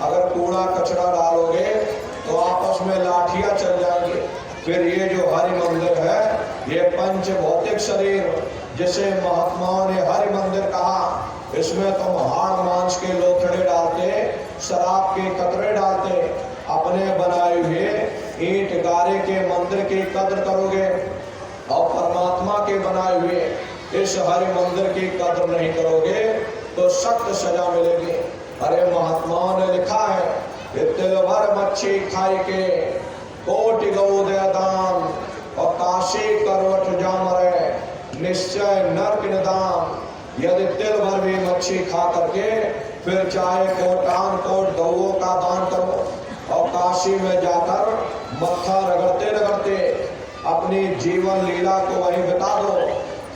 [SPEAKER 3] अगर कूड़ा कचरा डालोगे तो आपस में लाठियां चल जाएंगी। फिर ये जो हरि मंदिर है, ये पंच भौतिक शरीर जिसे महात्माओं ने हरि मंदिर कहा, इसमें तुम हाड़ मांस के लोथड़े डालते, शराब के कतरे डालते, अपने बनाए हुए ईंट गारे के मंदिर की कद्र करोगे और परमात्मा के बनाए हुए इस हरि मंदिर की कद्र नहीं करोगे तो सख्त सजा मिलेगी। अरे महात्माओं ने लिखा है कि तिल भर मच्छी खाई के कोटि गौ दे दान, और काशी करवट जामरे निश्चय नरक निदान। यदि तिल भर भी मच्छी खा करके फिर चाहे कोटान कोट गौओं का दान करो और काशी में जाकर मत्था रगड़ते रगड़ते अपनी जीवन लीला को वहीं बिता दो,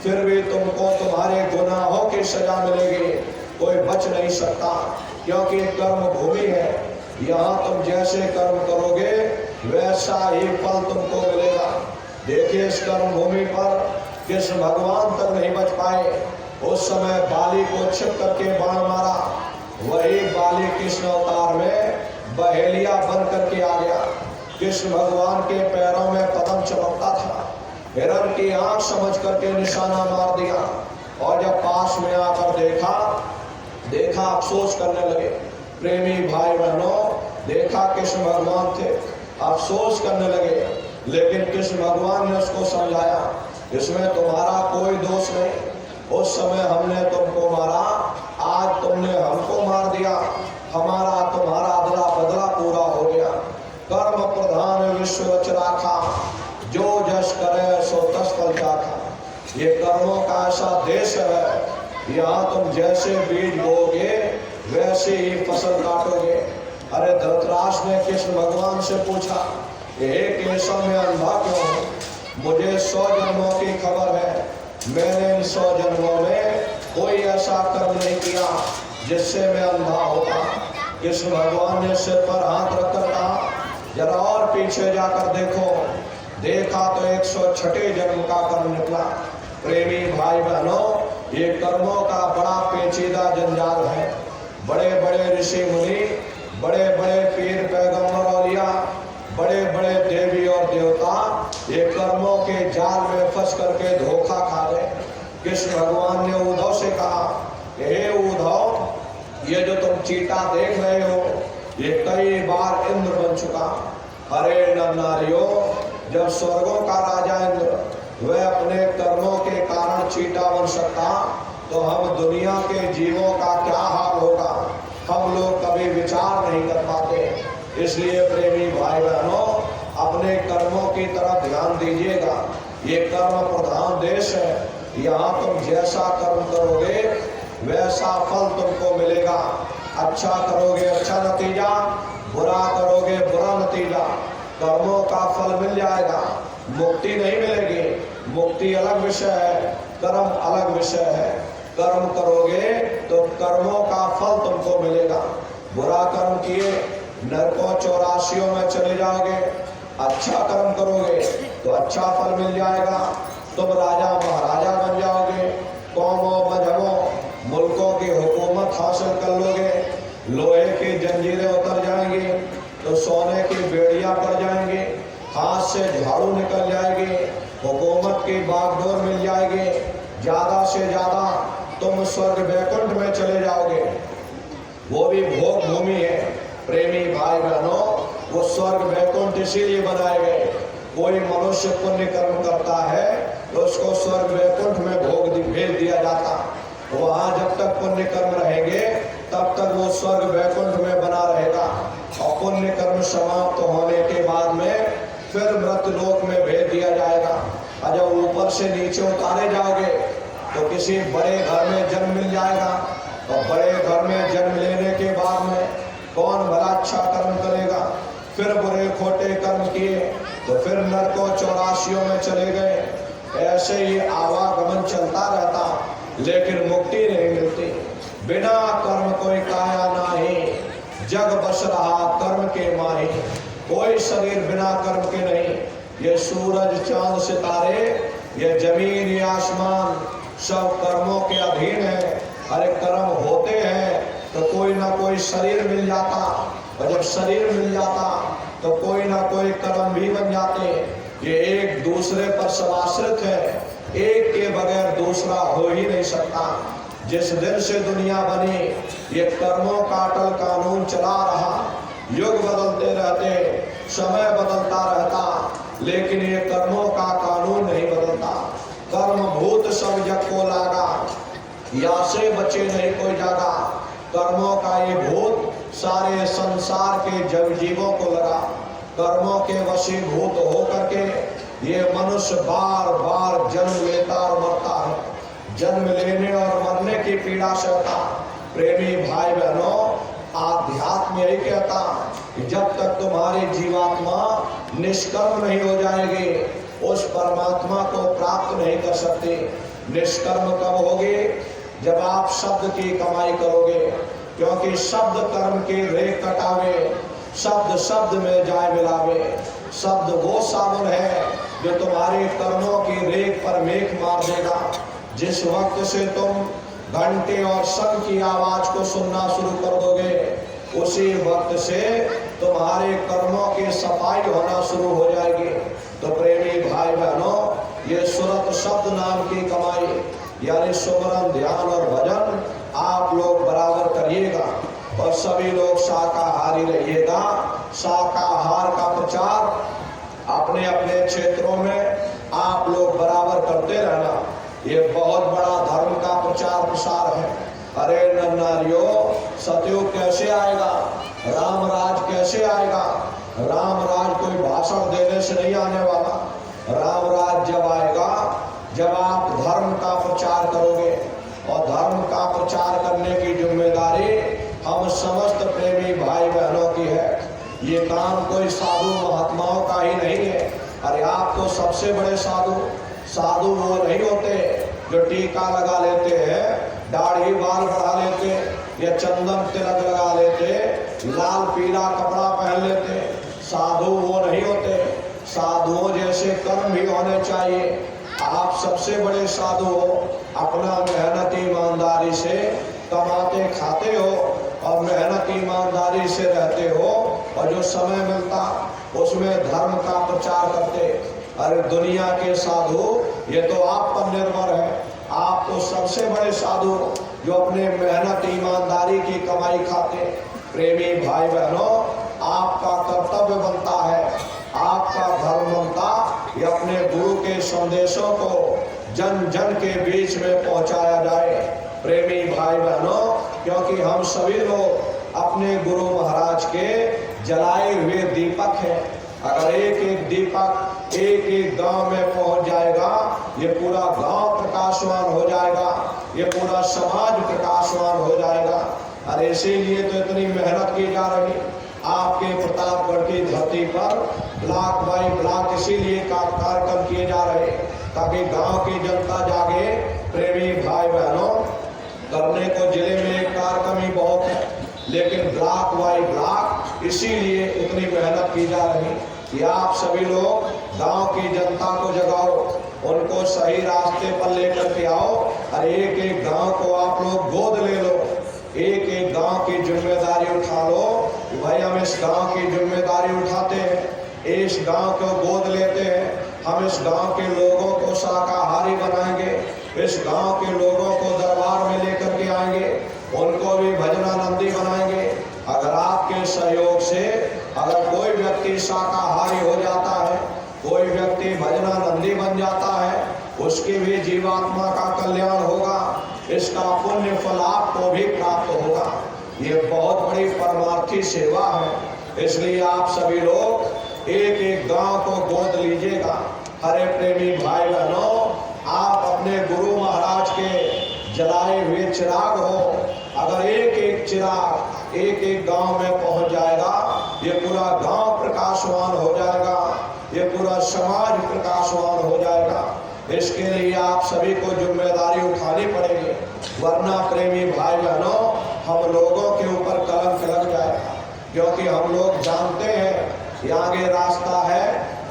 [SPEAKER 3] फिर भी तुमको तुम्हारे गुनाहों की सजा मिलेगी। कोई बच नहीं सकता, क्योंकि कर्म भूमि है। यहाँ तुम जैसे कर्म करोगे वैसा ही फल तुमको मिलेगा। देखिए इस कर्म भूमि पर कृष्ण भगवान तक नहीं बच पाए। उस समय बाली को छिप करके बाण मारा, वही बाली कृष्ण अवतार में बहेलिया बन करके आ गया। कृष्ण भगवान के पैरों में पद्म चमकता था, हिरण की आंख समझ करके निशाना मार दिया, और जब पास में आकर देखा अफसोस करने लगे। प्रेमी भाई बहनों, देखा कृष्ण भगवान थे, अफसोस करने लगे, लेकिन कृष्ण भगवान ने उसको समझाया, इसमें तुम्हारा कोई दोष नहीं। उस समय हमने तुमको मारा, आज तुमने हमको मार दिया, हमारा तुम्हारा अदला बदला पूरा हो गया। कर्म प्रधान विश्व रच राखा, जो जस करे सो तस क्या था। ये कर्मों का ऐसा देश है, यहाँ तुम जैसे बीज बोगे वैसे ही फसल काटोगे। अरे धृतराष्ट्र ने कृष्ण भगवान से पूछा, हे केशव मैं अंधा क्यों हूँ? मुझे 100 जन्मों की खबर है, मैंने इन 100 जन्मों में कोई ऐसा कर्म नहीं किया जिससे मैं अंधा होता। कृष्ण भगवान ने सिर पर हाथ रखकर कहा, जरा और पीछे जाकर देखो। देखा तो 106 जन्म का कर्म निकला। प्रेमी भाई बहनों, ये कर्मों का बड़ा पेचीदा जंजाल है। बड़े बड़े ऋषि मुनि, बड़े बड़े पीर पैगंबर औलिया, बड़े बड़े देवी और देवता ये कर्मों के जाल में फंस करके धोखा खा गए। कृष्ण भगवान ने उद्धव से कहा, हे उद्धव, ये जो तुम चीता देख रहे हो ये कई बार इंद्र बन चुका। अरे नर नारियों, जब स्वर्गों का राजा इंद्र वह अपने कर्मों के कारण चीता बन सकता, तो हम दुनिया के जीवों का क्या हाल होगा, हम लोग कभी विचार नहीं कर पाते। इसलिए प्रेमी भाई बहनों, अपने कर्मों की तरफ ध्यान दीजिएगा। ये कर्म प्रधान देश है, यहाँ तुम जैसा कर्म करोगे वैसा फल तुमको मिलेगा। अच्छा करोगे अच्छा नतीजा, बुरा करोगे बुरा नतीजा। कर्मों का फल मिल जाएगा, मुक्ति नहीं मिलेगी। मुक्ति अलग विषय है, कर्म अलग विषय है। कर्म करोगे तो कर्मों का फल तुमको मिलेगा। बुरा कर्म किए नरकों 84 में चले जाओगे। अच्छा कर्म करोगे तो अच्छा फल मिल जाएगा, तुम राजा महाराजा बन जाओगे। कौमों मजहबों मुल्कों की हुकूमत हासिल कर लोगे। लोहे की जंजीरें उतर जाएंगी तो सोने की बेड़ियां पड़ जाएंगी, हाथ से झाड़ू निकल जाएगी, हुकूमत की बागडोर मिल जाएगी। ज्यादा से ज्यादा तुम स्वर्ग वैकुंठ में चले जाओगे, वो भी भोग भूमि है। प्रेमी भाई बहनों, वो स्वर्ग वैकुंठ इसीलिए बनाए गए। कोई मनुष्य पुण्य कर्म करता है तो उसको स्वर्ग वैकुंठ में भोग भेज दिया जाता। वहां जब तक पुण्य कर्म रहेंगे तब तक वो स्वर्ग वैकुंठ में बना रहेगा, और पुण्य कर्म समाप्त होने के बाद में फिर मृत लोक में भेज दिया जाएगा। और जब ऊपर से नीचे उतारे जाओगे तो किसी बड़े घर में जन्म मिल जाएगा, और बड़े घर में जन्म लेने के बाद में कौन भला अच्छा कर्म करेगा। फिर बुरे खोटे कर्म किए तो फिर नरकों 84 में चले गए। ऐसे ही आवागमन चलता रहता, लेकिन मुक्ति नहीं मिलती। बिना कर्म कोई काया नाही, जग बस रहा कर्म के माही। कोई शरीर बिना कर्म के नहीं। ये सूरज चांद सितारे, ये जमीन ये आसमान सब कर्मों के अधीन है। अरे कर्म होते हैं तो कोई ना कोई शरीर मिल जाता, और जब शरीर मिल जाता तो कोई ना कोई कर्म भी बन जाते। ये एक दूसरे पर सब आश्रित है, एक के बगैर दूसरा हो ही नहीं सकता। जिस दिन से दुनिया बनी ये कर्मों का अटल कानून चला रहा। युग बदलते रहते, समय बदलता रहता, लेकिन ये कर्मों का कानून नहीं बदलता। कर्म भूत सब जग को लागा, या से बचे नहीं कोई जागा। कर्मों का ये भूत सारे संसार के जग जीवों को लगा। कर्मों के वशीभूत होकर के ये मनुष्य बार बार जन्म लेता और मरता है। जन्म लेने और मरने की पीड़ा सहता। प्रेमी भाई बहनों, आध्यात्म यही कहता कि जब तक तुम्हारी जीवात्मा निष्कर्म नहीं हो जाएगी उस परमात्मा को प्राप्त नहीं कर सकती। निष्कर्म कब होगी? जब आप शब्द की कमाई करोगे, क्योंकि शब्द कर्म की रेख कटावे, शब्द शब्द में जाए मिलावे। शब्द वो साबुन है जो तुम्हारे कर्मों की रेख पर मेख मार देगा। जिस वक्त से तुम घंटे और शंख की आवाज को सुनना शुरू कर दोगे, उसी वक्त से तुम्हारे कर्मों की सफाई होना शुरू हो जाएगी। तो प्रेमी भाई बहनों, ये सुरत शब्द नाम की कमाई यानी सुमरन, ध्यान और भजन आप लोग बराबर करिएगा, और सभी लोग शाकाहारी रहिएगा। शाकाहार का प्रचार अपने अपने क्षेत्रों में आप लोग बराबर करते रहना। ये बहुत बड़ा धर्म का प्रचार प्रसार है। अरे नर नारियों, सतयुग कैसे आएगा? राम राज कैसे आएगा? राम राज कोई भाषण देने से नहीं आने वाला। राम राज जब आएगा जब आप धर्म का प्रचार करोगे, और धर्म का प्रचार करने की जिम्मेदारी हम समस्त प्रेमी भाई बहनों की है। ये काम कोई साधु महात्माओं का ही नहीं है। अरे आप तो सबसे बड़े साधु वो नहीं होते जो टीका लगा लेते हैं, दाढ़ी बाल बढ़ा लेते, या चंदन तिलक लगा लेते, लाल पीला कपड़ा पहन लेते। साधु वो नहीं होते। साधुओं जैसे कर्म भी होने चाहिए। आप सबसे बड़े साधु हो, अपना मेहनत ईमानदारी से कमाते खाते हो और मेहनत ईमानदारी से रहते हो, और जो समय मिलता उसमें धर्म का प्रचार करते। अरे दुनिया के साधु ये तो आप पर निर्भर है। आप तो सबसे बड़े साधु जो अपने मेहनत ईमानदारी की कमाई खाते। प्रेमी भाई बहनों, आपका कर्तव्य बनता है, आपका धर्म बनता ये अपने गुरु के संदेशों को जन जन के बीच में पहुंचाया जाए। प्रेमी भाई बहनों, क्योंकि हम सभी लोग अपने गुरु महाराज के जलाए हुए दीपक हैं। अगर एक एक दीपक एक एक गांव में पहुंच जाएगा, ये पूरा गांव प्रकाशवान हो जाएगा, ये पूरा समाज प्रकाशवान हो जाएगा। और इसीलिए तो इतनी मेहनत की जा रही। आपके प्रतापगढ़ की धरती पर ब्लॉक बाई ब्लॉक इसीलिए कार्यक्रम किए जा रहे, ताकि गांव की जनता जागे। प्रेमी भाई बहनों, करने को जिले में एक कार्यक्रम ही बहुत है, लेकिन ब्लॉक बाई ब्लॉक इसीलिए इतनी मेहनत की जा रही कि आप सभी लोग गांव की जनता को जगाओ, उनको सही रास्ते पर लेकर के आओ, और एक एक गांव को आप लोग गोद ले लो। एक एक गांव की जिम्मेदारी उठा लो कि भाई हम इस गांव की जिम्मेदारी उठाते हैं, इस गांव को गोद लेते हैं, हम इस गांव के लोगों को शाकाहारी बनाएंगे, इस गांव के लोगों को दरबार में लेकर के आएंगे, उनको भी भजनानंदी बनाएंगे। अगर आपके सहयोग से अगर कोई व्यक्ति शाकाहारी हो जाता है, कोई व्यक्ति भजनानंदी बन जाता है, उसकी भी जीवात्मा का कल्याण होगा, इसका पुण्य फल आपको भी प्राप्त होगा। ये बहुत बड़ी परमार्थी सेवा है। इसलिए आप सभी लोग एक एक गांव को गोद लीजिएगा। हरे प्रेमी भाई बहनों, आप अपने गुरु महाराज के जलाए हुए चिराग हो। अगर एक एक चिराग एक एक गांव में पहुंच जाएगा, ये पूरा गांव प्रकाशवान हो जाएगा, ये पूरा समाज प्रकाशवान हो जाएगा। इसके लिए आप सभी को जिम्मेदारी उठानी पड़ेगी, वरना प्रेमी भाई बहनों हम लोगों के ऊपर कलंक लग जाएगा। क्योंकि हम लोग जानते हैं कि आगे रास्ता है,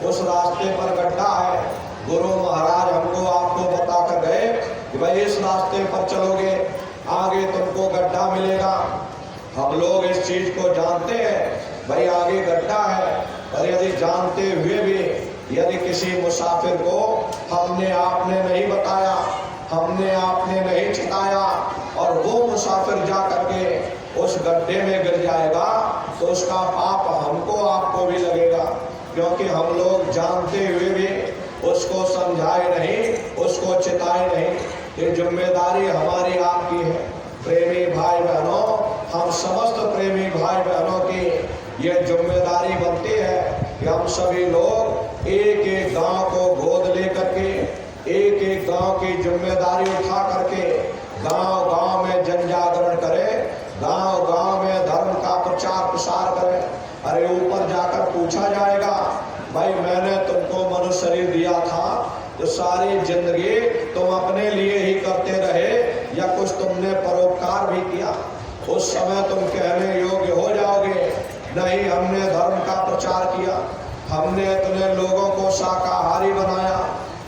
[SPEAKER 3] उस रास्ते पर गड्ढा है। गुरु महाराज हमको आपको बता कर गए कि भाई इस रास्ते पर चलोगे आगे तुमको गड्ढा मिलेगा। हम लोग इस चीज को जानते हैं, भाई आगे गड्ढा है, और यदि जानते हुए भी यदि किसी मुसाफिर को हमने आपने नहीं बताया, हमने आपने नहीं चिताया, और वो मुसाफिर जा करके उस गड्ढे में गिर जाएगा, तो उसका पाप हमको आपको भी लगेगा। क्योंकि हम लोग जानते हुए भी उसको समझाए नहीं, उसको चिताए नहीं। ये जिम्मेदारी हमारी आपकी है। प्रेमी भाई बहनों, हम समस्त प्रेमी भाई बहनों की ये जिम्मेदारी बनती है कि हम सभी लोग एक एक गांव को गोद लेकर के एक एक गांव की जिम्मेदारी उठा करके गांव गांव में जन जागरण करें, गांव गांव में धर्म का प्रचार प्रसार करें। अरे ऊपर जाकर पूछा जाएगा, भाई मैंने तुमको मनुष्य शरीर दिया था तो सारी जिंदगी तुम अपने लिए ही करते रहे या कुछ तुमने परोपकार भी किया? उस समय तुम कहने योग्य हो जाओगे, नहीं हमने धर्म का प्रचार किया, हमने इतने लोगों को शाकाहारी बनाया,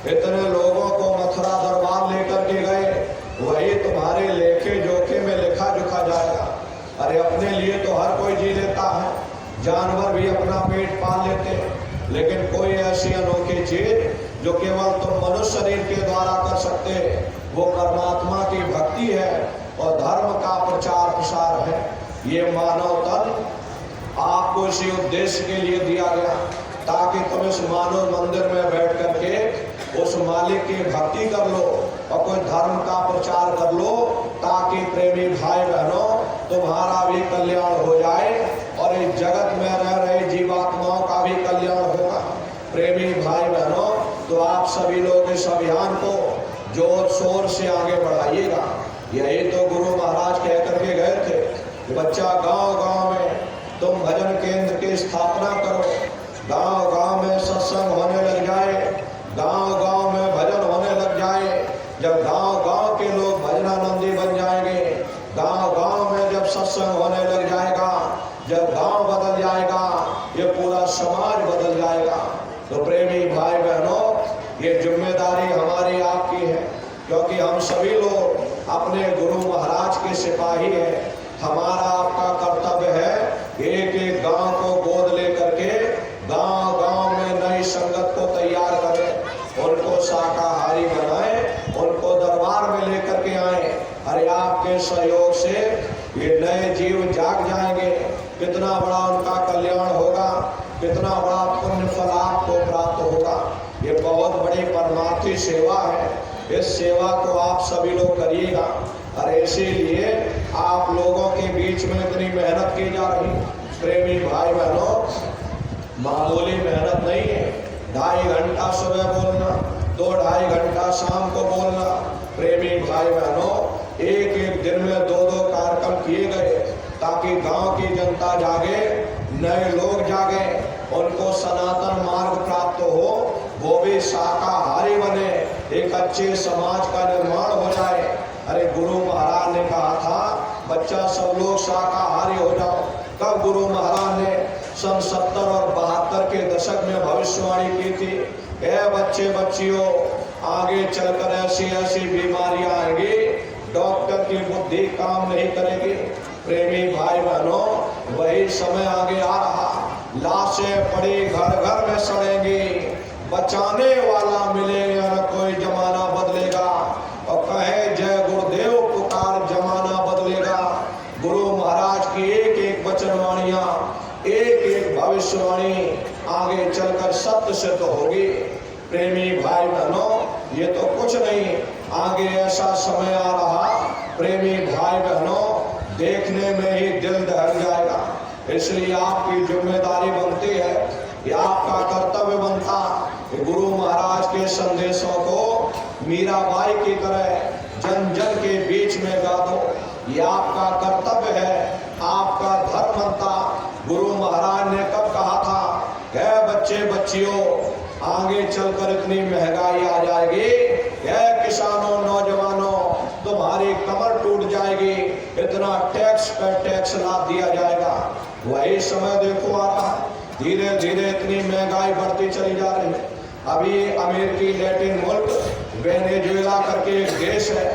[SPEAKER 3] इतने लोगों को मथुरा दरबार लेकर के गए, वही तुम्हारे लेखे जोखे में लिखा जुखा जाएगा। अरे अपने लिए तो हर कोई जी लेता है, जानवर भी अपना पेट पाल लेते हैं, लेकिन कोई ऐसी अनोखी चीज जो केवल तुम मनुष्य शरीर के द्वारा कर सकते, वो परमात्मा की भक्ति है और धर्म का प्रचार प्रसार है। ये मानव तन आपको इसी उद्देश्य के लिए दिया गया ताकि तुम इस मानव मंदिर में बैठ करके उस मालिक की भक्ति कर लो और कोई धर्म का प्रचार कर लो, ताकि प्रेमी भाई बहनों तुम्हारा भी कल्याण हो जाए और इस जगत में रह रहे जीवात्माओं का भी कल्याण होगा। प्रेमी भाई बहनों, तो आप आप सभी लोग इस अभियान को जोर शोर से आगे बढ़ाइएगा। यही तो गुरु महाराज कह करके गए थे कि बच्चा गांव गांव में तुम भजन केंद्र की स्थापना करो, गांव गांव में सत्संग होने लग जाए, गांव गांव में भजन होने लग जाए। जब गांव गांव के लोग भजनानंदी बन जाएंगे, गांव गांव में जब सत्संग होने लग जाएगा, जब गांव बदल जाएगा, ये पूरा समाज बदल जाएगा। तो प्रेमी भाई बहनों, ये जिम्मेदारी हमारी आपकी है, क्योंकि हम सभी लोग अपने गुरु महाराज के सिपाही हैं। हमारा आपका कर्तव्य है एक एक गांव को गोद लेकर के गांव गांव में नई संगत को तैयार करें, उनको शाकाहारी बनाएं, उनको दरबार में लेकर के आए। अरे आपके सहयोग से ये नए जीव जाग जाएंगे, कितना बड़ा उनका कल्याण होगा, कितना बड़ा पुण्य फल आपको प्राप्त होगा। ये बहुत बड़ी परमार्थी सेवा है, इस सेवा को आप सभी लोग करिएगा। और इसीलिए आप लोगों के बीच में इतनी मेहनत की जा रही। प्रेमी भाई बहनों, मामूली मेहनत नहीं है। 2.5 घंटा सुबह बोलना, 2-2.5 घंटा शाम को बोलना। प्रेमी भाई बहनों, एक एक दिन में 2-2 कार्यक्रम किए गए ताकि गांव की जनता जागे, नए लोग जागे, उनको सनातन मार्ग प्राप्त हो, वो भी शाकाहारी बने, एक अच्छे समाज का निर्माण हो जाए। अरे गुरु महाराज ने कहा था बच्चा सब लोग शाकाहारी हो जाओ। कब गुरु महाराज ने सन 70 और 72 के दशक में भविष्यवाणी की थी, ए बच्चे बच्चियों, आगे चलकर ऐसी ऐसी बीमारियां आएंगी, डॉक्टर की बुद्धि काम नहीं करेगी। प्रेमी भाई बहनों, वही समय आगे आ रहा। लाशें पड़ी घर घर में सड़ेंगी, बचाने वाला मिलेगा न कोई, जमाना बदलेगा। और कहे जय गुरुदेव पुकार, जमाना बदलेगा। गुरु महाराज की एक एक वचनवाणियां, एक एक भविष्यवाणी आगे चलकर सत्य सिद्ध होगी। प्रेमी भाई बहनों, ये तो कुछ नहीं, आगे ऐसा समय आ रहा, प्रेमी भाई बहनों, देखने में ही दिल दहल जाएगा। इसलिए आपकी जिम्मेदारी बनती है, ये आपका कर्तव्य बनता कि गुरु महाराज के संदेशों को मीराबाई की तरह जन जन के बीच में गा दो। ये आपका कर्तव्य है, आपका धर्म बनता। गुरु महाराज ने कब कहा था, क्या बच्चे बच्चियों, आगे चलकर इतनी महंगाई आ जाएगी, क्या किसानों नौजवानों, तुम्हारी कमर टूट जाएगी, इतना टैक्स पर टैक्स लाद दिया जाएगा। वही समय देखो आ रहा, धीरे धीरे इतनी महंगाई बढ़ती चली जा रही है। अभी अमेरिकी लैटिन मुल्क वेनेजुएला करके एक देश है,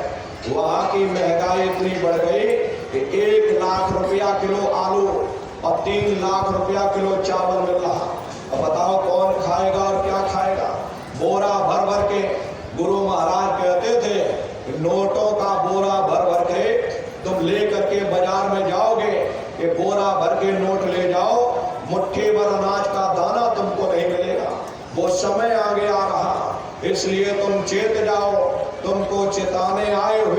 [SPEAKER 3] वहाँ की महंगाई इतनी बढ़ गई कि 1 लाख रुपया किलो आलू और 3 लाख रुपया किलो चावल मिल रहा। अब बताओ कौन खाएगा और क्या खाएगा। बोरा भर भर के गुरु महाराज कहते थे, नोटों का बोरा भर भर के तुम ले करके बाजार में जाओगे, ये बोरा भर के नोट ले जाओ, मुट्ठी भर अनाज का दाना तुमको नहीं मिलेगा। वो समय आगे आ रहा, इसलिए तुम चेत जाओ, तुमको चेताने आए हुए